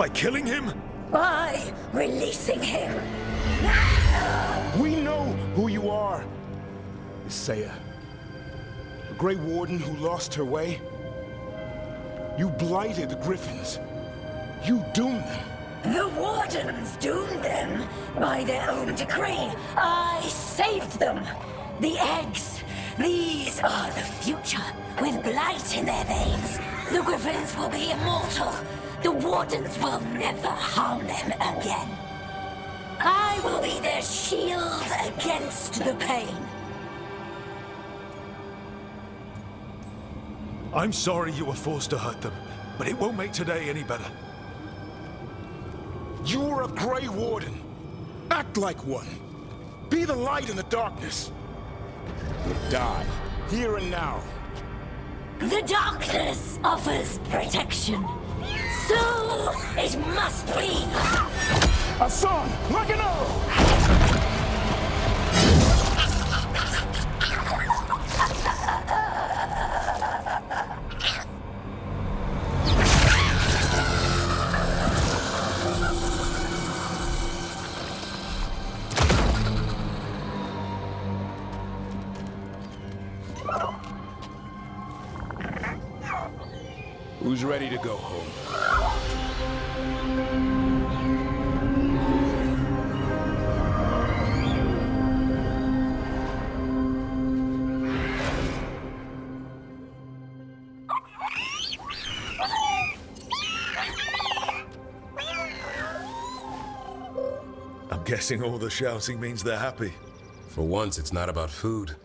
By killing him? By releasing him. We know who you are. Isaiah. The Grey Warden who lost her way. You blighted the Griffins. You doomed them. The Wardens doomed them by their own decree. I saved them. The eggs. These are the future. With blight in their veins, the Griffins will be immortal. The Wardens will never harm them again. I will be their shield against the pain. I'm sorry you were forced to hurt them, but it won't make today any better. You're a Grey Warden. Act like one. Be the light in the darkness. Die, here and now. The darkness offers protection. So it must be. Hassan, like an arrow! Who's ready to go home? I'm guessing all the shouting means they're happy. For once, it's not about food.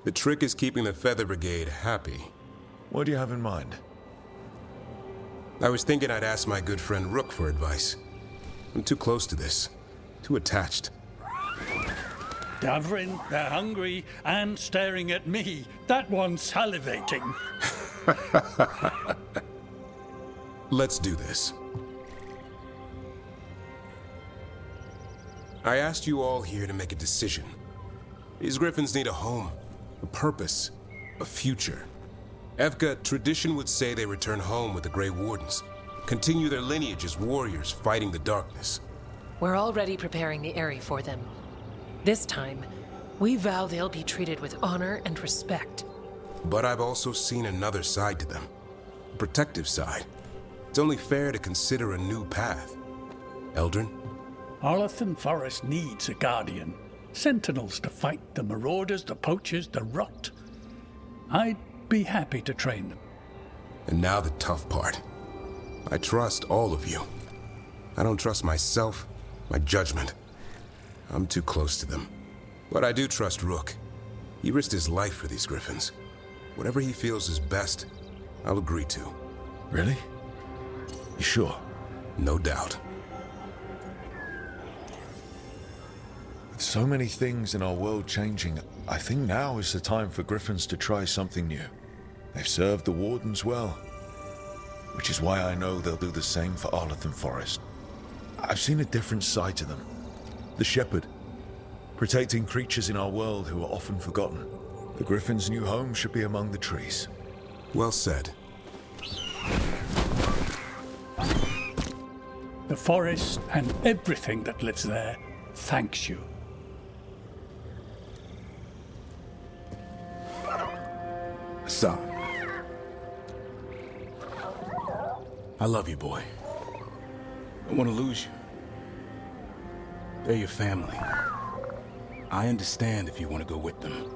The trick is keeping the Feather Brigade happy. What do you have in mind? I was thinking I'd ask my good friend Rook for advice. I'm too close to this. Too attached. Davrin, they're hungry and staring at me. That one's salivating. Let's do this. I asked you all here to make a decision. These Griffins need a home, a purpose, a future. Evka, tradition would say they return home with the Grey Wardens, continue their lineage as warriors fighting the darkness. We're already preparing the Eyrie for them. This time, we vow they'll be treated with honor and respect. But I've also seen another side to them, a protective side. It's only fair to consider a new path. Eldrin? Arlathan Forest needs a guardian. Sentinels to fight the marauders, the poachers, the rot. I'd be happy to train them. And now the tough part. I trust all of you. I don't trust myself, my judgment. I'm too close to them. But I do trust Rook. He risked his life for these Griffins. Whatever he feels is best, I'll agree to. Really? You sure? No doubt. With so many things in our world changing, I think now is the time for Griffins to try something new. They've served the Wardens well, which is why I know they'll do the same for Arlathan Forest. I've seen a different side to them. The Shepherd, protecting creatures in our world who are often forgotten. The Griffins' new home should be among the trees. Well said. The forest and everything that lives there thanks you. Son. I love you, boy. I don't want to lose you. They're your family. I understand if you want to go with them.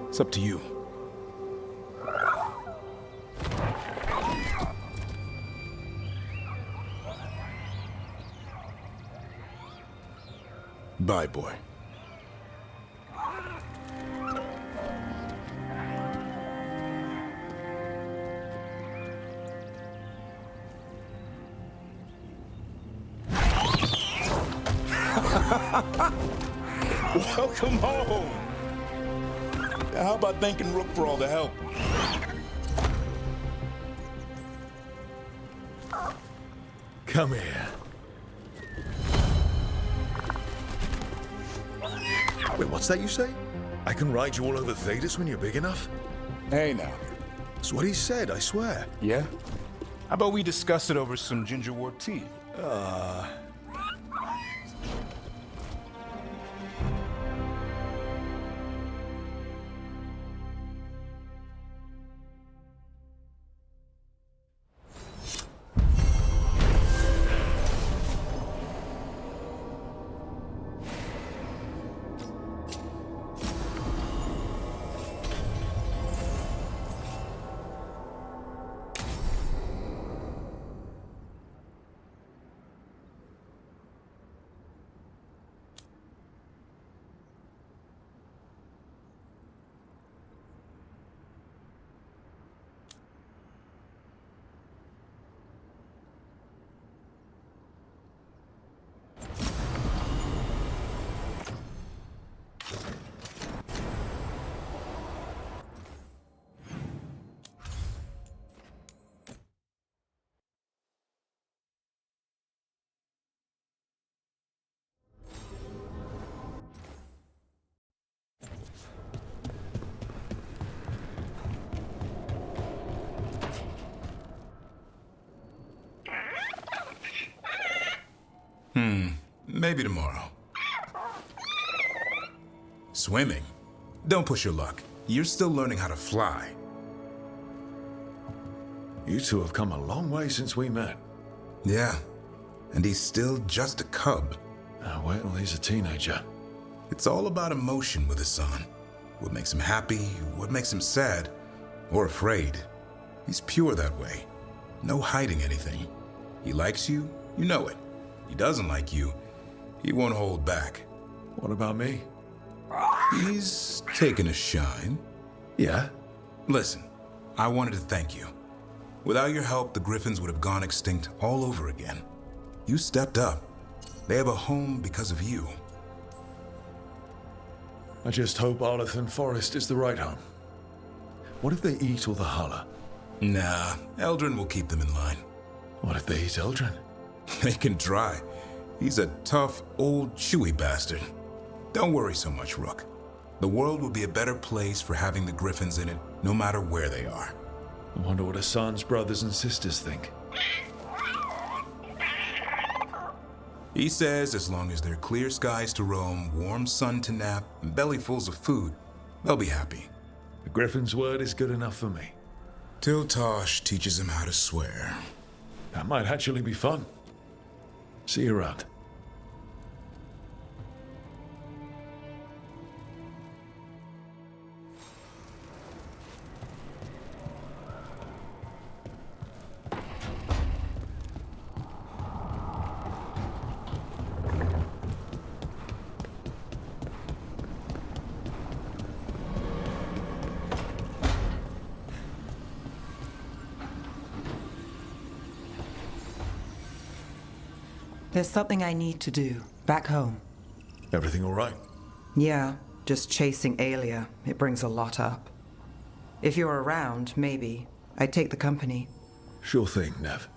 It's up to you. Bye, boy. Welcome home. Now, how about thanking Rook for all the help? Come here. Wait, what's that you say? I can ride you all over Thedas when you're big enough? Hey, now. That's what he said, I swear. Yeah? How about we discuss it over some gingerwort tea? Maybe tomorrow. Swimming? Don't push your luck. You're still learning how to fly. You two have come a long way since we met. Yeah, and he's still just a cub. Wait till he's a teenager. It's all about emotion with his son. What makes him happy, what makes him sad, or afraid. He's pure that way. No hiding anything. He likes you, you know it. He doesn't like you, he won't hold back. What about me? He's taken a shine. Yeah? Listen, I wanted to thank you. Without your help, the Griffins would have gone extinct all over again. You stepped up. They have a home because of you. I just hope Arlington Forest is the right home. What if they eat all the Hala? Nah, Eldrin will keep them in line. What if they eat Eldrin? They can try. He's a tough, old, chewy bastard. Don't worry so much, Rook. The world will be a better place for having the Griffins in it, no matter where they are. I wonder what Hassan's brothers and sisters think. He says as long as there are clear skies to roam, warm sun to nap, and bellyfuls of food, they'll be happy. The Griffin's word is good enough for me. Till Tosh teaches him how to swear. That might actually be fun. See you around. There's something I need to do back home. Everything all right? Yeah, just chasing Aelia. It brings a lot up. If you're around, maybe. I'd take the company. Sure thing, Nev.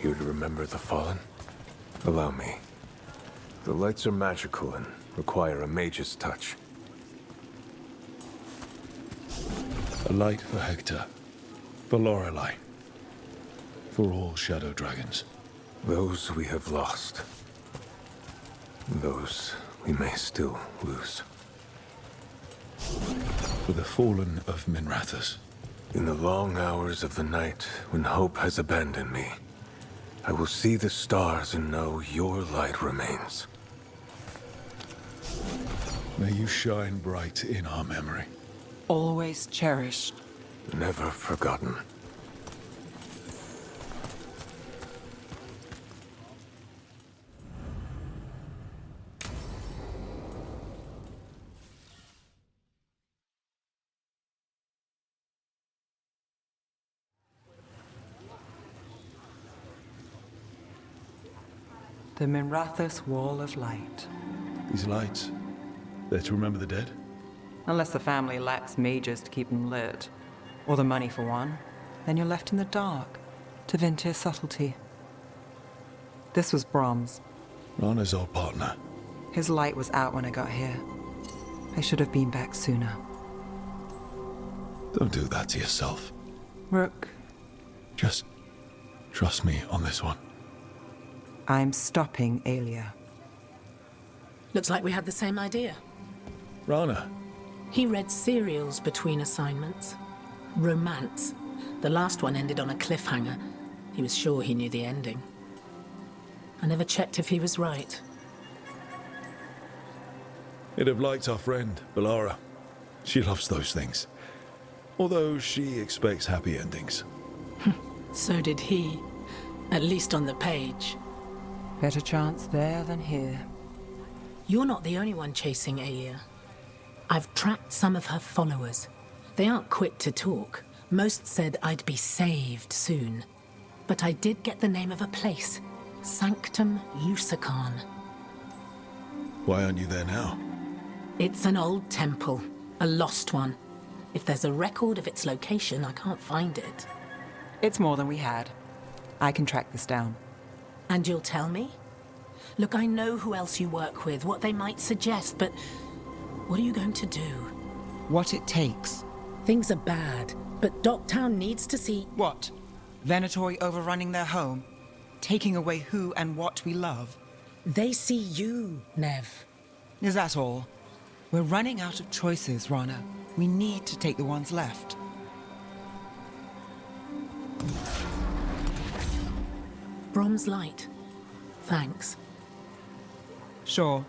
Here to remember the fallen? Allow me. The lights are magical and require a mage's touch. A light for Hector. For Lorelei. For all shadow dragons. Those we have lost. Those we may still lose. For the fallen of Minrathous. In the long hours of the night, when hope has abandoned me, I will see the stars and know your light remains. May you shine bright in our memory. Always cherished. Never forgotten. The Minrathous Wall of Light. These lights, they're to remember the dead? Unless the family lacks mages to keep them lit. Or the money for one. Then you're left in the dark to vent your subtlety. This was Brahms. Rana's old partner. His light was out when I got here. I should have been back sooner. Don't do that to yourself. Rook. Just trust me on this one. I'm stopping Aelia. Looks like we had the same idea. Rana. He read serials between assignments. Romance. The last one ended on a cliffhanger. He was sure he knew the ending. I never checked if he was right. He'd have liked our friend, Balara. She loves those things. Although she expects happy endings. So did he. At least on the page. Better chance there than here. You're not the only one chasing Aelia. I've tracked some of her followers. They aren't quick to talk. Most said I'd be saved soon. But I did get the name of a place. Sanctum Lucican. Why aren't you there now? It's an old temple. A lost one. If there's a record of its location, I can't find it. It's more than we had. I can track this down. And you'll tell me? Look, I know who else you work with, what they might suggest, but what are you going to do? What it takes. Things are bad, but Docktown needs to see... What? Venatori overrunning their home? Taking away who and what we love? They see you, Nev. Is that all? We're running out of choices, Rana. We need to take the ones left. Brom's light. Thanks. Sure.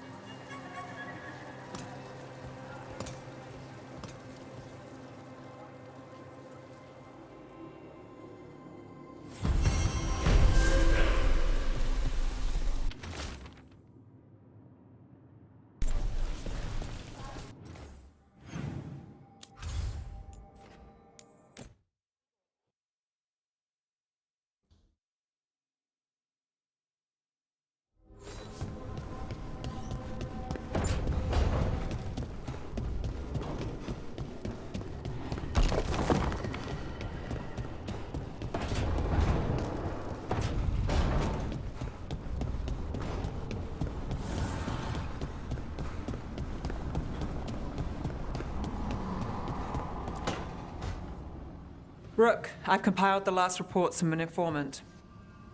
Rook, I've compiled the last reports from an informant.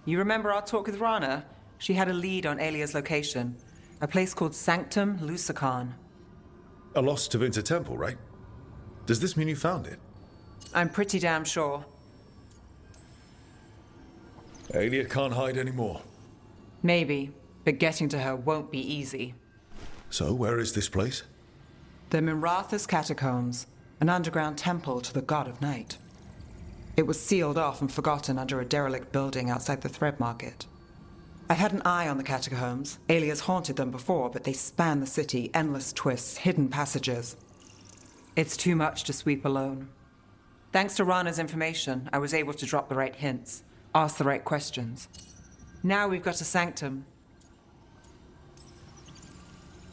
You remember our talk with Rana? She had a lead on Aelia's location. A place called Sanctum Lucican. A lost Tevinter temple, right? Does this mean you found it? I'm pretty damn sure. Aelia can't hide anymore. Maybe, but getting to her won't be easy. So, where is this place? The Minrathous Catacombs, an underground temple to the god of night. It was sealed off and forgotten under a derelict building outside the Thread Market. I've had an eye on the catacombs. Aelia's haunted them before, but they span the city, endless twists, hidden passages. It's too much to sweep alone. Thanks to Rana's information, I was able to drop the right hints, ask the right questions. Now we've got a sanctum.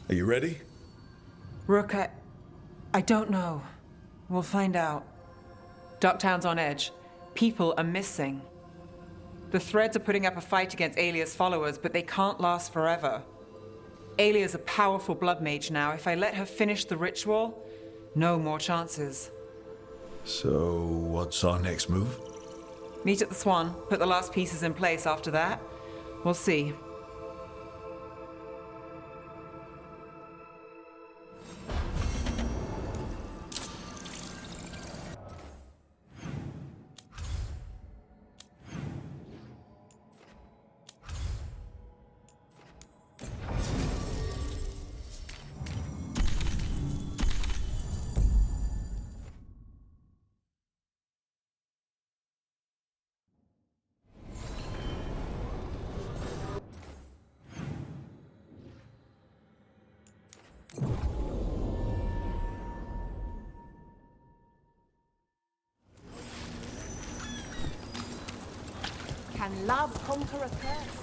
Are you ready? Rook, I don't know. We'll find out. Docktown's on edge. People are missing. The Threads are putting up a fight against Aelia's followers, but they can't last forever. Aelia's a powerful blood mage now. If I let her finish the ritual, no more chances. So, what's our next move? Meet at the Swan, put the last pieces in place after that. We'll see. Can love conquer a curse?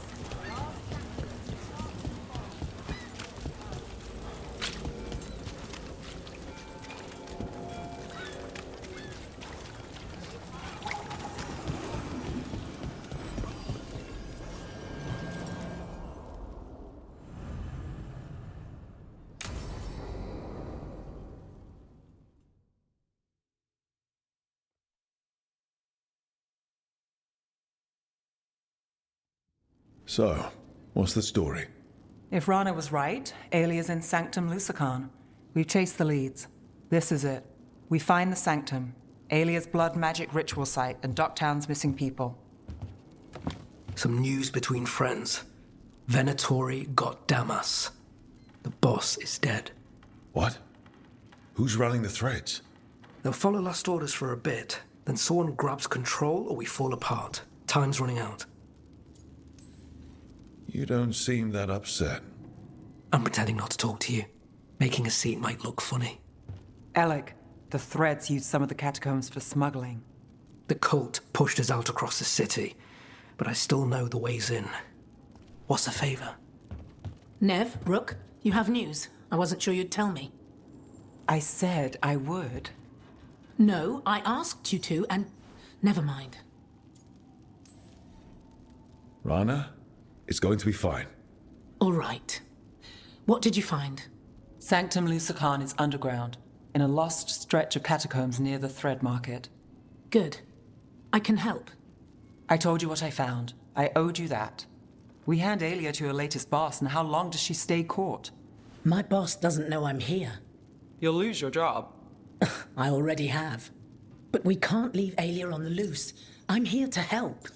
So, what's the story? If Rana was right, Alia's in Sanctum Lucican. We've chased the leads. This is it. We find the Sanctum, Alia's blood magic ritual site, and Docktown's missing people. Some news between friends. Venatori got Damas. The boss is dead. What? Who's running the threads? They'll follow last orders for a bit, then someone grabs control or we fall apart. Time's running out. You don't seem that upset. I'm pretending not to talk to you. Making a scene might look funny. Alec, the threads used some of the catacombs for smuggling. The cult pushed us out across the city, but I still know the ways in. What's a favor? Nev, Rook, you have news. I wasn't sure you'd tell me. I said I would. No, I asked you to, and never mind. Rana, it's going to be fine. All right. What did you find? Sanctum Lucican is underground, in a lost stretch of catacombs near the Thread Market. Good. I can help. I told you what I found. I owed you that. We hand Aelia to her latest boss, and how long does she stay caught? My boss doesn't know I'm here. You'll lose your job. I already have. But we can't leave Aelia on the loose. I'm here to help.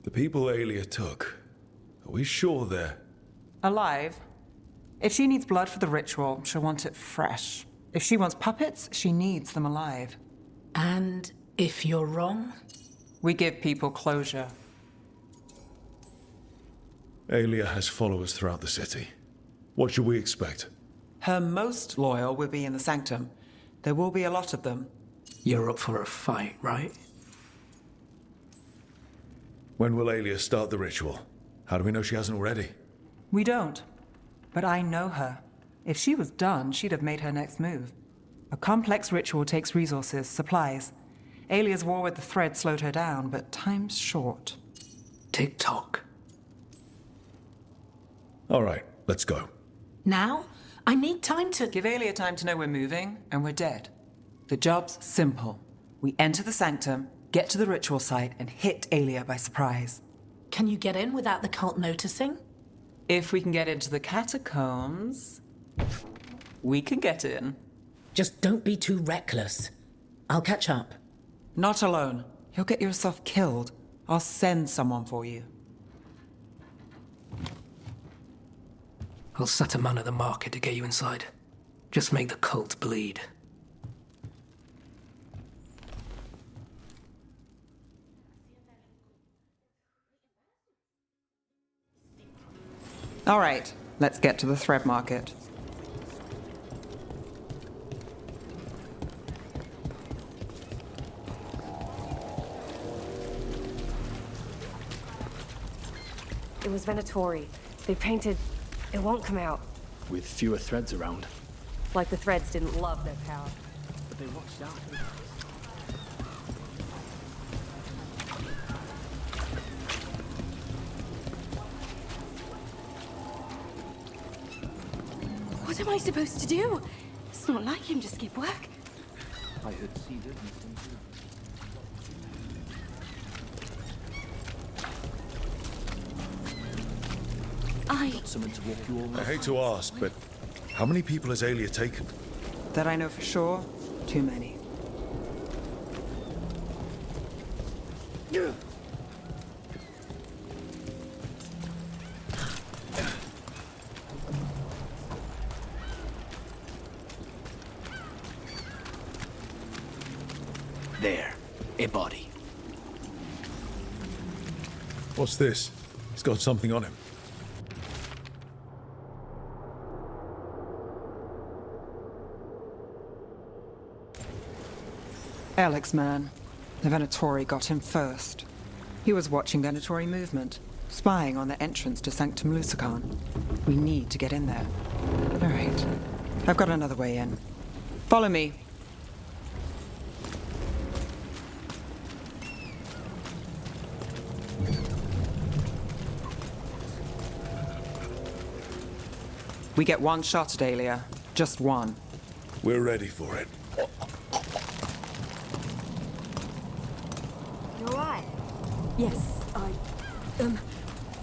The people Aelia took, are we sure they're... Alive. If she needs blood for the ritual, she'll want it fresh. If she wants puppets, she needs them alive. And if you're wrong? We give people closure. Aelia has followers throughout the city. What should we expect? Her most loyal will be in the Sanctum. There will be a lot of them. You're up for a fight, right? When will Aelia start the ritual? How do we know she hasn't already? We don't. But I know her. If she was done, she'd have made her next move. A complex ritual takes resources, supplies. Aelia's war with the Thread slowed her down, but time's short. Tick-tock. All right, let's go. Now? I need time to... Give Aelia time to know we're moving, and we're dead. The job's simple. We enter the Sanctum, get to the ritual site, and hit Aelia by surprise. Can you get in without the cult noticing? If we can get into the catacombs, we can get in. Just don't be too reckless. I'll catch up. Not alone. You'll get yourself killed. I'll send someone for you. I'll set a man at the market to get you inside. Just make the cult bleed. All right, let's get to the Thread Market. It was Venatori. They painted... It won't come out. With fewer threads around. Like the threads didn't love their power. But they watched out. What am I supposed to do? It's not like him to skip work. I heard Cedar and St. I hate to ask, but how many people has Aelia taken? That I know for sure, too many. There, a body. What's this? He's got something on him. Alex, man. The Venatori got him first. He was watching Venatori movement, spying on the entrance to Sanctum Lucican. We need to get in there. All right. I've got another way in. Follow me. We get one shot at Aelia. Just one. We're ready for it. You're right. Yes,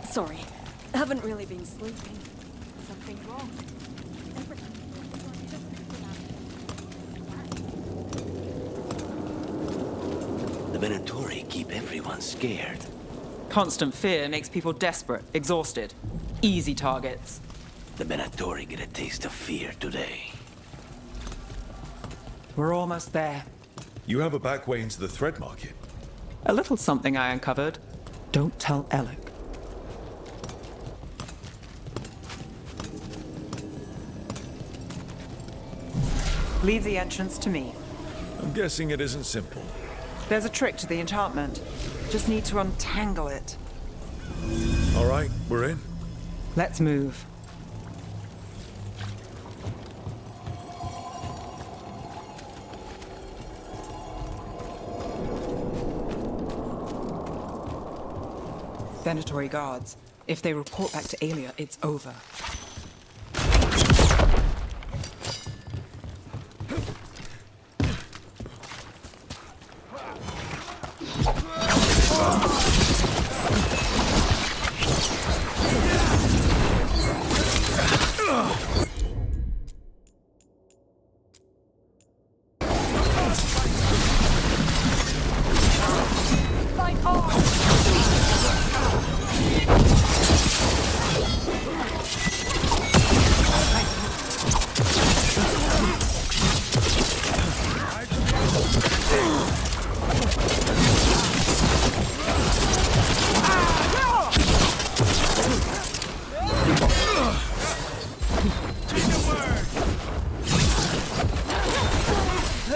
sorry. Haven't really been sleeping. Something wrong. The Venatori keep everyone scared. Constant fear makes people desperate, exhausted. Easy targets. The Venatori get a taste of fear today. We're almost there. You have a back way into the thread market. A little something I uncovered. Don't tell Alec. Leave the entrance to me. I'm guessing it isn't simple. There's a trick to the enchantment. Just need to untangle it. All right, we're in. Let's move. Venatori guards. If they report back to Aelia, it's over.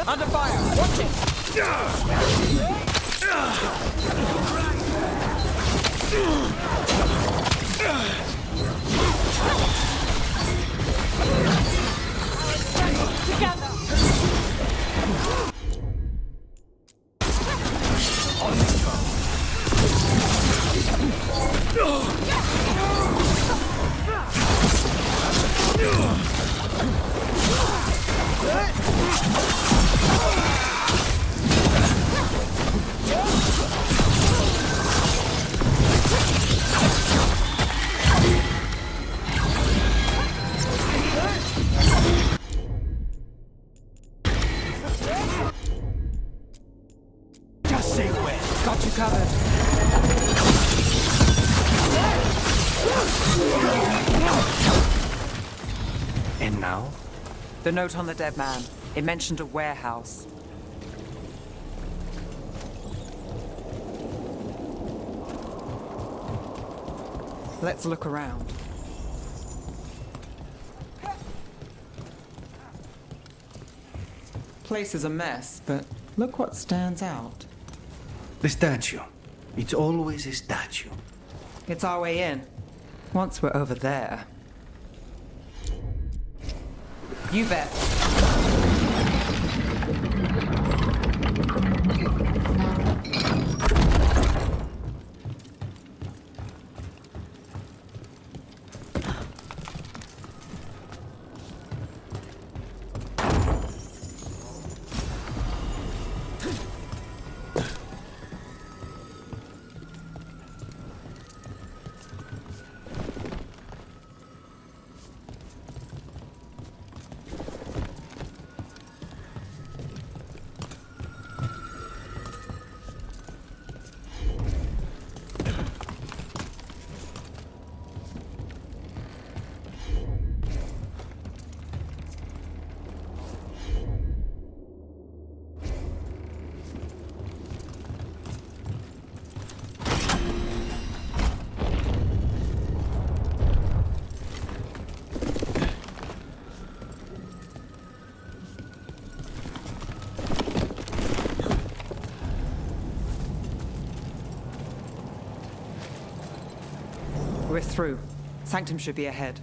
Under fire! Watch it! Just say when. Got you covered. And now? The note on the dead man. It mentioned a warehouse. Let's look around. Place is a mess, but look what stands out. The statue. It's always a statue. It's our way in. Once we're over there. You bet. We're through. Sanctum should be ahead.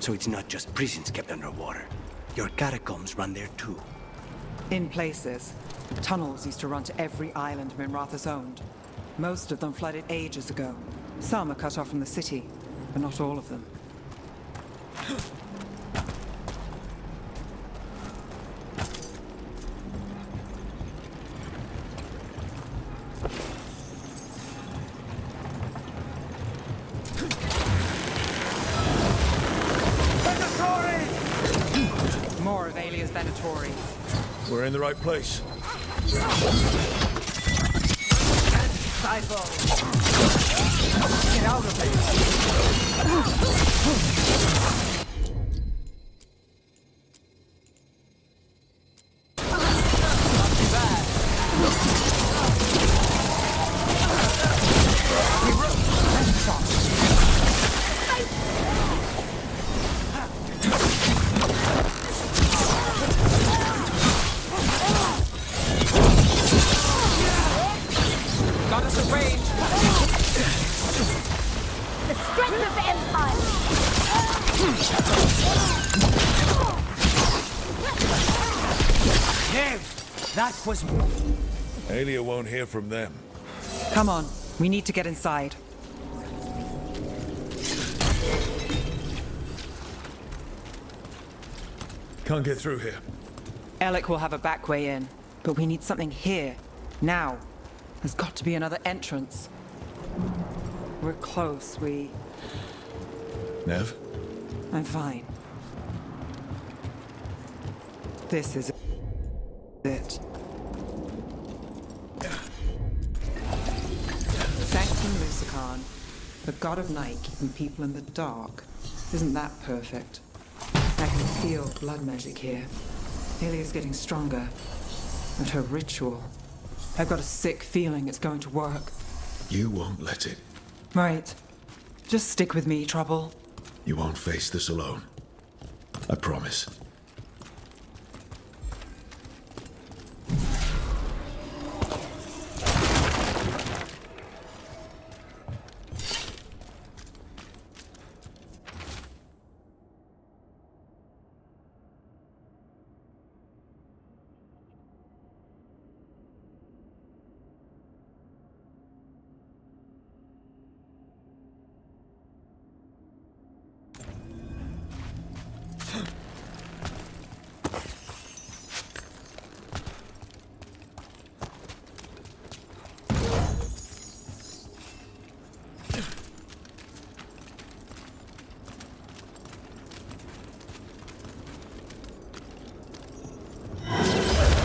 So it's not just prisons kept underwater. Your catacombs run there too. In places. Tunnels used to run to every island Minrathous owned. Most of them flooded ages ago. Some are cut off from the city, but not all of them. Alias Venatori. We're in the right place. Disciple! Get out of here! Got us a range! The strength of Empire! Nev! That was... Aelia won't hear from them. Come on, we need to get inside. Can't get through here. Alec will have a back way in, but we need something here, now. There's got to be another entrance. We're close, Nev? I'm fine. This is it. Sanctum Lucican, the god of night keeping people in the dark. Isn't that perfect? I can feel blood magic here. Alia's getting stronger. And her ritual. I've got a sick feeling it's going to work. You won't let it. Right. Just stick with me, Trouble. You won't face this alone. I promise.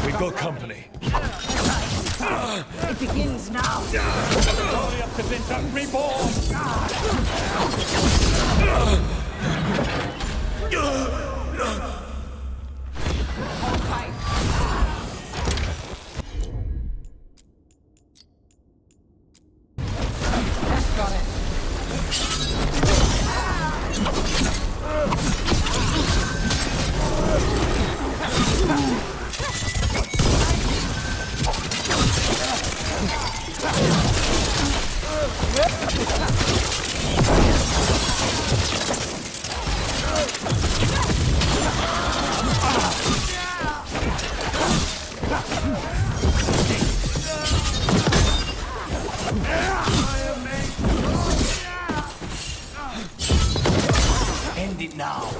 We've got company. It begins now! Hurry up, Kazinta, reborn! End it now!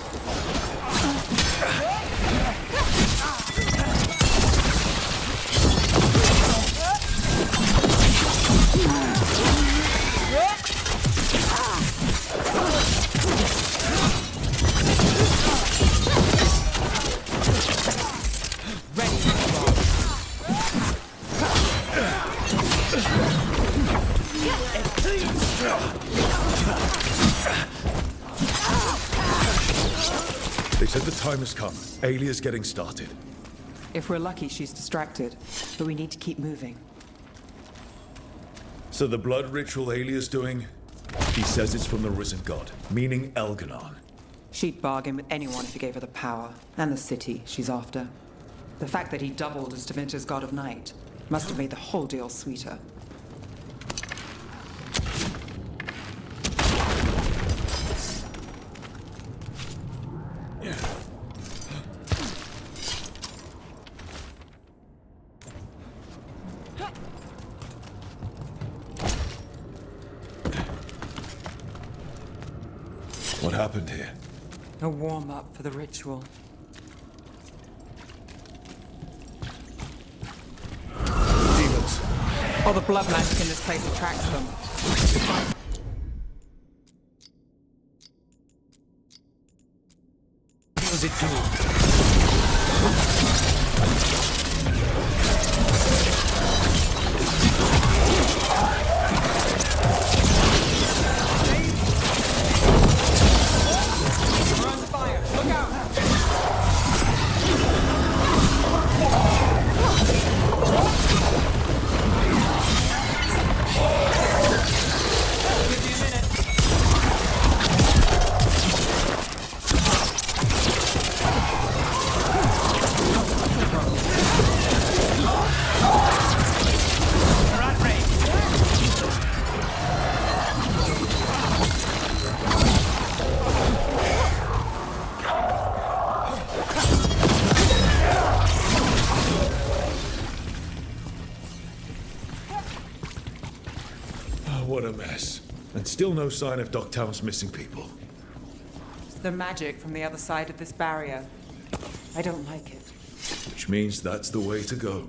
They said the time has come. Aelia's getting started. If we're lucky, she's distracted, but we need to keep moving. So the blood ritual Aelia's doing, he says it's from the risen god, meaning Elganon. She'd bargain with anyone if he gave her the power, and the city she's after. The fact that he doubled as Tevinter's god of night must have made the whole deal sweeter. What happened here? A warm-up for the ritual. Demons. All the blood magic in this place attracts them. What does it do? What a mess. And still no sign of Dogtown's missing people. The magic from the other side of this barrier. I don't like it. Which means that's the way to go.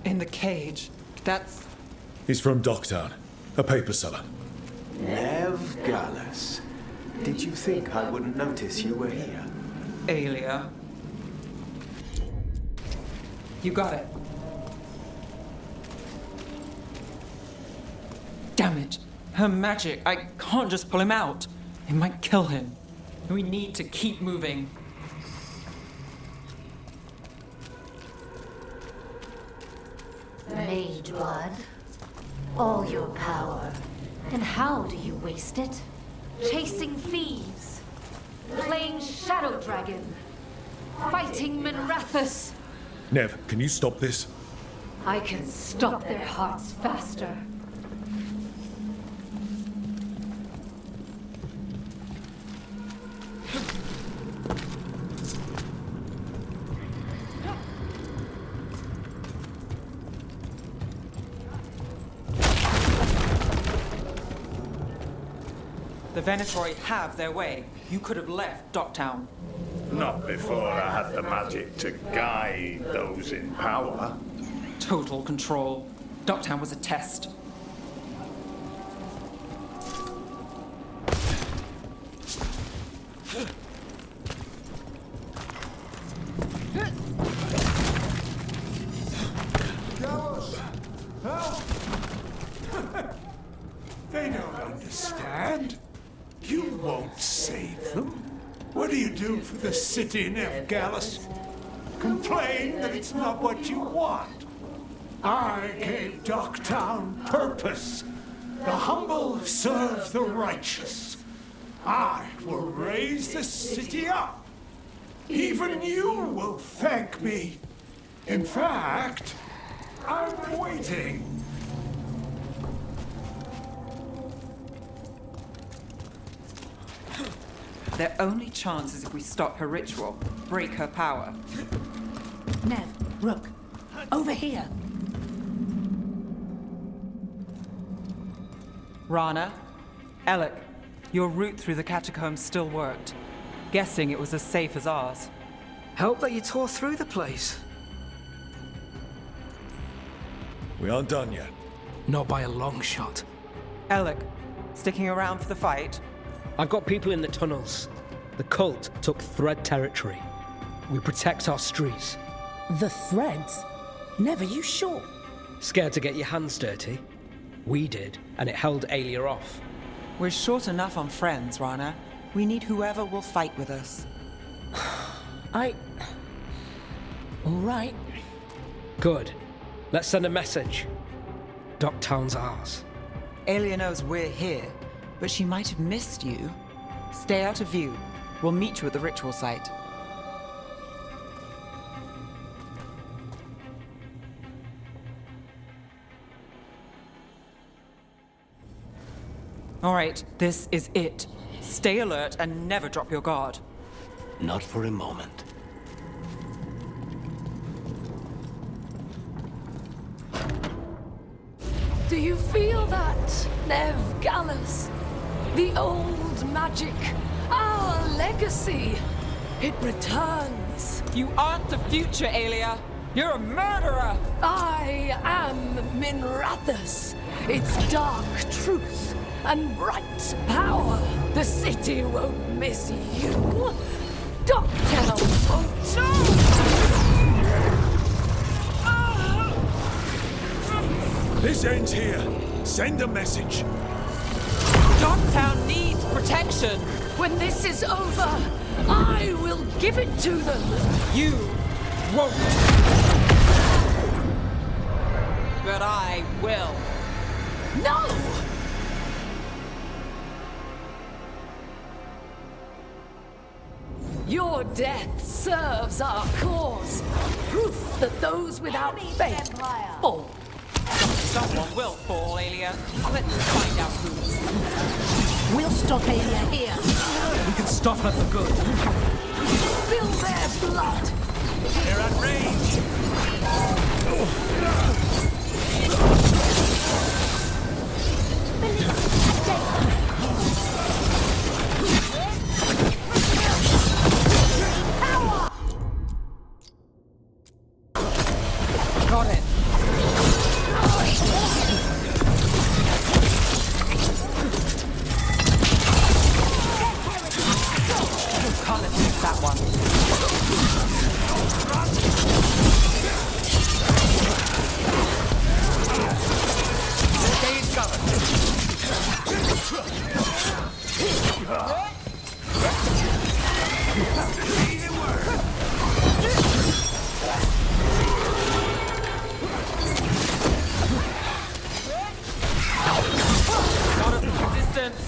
In the cage. That's... He's from Dogtown, a paper seller. Lev Gallus. Did you think I wouldn't notice you were here? Aelia. You got it. Damn it. Her magic. I can't just pull him out. It might kill him. We need to keep moving. Mage blood. All your power. And how do you waste it? Chasing thieves. Playing Shadow Dragon. Fighting Minrathus. Nev, can you stop this? I can stop their hearts faster. The Venatori have their way. You could have left Dogtown. Not before I had the magic to guide those in power. Total control. Dogtown was a test. Gallus, help! They don't understand. You won't save them. What do you do for the city, Nev Gallus? Complain that it's not what you want. I gave Dogtown purpose. The humble serve the righteous. I will raise the city up. Even you will thank me. In fact, I'm waiting. Their only chance is if we stop her ritual, break her power. Nev, Rook, over here. Rana, Alec, your route through the catacombs still worked. Guessing it was as safe as ours. Help that you tore through the place. We aren't done yet. Not by a long shot. Alec, sticking around for the fight? I've got people in the tunnels. The cult took Thread territory. We protect our streets. The Threads? Nev, are you sure? Scared to get your hands dirty? We did, and it held Aelia off. We're short enough on friends, Rana. We need whoever will fight with us. All right. Good. Let's send a message. Dogtown's ours. Aelia knows we're here, but she might have missed you. Stay out of view. We'll meet you at the ritual site. All right, this is it. Stay alert and never drop your guard. Not for a moment. Do you feel that, Nev Gallus? The old magic, our legacy. It returns. You aren't the future, Aelia. You're a murderer! I am Minrathus. Its dark truth and bright power. The city won't miss you. Dogtown won't. This ends here. Send a message. Dogtown needs protection. When this is over, I will give it to them. You won't. But I will. No! Your death serves our cause. Proof that those without faith fall. Someone will fall, Aelia. Let's find out who. We'll stop Aelia here. We can stop her for good. Spill their blood. They're at range. Got it. Can't attack that one. Stay Got us from distance.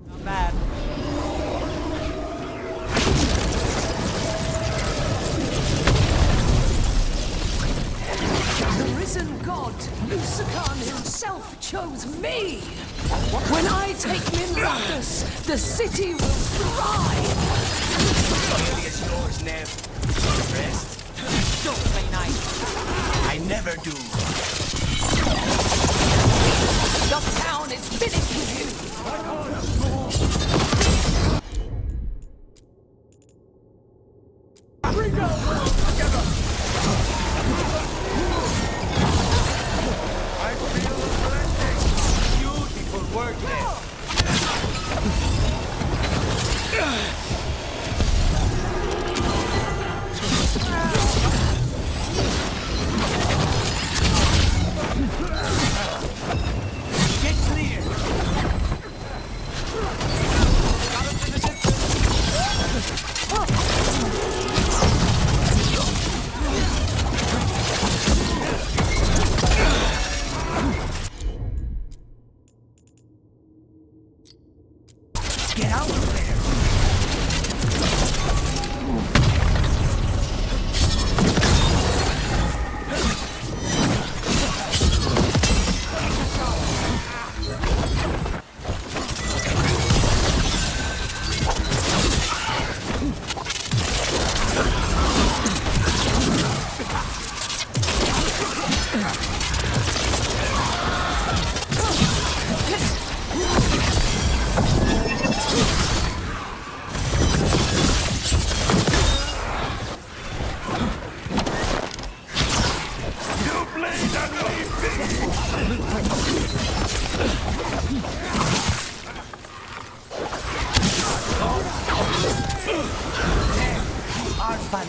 Not bad. The risen god, Lucican himself, chose me. When I take Minrathus, the city will thrive. It's yours, Nev. Rest. Don't play nice. I never do. The town is finished with you. We go together. I feel the blessing. Beautiful work, Nev. Get clear. Got us in the distance. Get out of there. I'm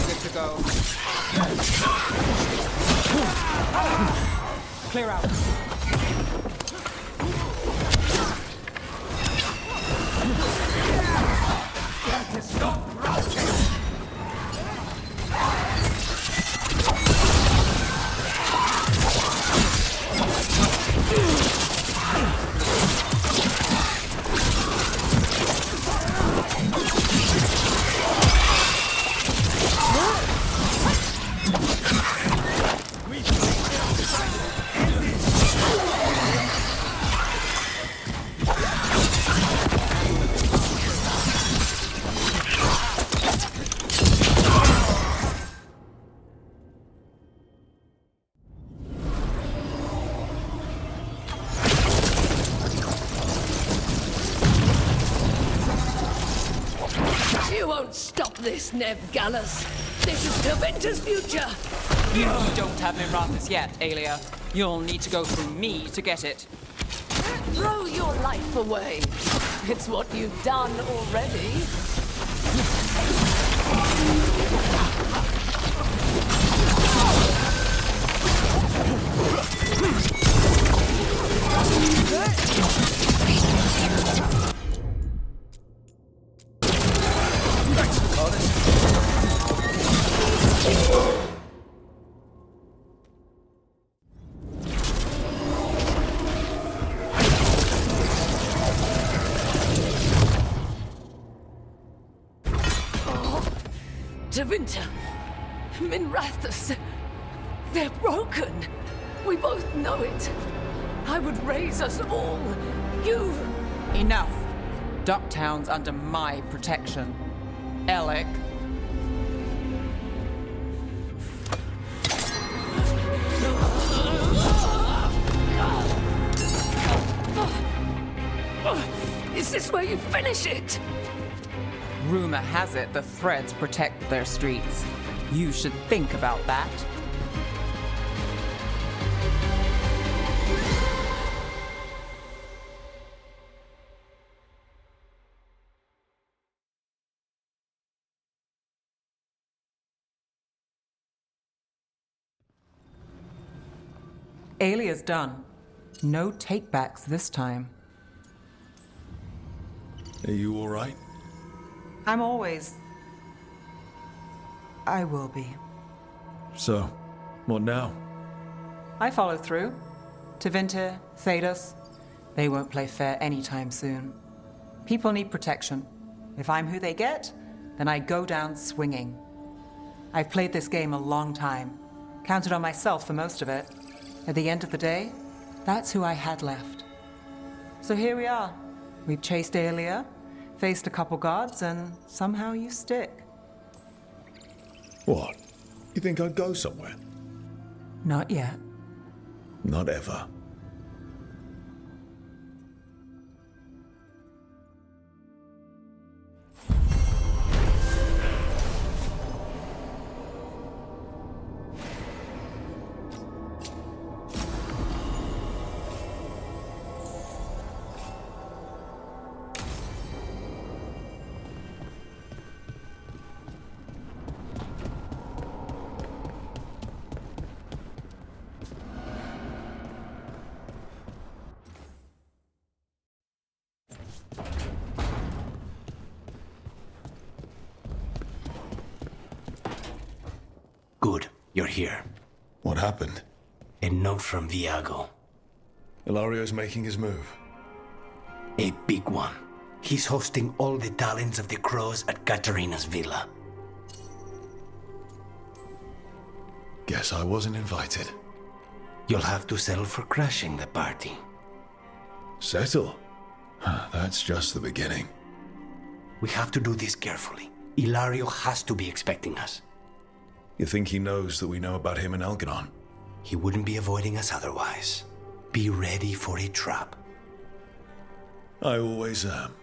good to go. Clear out. Stop routing! You won't stop this, Nev Gallus. This is Tevinter's future. You don't have Mirathus yet, Aelia. You'll need to go through me to get it. Throw your life away. It's what you've done already. Tevinter, Minrathus, they're broken. We both know it. I would raise us all. You... Enough. Ducktown's under my protection. Alec. Is this where you finish it? Rumor has it the Threads protect their streets. You should think about that. Aelia's done. No takebacks this time. Are you all right? I'm always... I will be. So, what now? I follow through. Tevinter, Thedas, they won't play fair anytime soon. People need protection. If I'm who they get, then I go down swinging. I've played this game a long time. Counted on myself for most of it. At the end of the day, that's who I had left. So here we are. We've chased Aelia, faced a couple gods, and somehow you stick. What? You think I'd go somewhere? Not yet. Not ever. Good, you're here. What happened? A note from Viago. Ilario's making his move. A big one. He's hosting all the talents of the crows at Katarina's villa. Guess I wasn't invited. You'll have to settle for crashing the party. Settle? That's just the beginning. We have to do this carefully. Ilario has to be expecting us. You think he knows that we know about him and Elganon? He wouldn't be avoiding us otherwise. Be ready for a trap. I always am.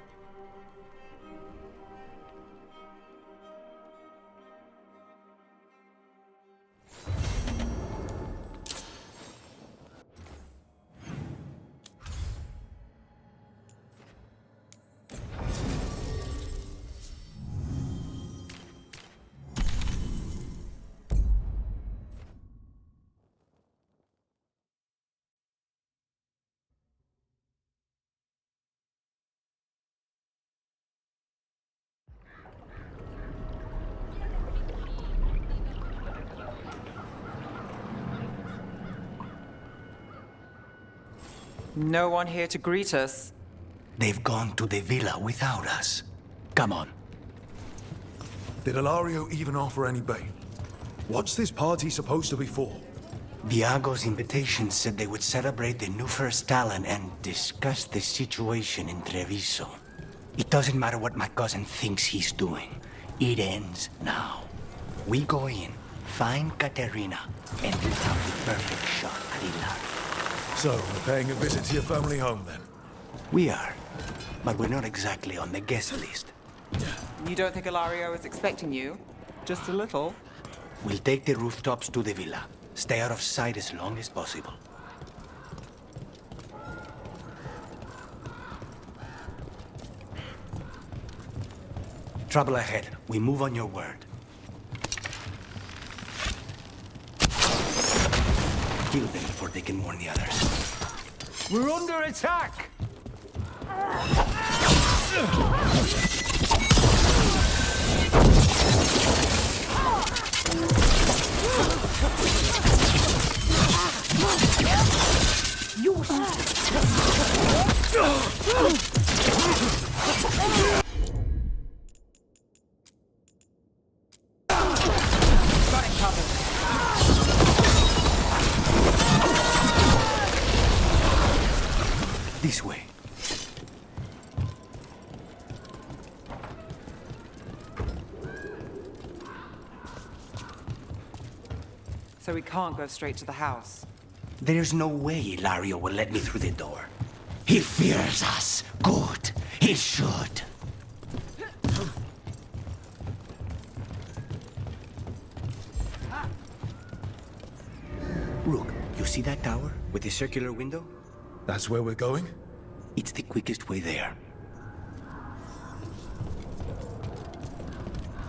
No one here to greet us. They've gone to the villa without us. Come on. Did Ilario even offer any bait? What's this party supposed to be for? Viago's invitation said they would celebrate the new first talent and discuss the situation in Treviso. It doesn't matter what my cousin thinks he's doing. It ends now. We go in, find Katerina, and we have the perfect shot at Ilario. So, we're paying a visit to your family home then? We are, but we're not exactly on the guest list. You don't think Ilario is expecting you? Just a little? We'll take the rooftops to the villa. Stay out of sight as long as possible. Trouble ahead. We move on your word. Kill them before they can warn the others. We're under attack! This way. So we can't go straight to the house. There's no way Ilario will let me through the door. He fears us. Good. He should. Rook, you see that tower with the circular window? That's where we're going? It's the quickest way there.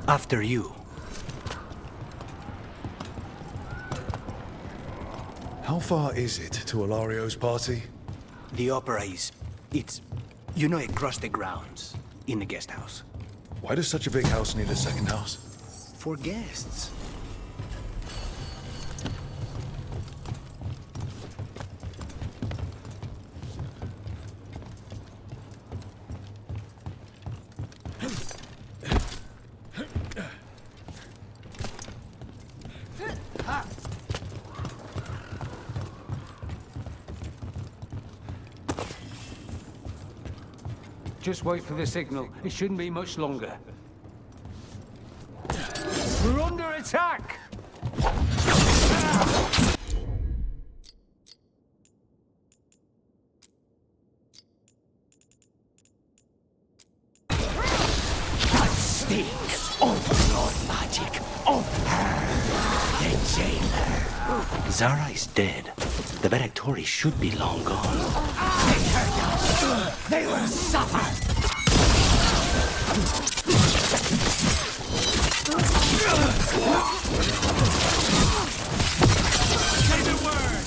After you. How far is it to Ilario's party? The opera is... it's... you know, across the grounds. In the guest house. Why does such a big house need a second house? For guests. Just wait for the signal. It shouldn't be much longer. We're under attack! The stink of blood magic of her, the jailer. Zara is dead. The Veilguard should be long gone. They hurt us. They will suffer. Say the word!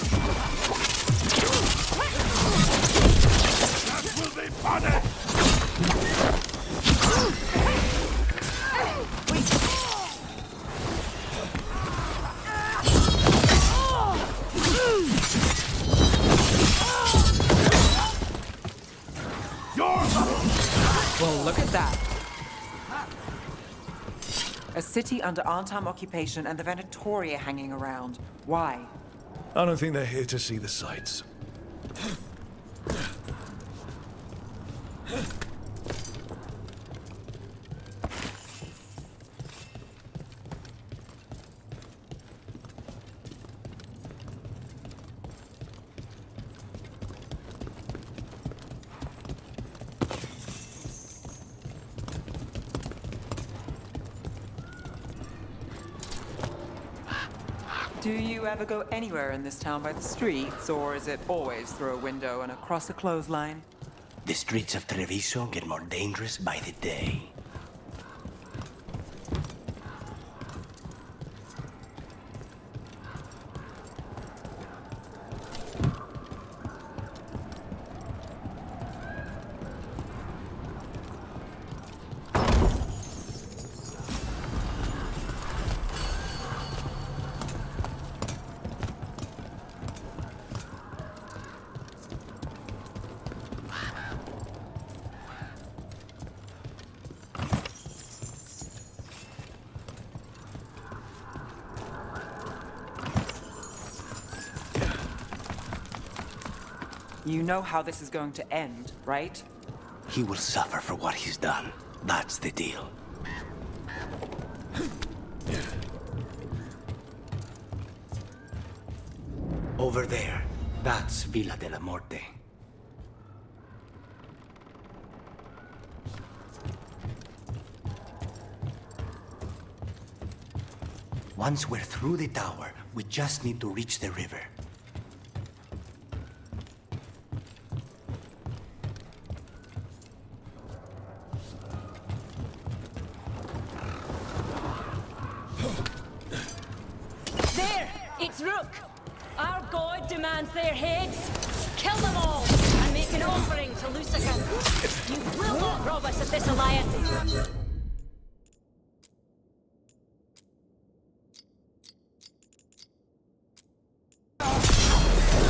That will be punished! Well, look at that. A city under Arnhem occupation and the Venatori hanging around. Why? I don't think they're here to see the sights. Do you ever go anywhere in this town by the streets, or is it always through a window and across a clothesline? The streets of Treviso get more dangerous by the day. You know how this is going to end, right? He will suffer for what he's done. That's the deal. Over there, that's Villa de la Morte. Once we're through the tower, we just need to reach the river. There! It's Rook! Our god demands their heads! Kill them all, and make an offering to Lucican! You will not rob us of this alliance!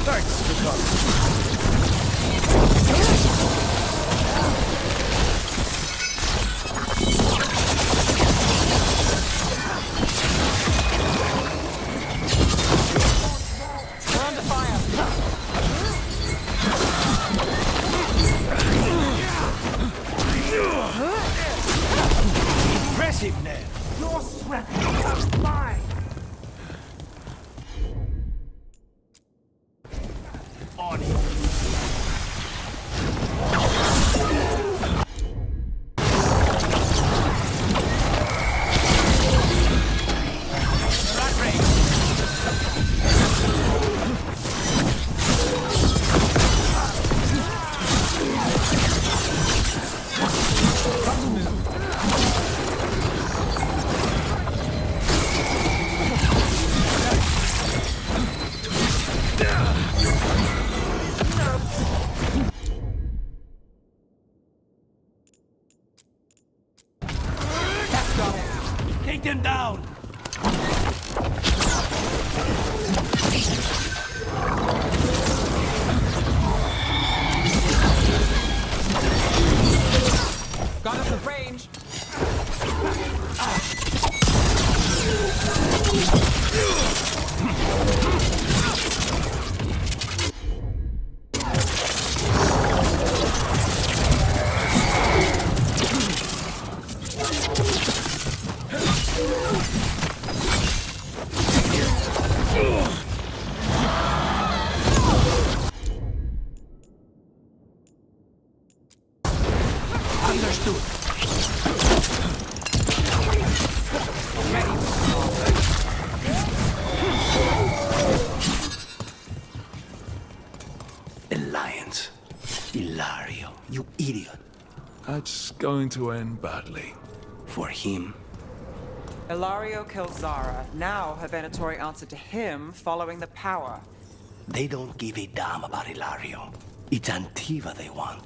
Thanks for coming. We're under fire. Impressive, Ned. Your sweat becomes mine. On it. Take them down! Got us in range. Understood. Alliance. Ilario, you idiot. That's going to end badly. For him. Ilario killed Zara. Now her Venatori answered to him following the power. They don't give a damn about Ilario. It's Antiva they want.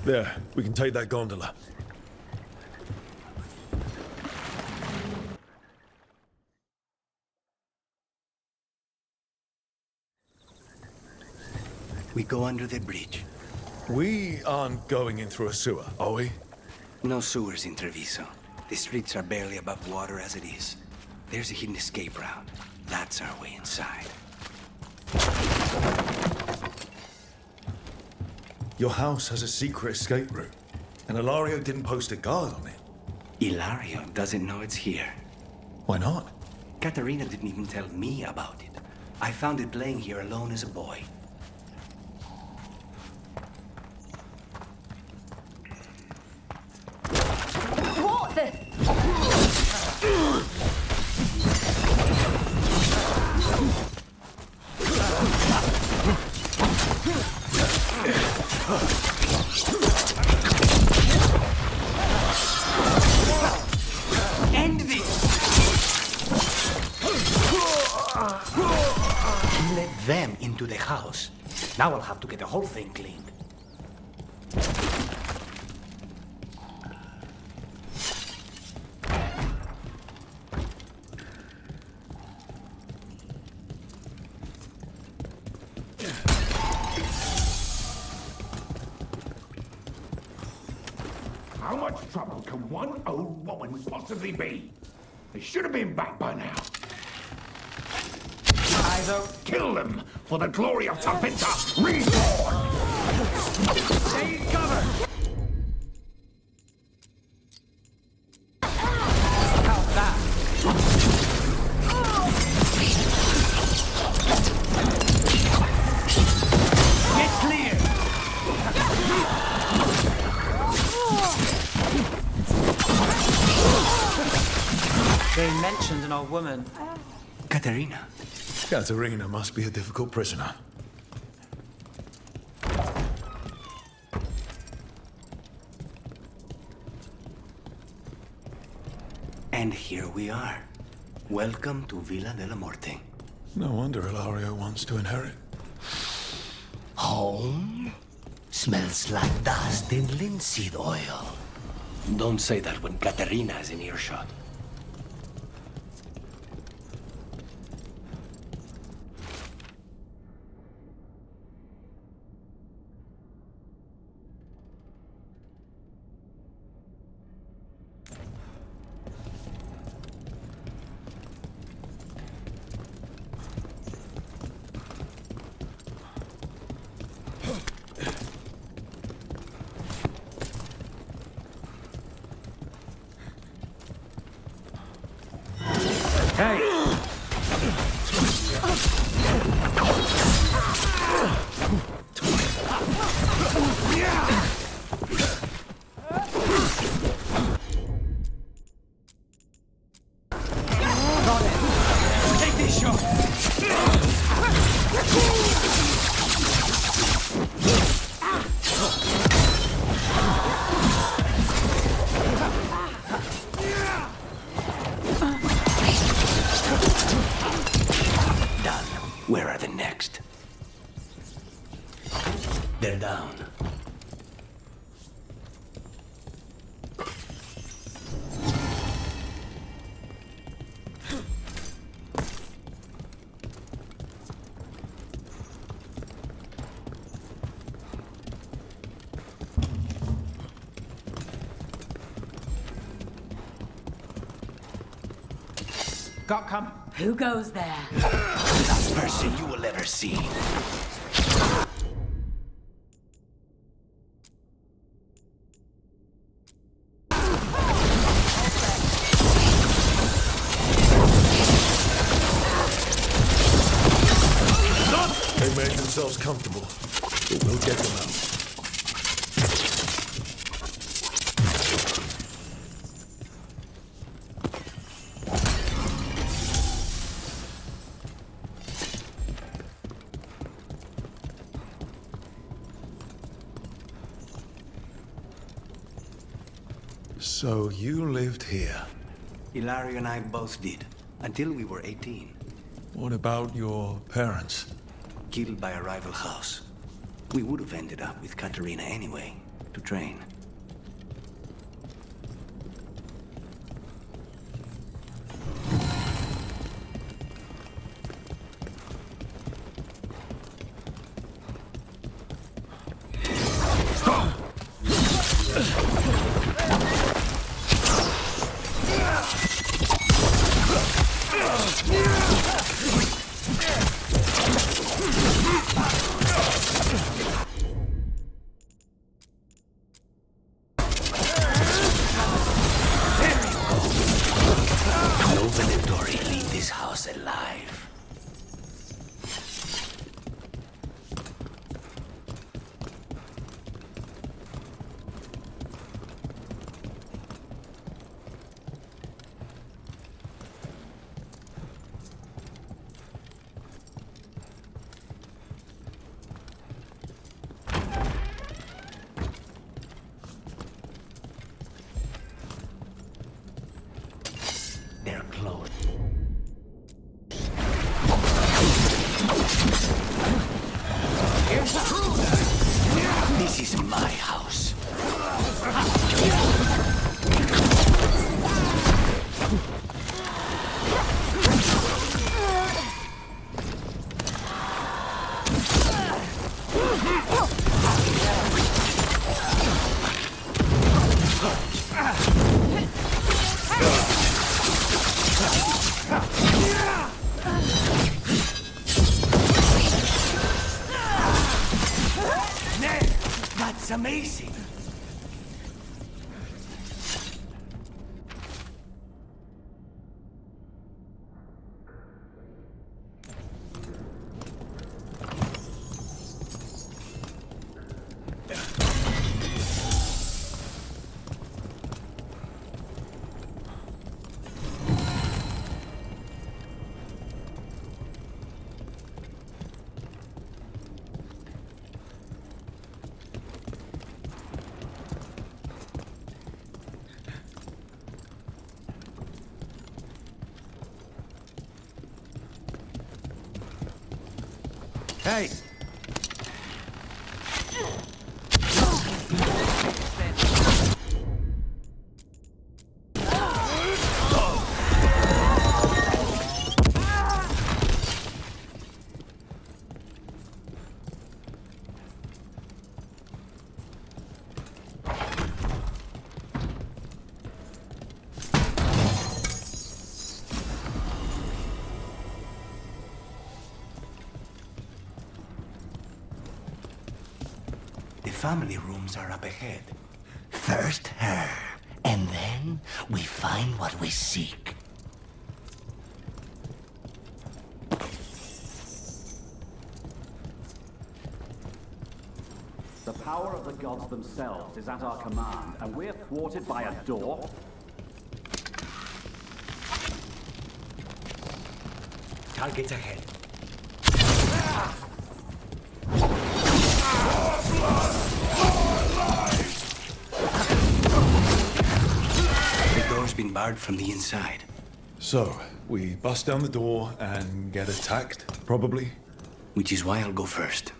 There, we can take that gondola. We go under the bridge. We aren't going in through a sewer, are we? No sewers in Treviso. The streets are barely above water as it is. There's a hidden escape route. That's our way inside. Your house has a secret escape route, and Ilario didn't post a guard on it. Ilario doesn't know it's here. Why not? Katerina didn't even tell me about it. I found it playing here alone as a boy. What the? End this! Let them into the house. Now I'll have to get the whole thing cleaned. much trouble can one old woman possibly be? They should have been back by now. Either kill them for the glory of Tapinta Reborn! Take cover! How's that? Get clear! They mentioned an old woman. Katerina. Katerina must be a difficult prisoner. And here we are. Welcome to Villa de la Morte. No wonder Ilario wants to inherit. Home? Smells like dust and linseed oil. Don't say that when Katerina is in earshot. Where are the next? They're down. Got come. Who goes there? The last person you will ever see. They made themselves comfortable, but we'll get them out. So you lived here? Ilario and I both did, until we were 18. What about your parents? Killed by a rival house. We would have ended up with Katerina anyway, to train. No Venatori leave this house alive. They're close. is amazing. Hey! The family rooms are up ahead. First her, and then we find what we seek. The power of the gods themselves is at our command, and we're thwarted by a door? Targets ahead. The door's been barred from the inside. So, we bust down the door and get attacked, probably? Which is why I'll go first.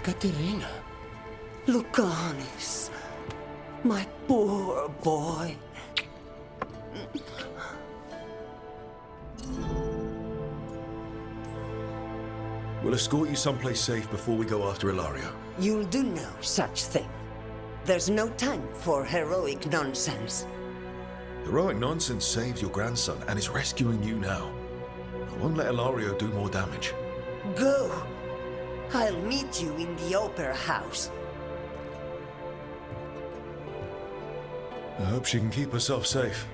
Katerina. Lucanis. My poor boy. We'll escort you someplace safe before we go after Ilario. You'll do no such thing. There's no time for heroic nonsense. Heroic nonsense saved your grandson and is rescuing you now. I won't let Ilario do more damage. Go. I'll meet you in the opera house. I hope she can keep herself safe.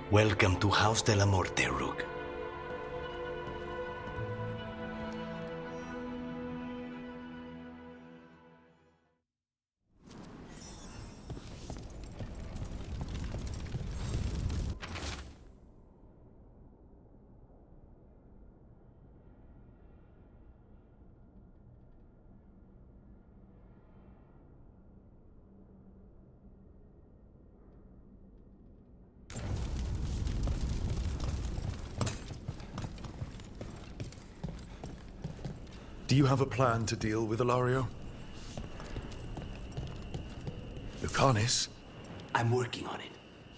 Welcome to House de la Morte, Rook. Do you have a plan to deal with Ilario? Lucanis? I'm working on it.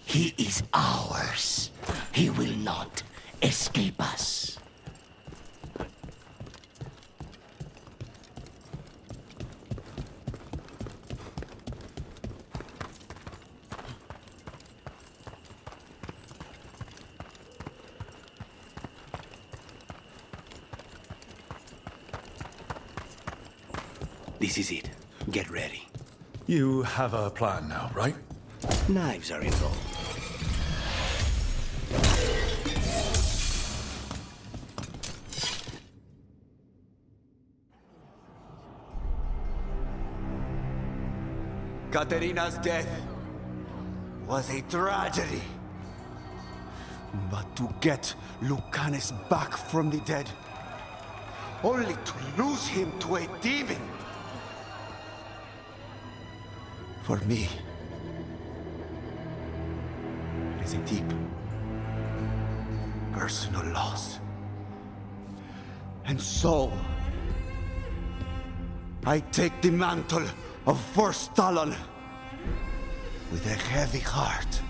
He is ours. He will not escape us. This is it. Get ready. You have a plan now, right? Knives are involved. Katerina's death was a tragedy. But to get Lucanis back from the dead, only to lose him to a demon. For me, it is a deep, personal loss. And so, I take the mantle of First Talon with a heavy heart.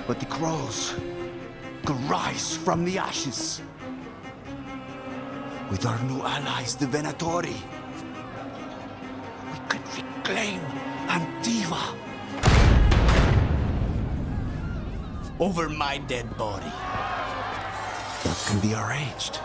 But the crows could rise from the ashes. With our new allies, the Venatori, we can claim Antiva over my dead body. That can be arranged.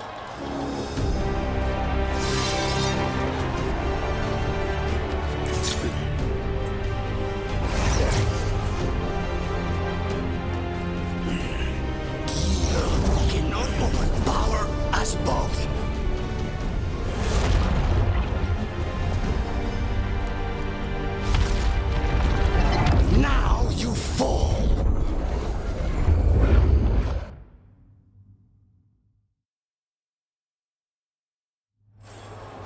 Cannot overpower us both. Now you fall.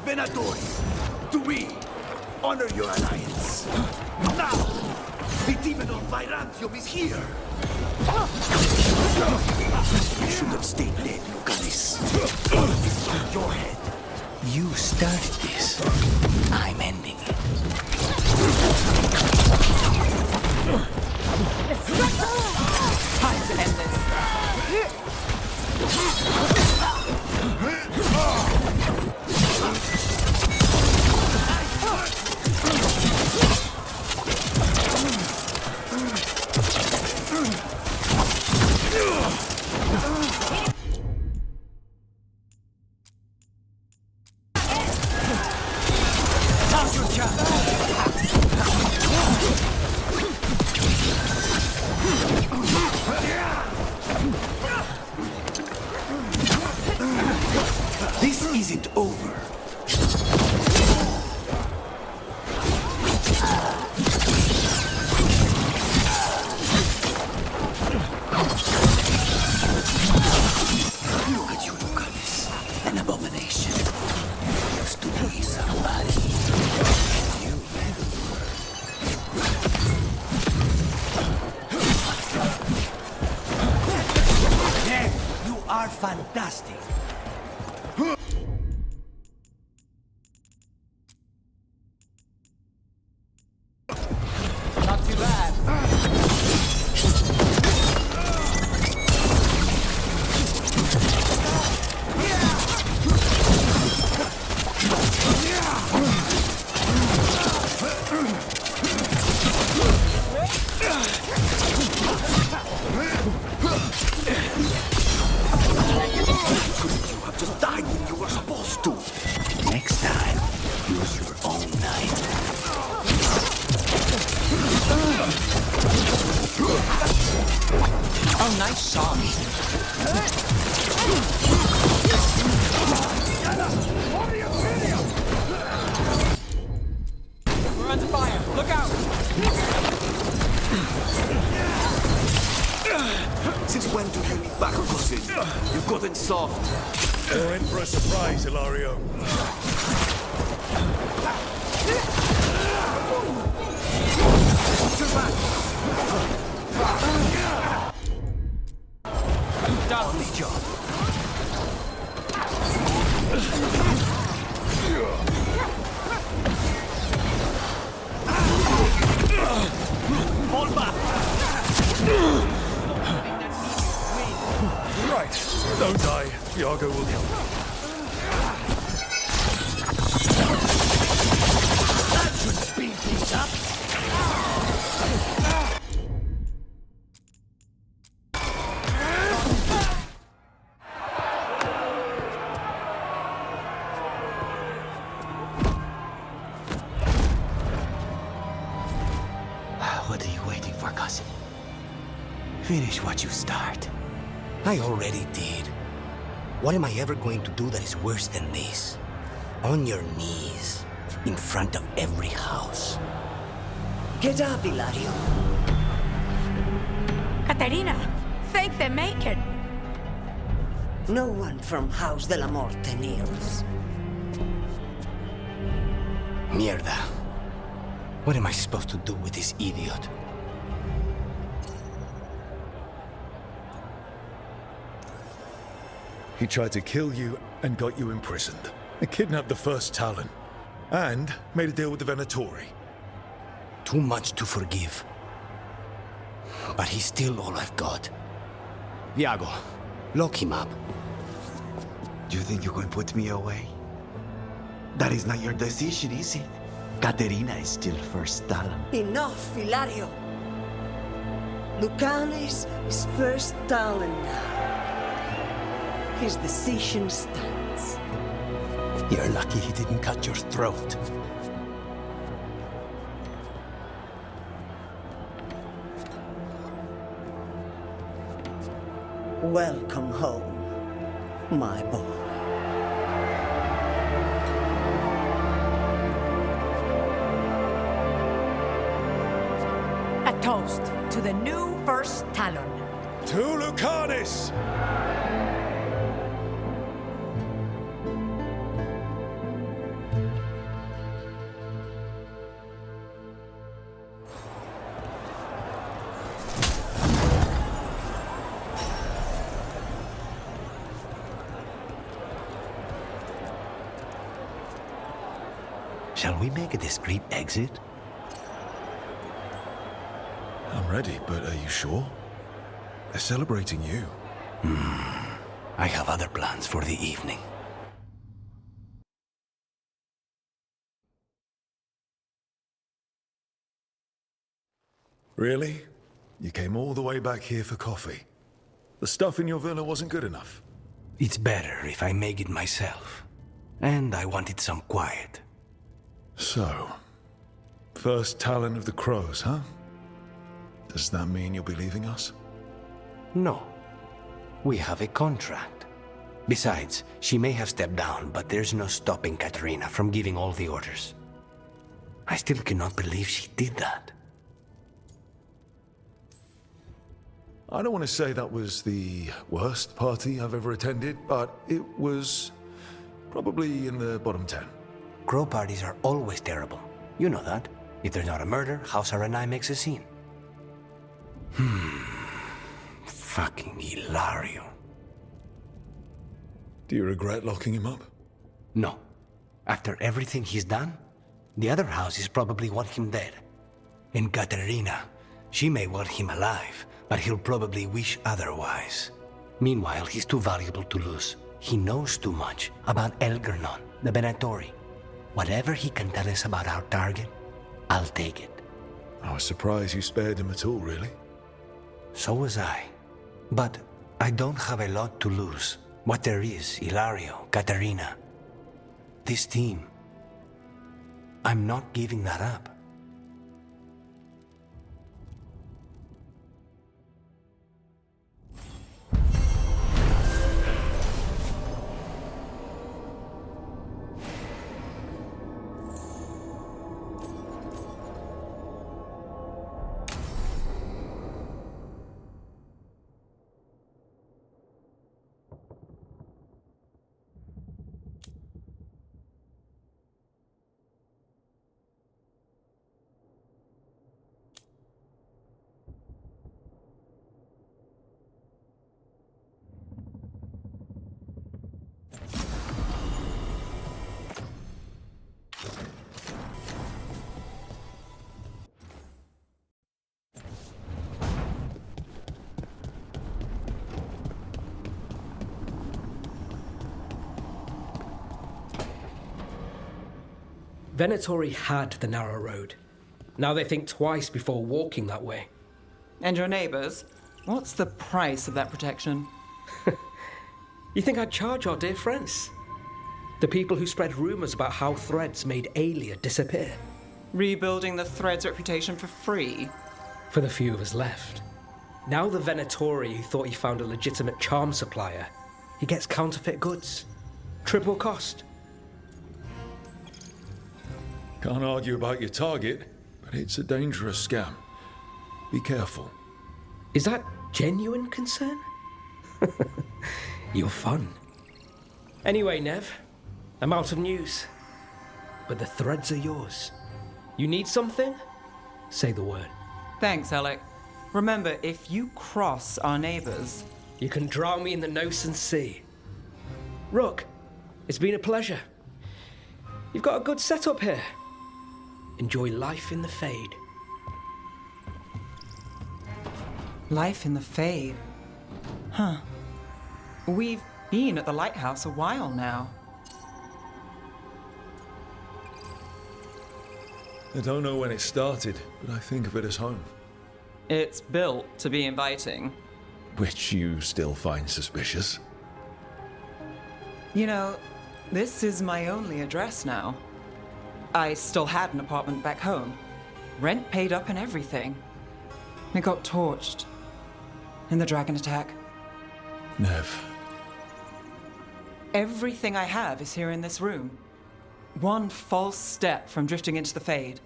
Venatori, to me, honor your alliance. Now, the demon of Byzantium is here. You should have stayed dead, Lucanis. It's on your head. You started this. I'm ending it. Time to end this. Now's your chance. This isn't over. Look at you, Lucanis. An abomination. Used to be somebody. You yeah, you are fantastic. Not too bad. You have just died when you were supposed to. Next time, use your own knife. Oh, nice shot. We're under fire. Look out! Since when do you need back, cousin? You've gotten soft. You're in for a surprise, Hilario. Lovely job. Fall back! Right, don't die. Iago will help. That should speed things up. What are you waiting for, cousin? Finish what you start. I already did. What am I ever going to do that is worse than this? On your knees, in front of every house. Get up, Hilario. Caterina, thank the Maker. No one from House de la Morte kneels. Mierda. What am I supposed to do with this idiot? He tried to kill you and got you imprisoned. He kidnapped the first Talon. And made a deal with the Venatori. Too much to forgive. But he's still all I've got. Iago, lock him up. You think you can put me away? That is not your decision, is it? Katerina is still first Talon. Enough, Hilario. Lucanes is first Talon now. His decision stands. You're lucky he didn't cut your throat. Welcome home, my boy. A toast to the new First Talon. To Lucanis! Shall we make a discreet exit? I'm ready, but are you sure? They're celebrating you. I have other plans for the evening. Really? You came all the way back here for coffee? The stuff in your villa wasn't good enough? It's better if I make it myself. And I wanted some quiet. So, first Talon of the Crows, huh? Does that mean you'll be leaving us? No. We have a contract. Besides, she may have stepped down, but there's no stopping Katerina from giving all the orders. I still cannot believe she did that. I don't want to say that was the worst party I've ever attended, but it was probably in the bottom 10. Crow parties are always terrible. You know that. If there's not a murder, how Saranai makes a scene. Fucking Hilario. Do you regret locking him up? No. After everything he's done, the other houses probably want him dead. And Katerina, she may want him alive, but he'll probably wish otherwise. Meanwhile, he's too valuable to lose. He knows too much about Elgernon, the Venatori. Whatever he can tell us about our target, I'll take it. I was surprised you spared him at all, really. So was I. But I don't have a lot to lose. What there is, Hilario, Katerina. This team. I'm not giving that up. Venatori had the narrow road. Now they think twice before walking that way. And your neighbors? What's the price of that protection? You think I'd charge our dear friends? The people who spread rumors about how Threads made Aelia disappear. Rebuilding the Thread's reputation for free? For the few of us left. Now the Venatori who thought he found a legitimate charm supplier, he gets counterfeit goods. Triple cost. Can't argue about your target, but it's a dangerous scam. Be careful. Is that genuine concern? You're fun. Anyway, Nev, I'm out of news. But the threads are yours. You need something? Say the word. Thanks, Alec. Remember, if you cross our neighbors... You can drown me in the Nosen Sea. Rook, it's been a pleasure. You've got a good setup here. Enjoy life in the Fade. Life in the Fade? Huh. We've been at the lighthouse a while now. I don't know when it started, but I think of it as home. It's built to be inviting. Which you still find suspicious. You know, this is my only address now. I still had an apartment back home. Rent paid up and everything. It got torched. In the dragon attack. Nev. Everything I have is here in this room. One false step from drifting into the Fade.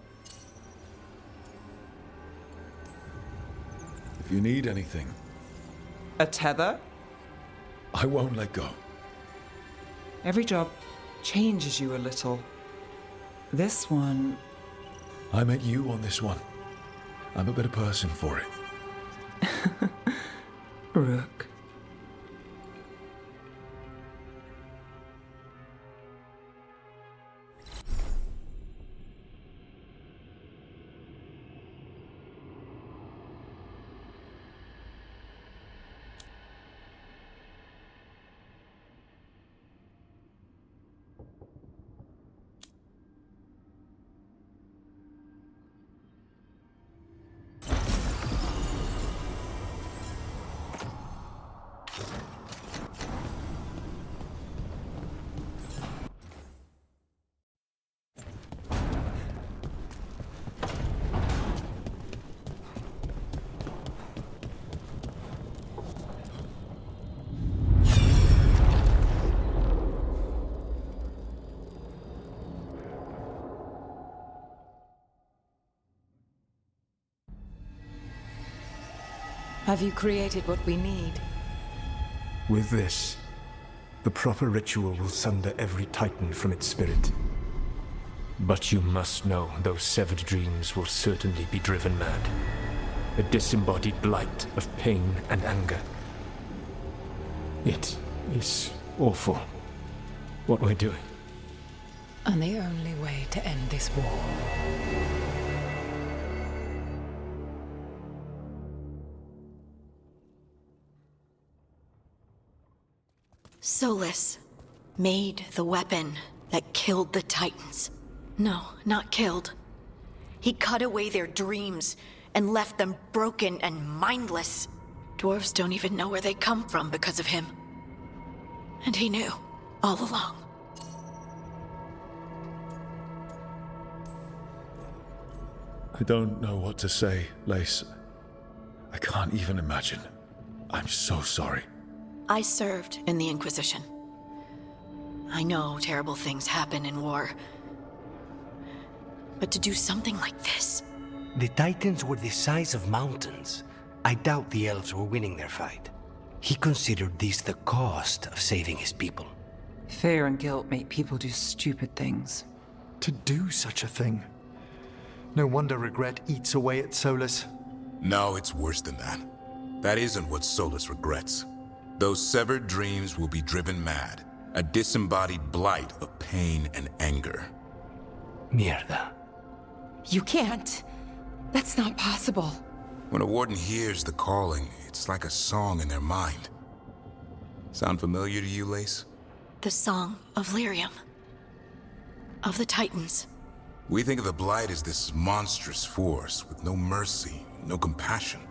If you need anything, A tether? I won't let go. Every job changes you a little. This one... I met you on this one. I'm a better person for it. Rook. Have you created what we need? With this, the proper ritual will sunder every titan from its spirit. But you must know those severed dreams will certainly be driven mad. A disembodied blight of pain and anger. It is awful what we're doing. And the only way to end this war. Solus made the weapon that killed the Titans. No, not killed. He cut away their dreams and left them broken and mindless. Dwarves don't even know where they come from because of him. And he knew, all along. I don't know what to say, Lace. I can't even imagine. I'm so sorry. I served in the Inquisition. I know terrible things happen in war. But to do something like this... The Titans were the size of mountains. I doubt the elves were winning their fight. He considered this the cost of saving his people. Fear and guilt make people do stupid things. To do such a thing. No wonder regret eats away at Solus. No, it's worse than that. That isn't what Solus regrets. Those severed dreams will be driven mad. A disembodied blight of pain and anger. Mierda. You can't. That's not possible. When a warden hears the calling, it's like a song in their mind. Sound familiar to you, Lace? The song of Lyrium. Of the Titans. We think of the Blight as this monstrous force with no mercy, no compassion.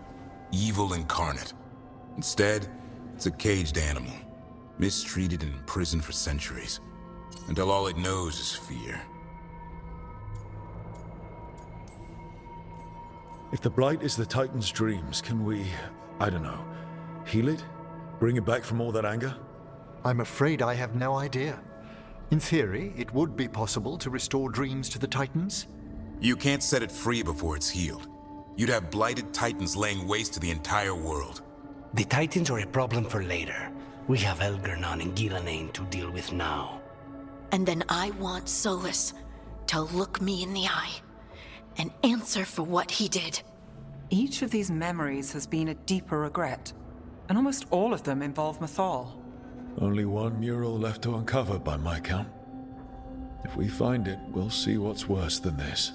Evil incarnate. Instead, it's a caged animal, mistreated and imprisoned for centuries, until all it knows is fear. If the Blight is the Titan's dreams, can we, I don't know, heal it? Bring it back from all that anger? I'm afraid I have no idea. In theory, it would be possible to restore dreams to the Titans. You can't set it free before it's healed. You'd have blighted Titans laying waste to the entire world. The Titans are a problem for later. We have Elgernon and Gillanane to deal with now. And then I want Solus to look me in the eye and answer for what he did. Each of these memories has been a deeper regret, and almost all of them involve Mythal. Only one mural left to uncover by my count. If we find it, we'll see what's worse than this.